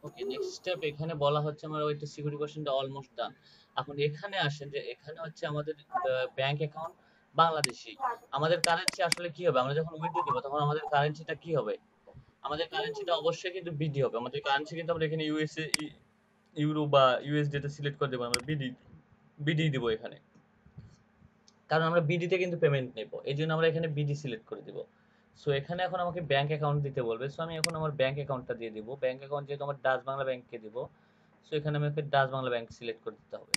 ওকে, নেক্সট স্টেপ এখানে বলা হচ্ছে আমার ওইটা সিকিউরিটি কোশ্চেনটা অলমোস্ট ডান। এখন এখানে আসেন যে এখানে হচ্ছে আমাদের ব্যাংক অ্যাকাউন্ট বাংলাদেশি, আমাদের কারেন্সি আসলে কি হবে? আমরা যখন উইথড্র দিব তখন আমাদের কারেন্সিটা কি হবে? আমাদের কারেন্সিটা অবশ্যই কিন্তু বিডি হবে। আমাদের কারেন্সি কিন্তু আমরা এখানে ইউএসএ, ইউরো বা ইউএসডি তে সিলেক্ট করে দেব, আমরা বিডি দিব এখানে, কারণ আমরা বিডি তে কিন্তু পেমেন্ট নেব, এইজন্য আমরা এখানে বিডি সিলেক্ট করে দিব। সো এখানে এখন আমাকে ব্যাংক অ্যাকাউন্ট দিতে বলবে, সো আমি এখন আমার ব্যাংক অ্যাকাউন্টটা দিয়ে দিব। ব্যাংক অ্যাকাউন্ট যেহেতু আমার ডাচ বাংলা ব্যাংকে দিব, সো এখানে আমাকে ডাচ বাংলা ব্যাংক সিলেক্ট করে দিতে হবে।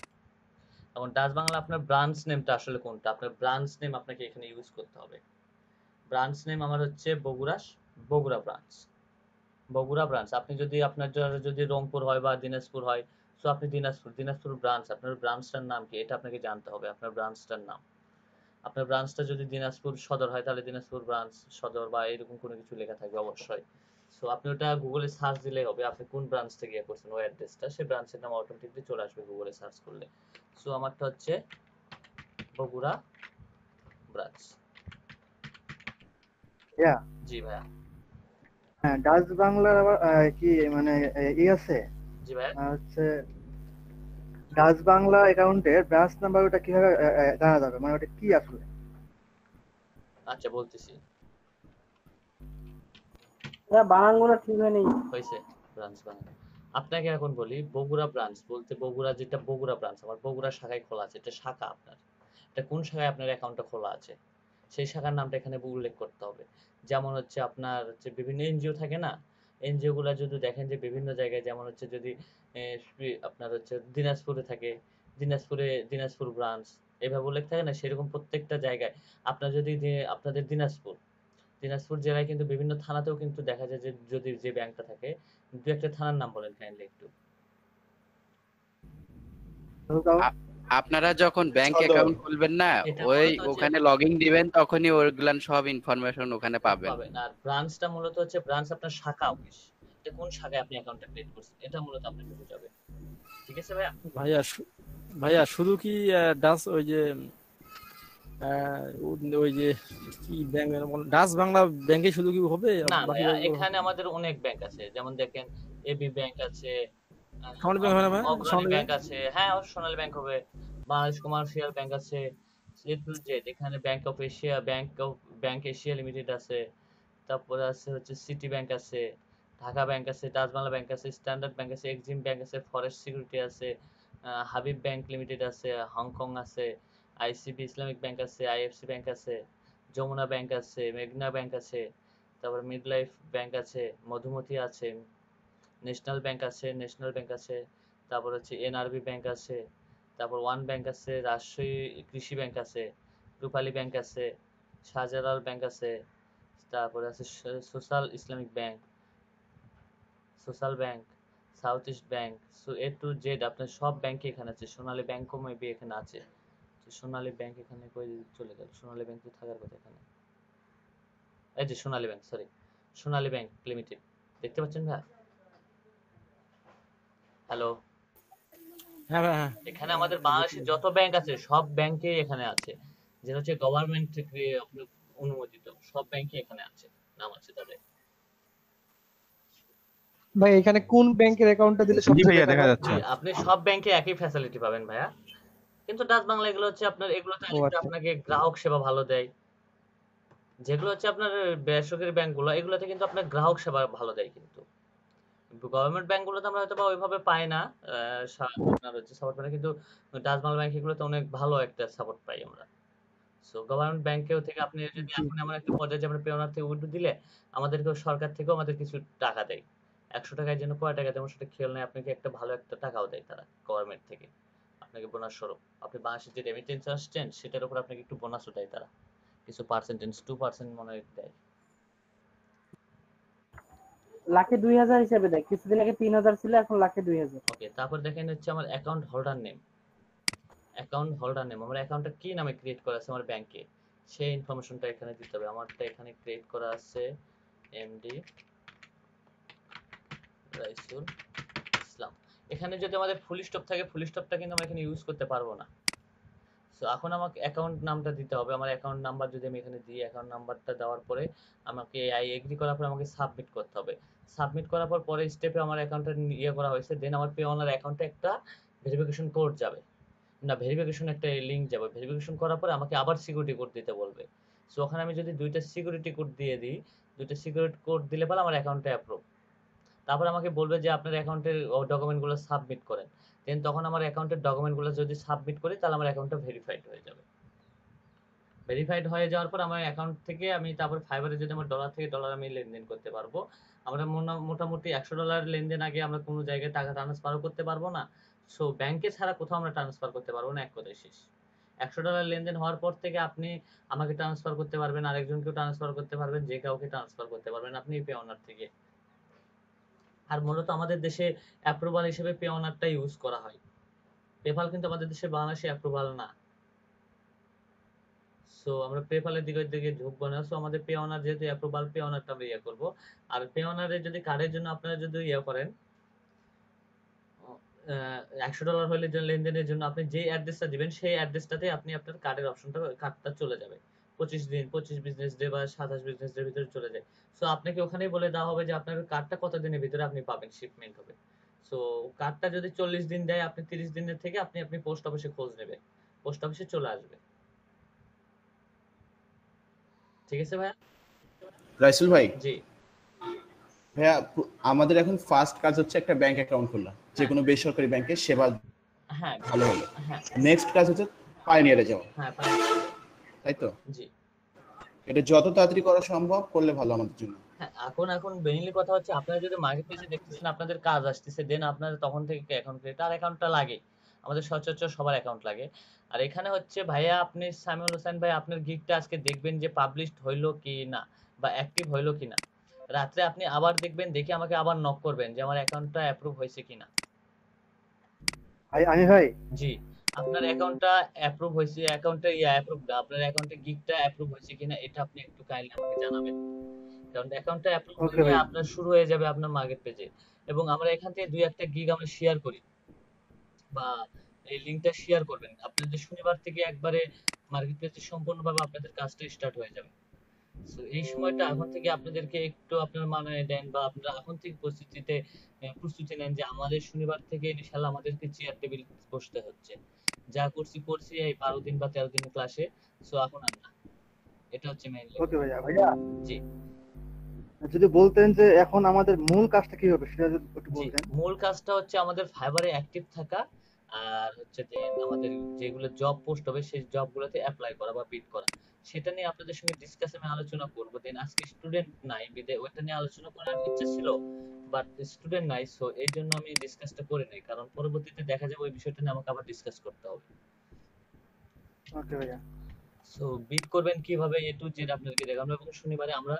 এখন ডাচ বাংলা আপনার ব্রাঞ্চ নেমটা আসলে কোনটা, আপনার ব্রাঞ্চ নেম আপনাকে এখানে ইউজ করতে হবে। ব্রাঞ্চ নেম আমার হচ্ছে বগুড়া ব্রাঞ্চ। বগুড়া ব্রাঞ্চ, আপনি যদি আপনার যদি রংপুর হয় বা দিনাজপুর হয়, সো আপনি দিনাজপুর ব্রাঞ্চ, আপনার ব্রাঞ্চটার নাম কি এটা আপনাকে জানতে হবে, আপনার ব্রাঞ্চটার নাম। আপনার ব্রাঞ্চটা যদি দিনাজপুর সদর হয় তাহলে দিনাজপুর ব্রাঞ্চ সদর বা এরকম কোনো কিছু লেখা থাকবে অবশ্যই। সো আপনি ওটা গুগলে সার্চ দিলেই হবে, আপনি কোন ব্রাঞ্চ থেকে ইয়ে করছেন ওই অ্যাড্রেসটা, সেই ব্রাঞ্চের নাম অটোমেটিকলি চলে আসবে গুগলে সার্চ করলে। সো আমারটা হচ্ছে বগুড়া ব্রাঞ্চ। জি ভাইয়া। হ্যাঁ, ডাচ বাংলার আবার কি মানে আছে? জি ভাইয়া। হচ্ছে ডাচ বাংলা অ্যাকাউন্টের ব্রাঞ্চ নাম্বার ওটা কিভাবে জানা যাবে, মানে ওটা কি আসলে? আচ্ছা বলতেছি, বানানগুলো ঠিক হয়নি। হয়েছে ব্রাঞ্চ বাংলা। আপনাকে এখন বলি বগুড়া ব্রাঞ্চ বলতে বগুড়া, যেটা বগুড়া ব্রাঞ্চ আমার বগুড়া শাখায় খোলা আছে, এটা শাখা আপনার, এটা কোন শাখায় আপনার অ্যাকাউন্টটা খোলা আছে সেই শাখার নামটা এখানে উল্লেখ করতে হবে। যেমন হচ্ছে আপনার হচ্ছে বিভিন্ন এনজিও থাকে না, এনজিও গুলা যদি দেখেন যে বিভিন্ন জায়গায়, যেমন হচ্ছে যদি আপনার হচ্ছে দিনাজপুরে থাকে, দিনাজপুর ব্রাঞ্চ এভাবে উল্লেখ থাকে না, সেরকম প্রত্যেকটা জায়গায় আপনার যদি আপনাদের দিনাজপুর জেলায় কিন্তু বিভিন্ন থানাতেও কিন্তু দেখা যায় যে যদি যে ব্যাংকটা থাকে, দু একটা থানার নাম বলেন কাইন্ডলি একটু। আপনারা যখন ব্যাংক অ্যাকাউন্ট খুলবেন না, ওই ওখানে লগইন দিবেন, তখনই ওইগুলান সব ইনফরমেশন ওখানে পাবেন। আর ব্রাঞ্চটা মূলত হচ্ছে ব্রাঞ্চ আপনার শাখা অফিস, এটা কোন শাখায় আপনি অ্যাকাউন্টটা ক্রিয়েট করছেন এটা মূলত আপনাকে বোঝাবে। ঠিক আছে ভাইয়া? ভাইয়া শুধু কি ডাচ ওই যে কি ব্যাংক, ডাচ বাংলা ব্যাংকে শুধু কি হবে? না ভাইয়া, এখানে আমাদের অনেক ব্যাংক আছে, যেমন দেখেন এবি ব্যাংক আছে, সোনালী ব্যাংক আছে, হ্যাঁ সোনালী ব্যাংক হবে, বাংলাদেশ কমার্শিয়াল ব্যাংক আছে, এখানে ব্যাংক এশিয়া লিমিটেড আছে, তারপরে আছে হচ্ছে সিটি ব্যাংক আছে, ঢাকা ব্যাংক আছে, ডাচ বাংলা ব্যাংক আছে, স্ট্যান্ডার্ড ব্যাংক আছে, এক্সিম ব্যাংক আছে, ফরেস্ট সিকিউরিটি আছে, হাবিব ব্যাংক লিমিটেড আছে, হংকং আছে, আইসিবি ইসলামিক ব্যাংক আছে, আইএফসি ব্যাংক আছে, যমুনা ব্যাংক আছে, মেঘনা ব্যাংক আছে, তারপর মিড লাইফ ব্যাংক আছে, মধুমতি আছে, ন্যাশনাল ব্যাংক আছে, তারপর হচ্ছে এনআরবি ব্যাংক আছে, তারপর ওয়ান ব্যাংক আছে, রাজশাহী কৃষি ব্যাংক আছে, রূপালী ব্যাংক আছে, শাহজালাল ব্যাংক আছে, তারপর আছে Social Islamic Bank, social bank, South East Bank. So A to Z আপনার সব ব্যাংকে এখানে আছে। সোনালী ব্যাংকও মেবি এখানে আছে। তো সোনালী ব্যাংক এখানে কই চলে গেল? সোনালী ব্যাংক তো থাকার কথা এখানে। এই যে সোনালী ব্যাংক, সরি, সোনালী ব্যাংক লিমিটেড দেখতে পাচ্ছেন ভাই? হ্যালো, হ্যাঁ ভাই, হ্যাঁ। এখানে আমাদের বাংলাদেশের যত ব্যাংক আছে সব ব্যাংকে এখানে আছে, যেটা হচ্ছে গভর্নমেন্ট থেকে অনুমোদিত সব ব্যাংকে এখানে আছে, নাম আছে তাদের। ভাই এখানে কোন ব্যাংকের অ্যাকাউন্টটা দিলে সবচেয়ে দেখা যাচ্ছে আপনি সব ব্যাংকে একই ফ্যাসিলিটি পাবেন ভাইয়া, কিন্তু ডাচ বাংলা এগুলো হচ্ছে আপনার, এগুলোতে একটু আপনাকে গ্রাহক সেবা ভালো দেয়। যেগুলো হচ্ছে আপনার বেসরকারি ব্যাংকগুলো, এগুলোতে কিন্তু আপনার গ্রাহক সেবা ভালো দেয়, কিন্তু গভর্নমেন্ট ব্যাংকগুলোতে আমরা হয়তো বা ওইভাবে পাই না, আপনার হচ্ছে সাপোর্ট পাই না, কিন্তু ডাচ বাংলা ব্যাংক এগুলোতে অনেক ভালো একটা সাপোর্ট পাই আমরা। সো গভর্নমেন্ট ব্যাংকেও থেকে আপনি যদি এখন এমন একটা পর্যায়ে যে আমরা পেওনার থেকে উইথড্র দিলে আমাদেরকেও সরকার থেকেও আমাদের কিছু টাকা দেয়। 100 টাকার জন্য কয় টাকা দেবো সেটা খেয়াল নেই, আপনাকে একটা ভালো একটা টাকাও দেয় তারা গভর্নমেন্ট থেকে, আপনাকে বোনাস স্বরূপ। আপনি বাংলাদেশে যে রেমিটেন্স আসছেন সেটার উপর আপনাকে একটু বোনাসও দেয় তারা, কিছু পার্সেন্টেজ 2% মনে হয় দেয়। লাখে 2000 হিসেবে দেয়, কিছুদিন আগে 3000 ছিল, এখন লাখে 2000। ওকে, তারপর দেখেন হচ্ছে আমার অ্যাকাউন্ট হোল্ডার নেম। আমার অ্যাকাউন্টটা কি নামে ক্রিয়েট করা আছে আমার ব্যাংকে, সেই ইনফরমেশনটা এখানে দিতে হবে। আমারটা এখানে ক্রিয়েট করা আছে এমডি রাইসুল ইসলাম। এখানে যদি আমাদের ফুল স্টপ থাকে, ফুল স্টপটা কিন্তু আমরা এখানে ইউজ করতে পারবো না। সো এখন আমাকে অ্যাকাউন্ট নামটা দিতে হবে। আমার অ্যাকাউন্ট নাম্বার যদি আমি এখানে দিই, অ্যাকাউন্ট নাম্বারটা দেওয়ার পরে আমাকে আই এগ্রি করার পর আমাকে সাবমিট করতে হবে। সাবমিট করার পর পরের স্টেপে আমার অ্যাকাউন্টটা ইয়ে করা হয়েছে, দেন আমার পে ওনার অ্যাকাউন্টে একটা ভেরিফিকেশন কোড যাবে, না ভেরিফিকেশন একটা লিংক যাবে। ভেরিফিকেশন করার পরে আমাকে আবার সিকিউরিটি কোড দিতে বলবে। সো ওখানে আমি যদি দুইটা সিকিউরিটি কোড দিয়ে দিই, দুইটা সিকিউরিটি কোড দিলে পরে আমার অ্যাকাউন্টটা অ্যাপ্রুভ। তারপর আমাকে বলবে যে আপনার অ্যাকাউন্টের ডকুমেন্টগুলো সাবমিট করেন। দেন তখন আমার অ্যাকাউন্টের ডকুমেন্টগুলো যদি সাবমিট করি তাহলে আমার অ্যাকাউন্টটা ভেরিফাইড হয়ে যাবে। ভেরিফাইড হয়ে যাওয়ার পর আমার অ্যাকাউন্ট থেকে আমি তারপর ফাইবারে যদি আমার ডলার থেকে ডলার আমি লেনদেন করতে পারবো। আমরা মোটামুটি $100 লেনদেন আগে আমরা কোনো জায়গায় টাকা ট্রান্সফারও করতে পারবো না। সো ব্যাংকে ছাড়া কোথাও আমরা ট্রান্সফার করতে পারবো না, এক কথায় শেষ। $100 লেনদেন হওয়ার পর থেকে আপনি আমাকে ট্রান্সফার করতে পারবেন, আরেকজনকেও ট্রান্সফার করতে পারবেন, যে কাউকে ট্রান্সফার করতে পারবেন আপনি পে ওনার থেকে। আর মূলত আমাদের দেশে অ্যাপ্রুভাল হিসেবে পে ওনারটা ইউজ করা হয়। পেপাল কিন্তু আমাদের দেশে বাংলাদেশে অ্যাপ্রুভাল না। সো আমরা পেপালের দিকে ঢুকবো না। সো আমাদের পে ওনার যেহেতু অ্যাপ্রুভাল, পে ওনারটা আমরা ইয়ে করবো। আর পে ওনারের যদি কার্ডের জন্য আপনারা যদি ইয়ে করেন, $100 হলে লেনদেনের জন্য আপনি যে অ্যাড্রেসটা দিবেন সেই অ্যাড্রেসটাতে আপনি আপনার কার্ডের অপশনটা, কার্ডটা চলে যাবে 25 বিজনেস ডে বা 27 বিজনেস ডের ভিতরে চলে যায়। সো আপনাকে ওখানেই বলে দেওয়া হবে যে আপনার কার্ডটা কত দিনের ভিতরে আপনি পাবেন, শিপমেন্ট হবে। সো কার্ডটা যদি 40 দিন দেয়, আপনি 30 দিনের থেকে আপনি পোস্ট অফিসে খোঁজ নেবেন, পোস্ট অফিসে চলে আসবে। ঠিক আছে ভাইয়া? রাইসুল ভাই, জি ভাইয়া আমাদের এখন ফার্স্ট কাজ হচ্ছে একটা ব্যাংক অ্যাকাউন্ট খোলা, যে কোনো বেসরকারি ব্যাংকে সেবা হ্যাঁ ভালো হলো। হ্যাঁ নেক্সট কাজ হচ্ছে পাইনিয়ারে যাওয়া, হ্যাঁ তাই তো? জি এটা যত তাড়াতাড়ি করা সম্ভব করলে ভালো আমাদের জন্য। হ্যাঁ, এখন মেইনলি কথা হচ্ছে আপনারা যদি মার্কেট প্লেসে দেখতেছেন আপনাদের কাজ আসতেছে, দেন আপনারা তখন থেকে অ্যাকাউন্ট ক্রিয়েট, আর অ্যাকাউন্টটা লাগে আমাদের সচরাচর সবার অ্যাকাউন্ট লাগে। আর এখানে হচ্ছে ভাইয়া আপনি সামিউল হোসেন ভাই আপনার গিগটা আজকে দেখবেন যে পাবলিশড হইলো কি না বা অ্যাক্টিভ হইলো কিনা। রাত্রে আপনি আবার দেখবেন, দেখে আমাকে আবার নক করবেন যে আমার অ্যাকাউন্টটা অ্যাপ্রুভ হয়েছে কিনা। আমি ভাই, জি আপনার অ্যাকাউন্টটা অ্যাপ্রুভ হয়েছে, অ্যাকাউন্টে অ্যাপ্রুভ না, আপনার অ্যাকাউন্টে গিগটা অ্যাপ্রুভ হয়েছে কিনা এটা আপনি একটু কাইন্ডলি আমাকে জানাবেন। কারণ অ্যাকাউন্টটা অ্যাপ্রুভ হলে আপনার শুরু হয়ে যাবে আপনার মার্কেট পেজে। এবং আমরা এখান থেকে 2-1টা গিগ আমরা শেয়ার করি, বা এই লিংকটা শেয়ার করবেন। আপনাদের শনিবার থেকে একবারে মার্কেট প্লেসে সম্পূর্ণভাবে আপনাদের কাজটা স্টার্ট হয়ে যাবে। সো এই সময়টা এখন থেকে আপনাদেরকে একটু আপনার মানে দেন, বা আপনারা এখন থেকে প্রস্তুতি নেন যে আমাদের শনিবার থেকে ইনশাআল্লাহ আমাদেরকে চেয়ার টেবিল বসতে হচ্ছে। যা করছি এই 12 দিন বা 13 দিনের ক্লাসে। সো এখন আর না, এটা হচ্ছে মেইনলি। ওকে ভাইয়া জি যদি বলতেন যে এখন আমাদের মূল কাজটা কি হবে সেটা যদি একটু বলতেন। মূল কাজটা হচ্ছে আমাদের ফাইবারে অ্যাক্টিভ থাকা, আর হচ্ছে যে আমাদের যেগুলো জব পোস্ট হবে সেই জবগুলোতে অ্যাপ্লাই করা বা বিড করা, সেটা নিয়ে আপনাদের সঙ্গে ডিসকাস আমি আলোচনা করব। দেন আজকে স্টুডেন্ট নাই বিদে ওইটা নিয়ে আলোচনা করার ইচ্ছা ছিল, বাট স্টুডেন্ট নাই, সো এই জন্য আমি ডিসকাসটা করে নেই, কারণ পরবর্তীতে দেখা যাবে ওই বিষয়টা নিয়ে আমাকে আবার ডিসকাস করতে হবে। ওকে ভাইয়া। সো বিট করবেন কিভাবে এ টু জেড আপনাদেরকে দেখাবো, এবং শনিবারে আমরা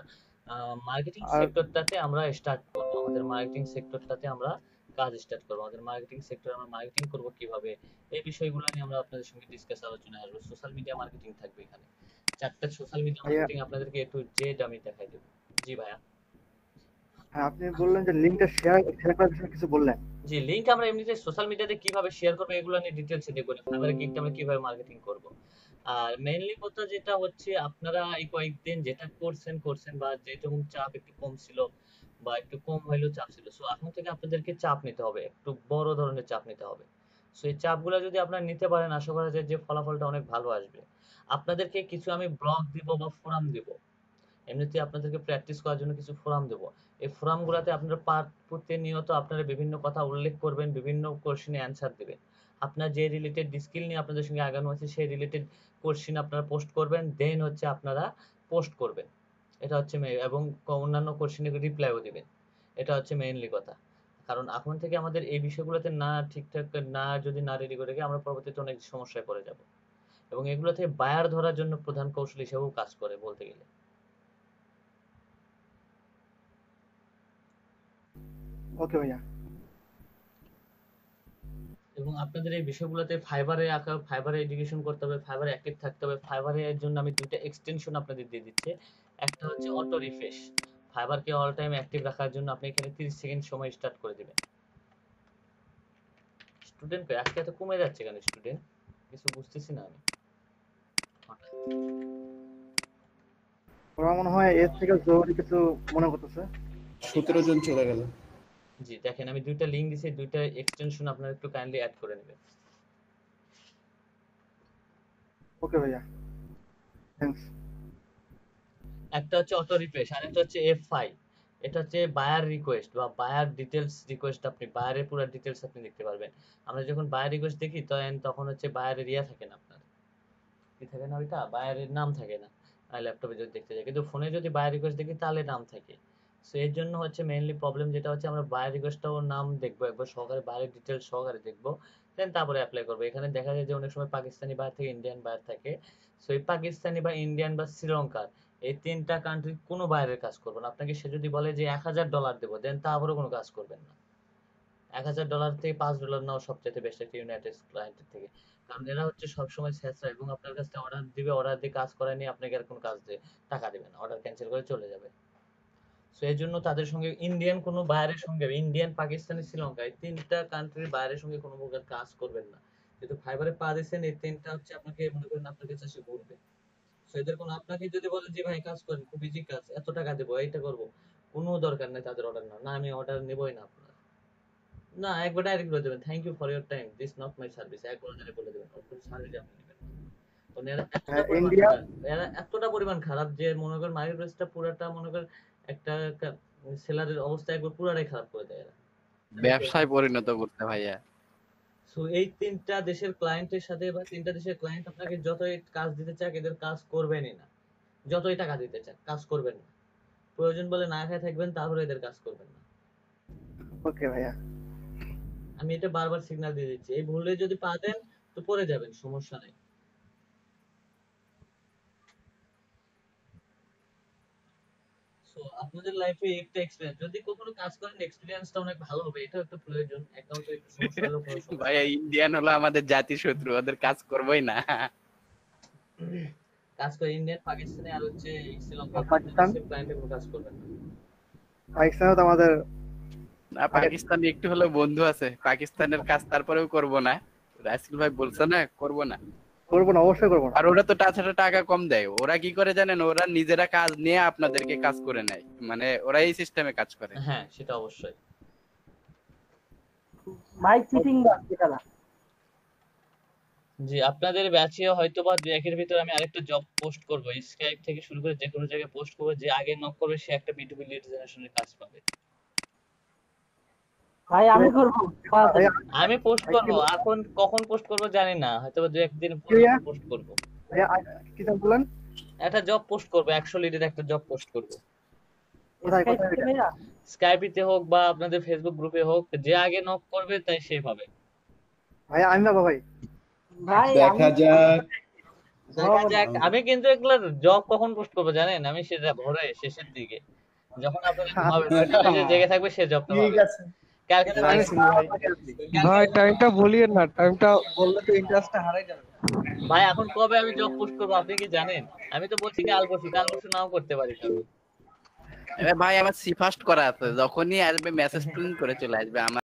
মার্কেটিং আর সেক্টরটাতে আমরা স্টার্ট করব, আমাদের মার্কেটিং সেক্টরটাতে আমরা কাজ স্টার্ট করব, আমাদের মার্কেটিং সেক্টরে আমরা মার্কেটিং করব কিভাবে, এই বিষয়গুলো নিয়ে আমরা আপনাদের সঙ্গে ডিসকাস আলোচনায় আসবো। সোশ্যাল মিডিয়া মার্কেটিং থাকবে এখানে, 4টা সোশ্যাল মিডিয়া ভাইয়া, মার্কেটিং আপনাদেরকে এ টু জেড আমি দেখাই দেব। জি ভাইয়া। হ্যাঁ আপনি বললেন যে লিংকটা শেয়ার শেয়ার করার বিষয়ে কিছু বললেন। জি, লিংক আমরা এমনিতে সোশ্যাল মিডিয়াতে কিভাবে শেয়ার করব এগুলো নিয়ে ডিটেইলসে দেখব, ফাইবারে গিগটা আমরা কিভাবে মার্কেটিং করব। আর মেইনলি কথা যেটা হচ্ছে, আপনারা এই কয়েকদিন যেটা করছেন বা যেরকম চাপ একটু কম ছিল বা একটু কম হইলেও চাপ ছিল, সো এখন থেকে আপনাদেরকে চাপ নিতে হবে, একটু বড় ধরনের চাপ নিতে হবে। সো এই চাপগুলো যদি আপনারা নিতে পারেন, আশা করা যায় যে ফলাফলটা অনেক ভালো আসবে। আপনাদেরকে কিছু আমি ব্লগ দিব বা ফোরাম দিব, এমনিতে আপনাদেরকে প্র্যাকটিস করার জন্য কিছু ফোরাম দেব। এই ফোরামগুলোতে আপনারা প্রতিনিয়ত আপনারা বিভিন্ন কথা উল্লেখ করবেন, বিভিন্ন কোশ্চেনে অ্যান্সার দিবেন। আপনার যে রিলেটেড স্কিল নিয়ে আপনাদের সঙ্গে আগানো আছে সেই রিলেটেড কোশ্চেন আপনারা পোস্ট করবেন, দেন হচ্ছে আপনারা পোস্ট করবেন, এটা হচ্ছে এবং অন্যান্য কোশ্চেনের রিপ্লাইও দিবেন, এটা হচ্ছে মেইনলি কথা। কারণ এখন থেকে আমাদের এই বিষয়গুলোতে না ঠিকঠাক না যদি না রেডি করে আমরা পরবর্তীতে অনেক সমস্যায় পড়ে যাব, এবং এগুলো থেকে বায়ার ধরার জন্য প্রধান কৌশল হিসেবেও কাজ করে বলতে গেলে। ওকে ভাইয়া। এবং আপনাদের এই বিষয়গুলোতে ফাইবারে এডুকেশন করতে হবে, ফাইবারে অ্যাক্টিভ থাকতে হবে। ফাইবারে এর জন্য আমি দুইটা এক্সটেনশন আপনাদের দিয়ে দিচ্ছি। একটা হচ্ছে অটো রিফ্রেশ, ফাইবারকে অল টাইম অ্যাক্টিভ রাখার জন্য আপনি এখানে 30 সেকেন্ড সময় স্টার্ট করে দিবেন। স্টুডেন্ট কই আজকে এত কমে যাচ্ছে কেন স্টুডেন্ট, কিছু বুঝতেছি না আমি। ওরা মনে হয় এর থেকে জরুরি কিছু মনে করতেছে। 17 জন চলে গেল। জি দেখেন, আমি দুইটা লিংক দিছি, দুইটা এক্সটেনশন আপনারা একটু কাইন্ডলি অ্যাড করে নেবেন। ওকে ভাইয়া, থ্যাঙ্কস। একটা হচ্ছে অটো রিফ্রেশ আর একটা হচ্ছে F5। এটা হচ্ছে বায়ার রিকোয়েস্ট বা বায়ার ডিটেইলস রিকোয়েস্ট, আপনি বায়ারের পুরো ডিটেইলস আপনি দেখতে পারবেন। আমরা যখন বায়ার রিকোয়েস্ট দেখি তখন হচ্ছে বায়ারের ইয়া থাকে না, আপনার কি থাকে না, ওইটা বায়ারের নাম থাকে না ল্যাপটপে যদি দেখতে যাই, কিন্তু ফোনে যদি বায়ার রিকোয়েস্ট দেখি তাহলে নাম থাকে। সো এর জন্য হচ্ছে মেইনলি প্রবলেম যেটা হচ্ছে, আমরা বায়ার রিকোয়েস্টটাও নাম দেখবো একবার সহকারে, বায়ারের ডিটেইলস সহকারে দেখবো, দেন তারপরে অ্যাপ্লাই করবো। এখানে দেখা যায় যে অনেক সময় পাকিস্তানি বায়ার থেকে ইন্ডিয়ান বায়ার থাকে। সো এই পাকিস্তানি বা ইন্ডিয়ান বা শ্রীলঙ্কার এই 3টা কান্ট্রির কোনো বায়ারের কাজ করবো না। আপনাকে সে যদি বলে যে $1000 দেবো, দেন তারপরেও কোনো কাজ করবেন না। $1000 থেকে $5 নেওয়া সবচেয়ে বেস্ট একটা ইউনাইটেড ক্লায়েন্টের থেকে, কারণ এরা হচ্ছে সবসময় ছেঁচড়া এবং আপনার কাছ থেকে অর্ডার দিবে, অর্ডার দিয়ে কাজ করায় নিয়ে আপনাকে আর কোনো কাজ দিয়ে টাকা দেবে না, অর্ডার ক্যান্সেল করে চলে যাবে। সো এই জন্য তাদের সঙ্গে ইন্ডিয়ান কোনো বায়ারের সঙ্গে, ইন্ডিয়ান, পাকিস্তানি, শ্রীলঙ্কা এই 3টা কান্ট্রির বায়ারের সঙ্গে কোনো প্রকার কাজ করবেন না। যেহেতু ফাইবারে পা দিয়েছেন, এই 3টা হচ্ছে আপনাকে মনে করেন আপনার কাছে এসে বলবে। সো এদের কোনো, আপনাকে যদি বলে যে ভাই কাজ করেন, খুব ইজি কাজ, এত টাকা দেবো, এইটা করবো, কোনো দরকার নেই তাদের অর্ডার না, না আমি অর্ডার নেবই না আপনার, না একবার ডাইরেক্ট বলে দেবেন thank you for your time, this not my service, একবার ডাইরেক্ট বলে দেবেন, ওর সার্ভিস আপনি নেবেন না। কারণ এরা এতটা পরিমাণ ইন্ডিয়া খারাপ, এরা এতটা পরিমাণ খারাপ যে মনে করেন মার্কেট প্লেসটা পুরাটা মনে করেন একটা সেলারের অবস্থা একবার পুরাটাই খারাপ করে দেয় এরা। ব্যবসায় পরিণত করতে ভাইয়া। সো এই 3টা দেশের ক্লায়েন্টের সাথে বা 3টা দেশের ক্লায়েন্ট আপনাকে যতই কাজ দিতে চাক এদের কাজ করবেনই না, যতই টাকা দিতে চাক কাজ করবেন না, প্রয়োজন বলে না খেয়ে থাকবেন, তারপরে এদের কাজ করবেন না। ওকে ভাইয়া, আমি এটা বারবার সিগন্যাল দিয়ে দিচ্ছি, এই ভুলে যদি পা দেন তো পড়ে যাবেন, সমস্যা নাই। সো আপনাদের লাইফে একটা এক্সপেরিয়েন্স যদি কখনো কাজ করেন, এক্সপেরিয়েন্সটা অনেক ভালো হবে, এটা একটা প্রয়োজন। অ্যাকাউন্টে একটু সমস্যা হলো কোনো সমস্যা ভাইয়া ইন্ডিয়ান হলো আমাদের জাতি শত্রু, ওদের কাজ করবই না। কাজ করে ইন্ডিয়ান, পাকিস্তানি আর হচ্ছে শ্রীলঙ্কা, পাকিস্তান, ক্লায়েন্টে কোনো কাজ করবেন না। পাকিস্তানও তো আমাদের না, পাকিস্তানে একটু হলেও বন্ধু আছে, পাকিস্তানের কাজ তারপরেও করব না। রাসেল ভাই বলছে না করব না, করবো না, অবশ্যই করবো না। আর ওরা তো তাছাড়া টাকা কম দেয়। ওরা কি করে জানেন, ওরা নিজেরা কাজ নিয়ে আপনাদেরকে কাজ করে নেয়, মানে ওরা এই সিস্টেমে কাজ করে। হ্যাঁ সেটা অবশ্যই। মাই চিটিং বাস এটা না। জি আপনাদের ব্যাচে হয়তো বা 2-1 এর ভিতরে আমি আরেকটা জব পোস্ট করব, স্কাইপ থেকে শুরু করে যে কোনো জায়গায় পোস্ট করব, যে আগে নক করবে সে একটা B2B লিড জেনারেশনের কাজ পাবে। ভাই আমি করব আমি পোস্ট করব, এখন কখন পোস্ট করব জানি না, হয়তো দু একদিন ভাইয়া? পোস্ট করব। ভাইয়া কি জান বলেন? একটা জব পোস্ট করব, 100 লিডের একটা জব পোস্ট করব। কোথায় কোথায় এটা? স্কাইপিতে হোক বা আপনাদের ফেসবুক গ্রুপে হোক, যে আগে নক করবে তাই সে পাবে। ভাইয়া আমি বাবা ভাই। ভাই দেখা যাক। দেখা যাক। আমি কিন্তু এগুলো জব কখন পোস্ট করব জানেন? আমি সেটা ভোরে শেষের দিকে, যখন আপনারা ঘুমাবেন, যে জেগে থাকবে সে জবটা পাবে। ঠিক আছে। কালকে তো ভাই টাইমটা বলিয়েন না, টাইমটা বললে তো ইন্টারেস্টটা হারাই যাবে। ভাই এখন কবে আমি জব পোস্ট করব আপনি কি জানেন? আমি তো বলছি কাল পরশু নাও করতে পারি কারণ ভাই আমার সি ফার্স্ট করা আছে, যখনই আসবে মেসেজ প্রিন্ট করে চলে আসবে আমার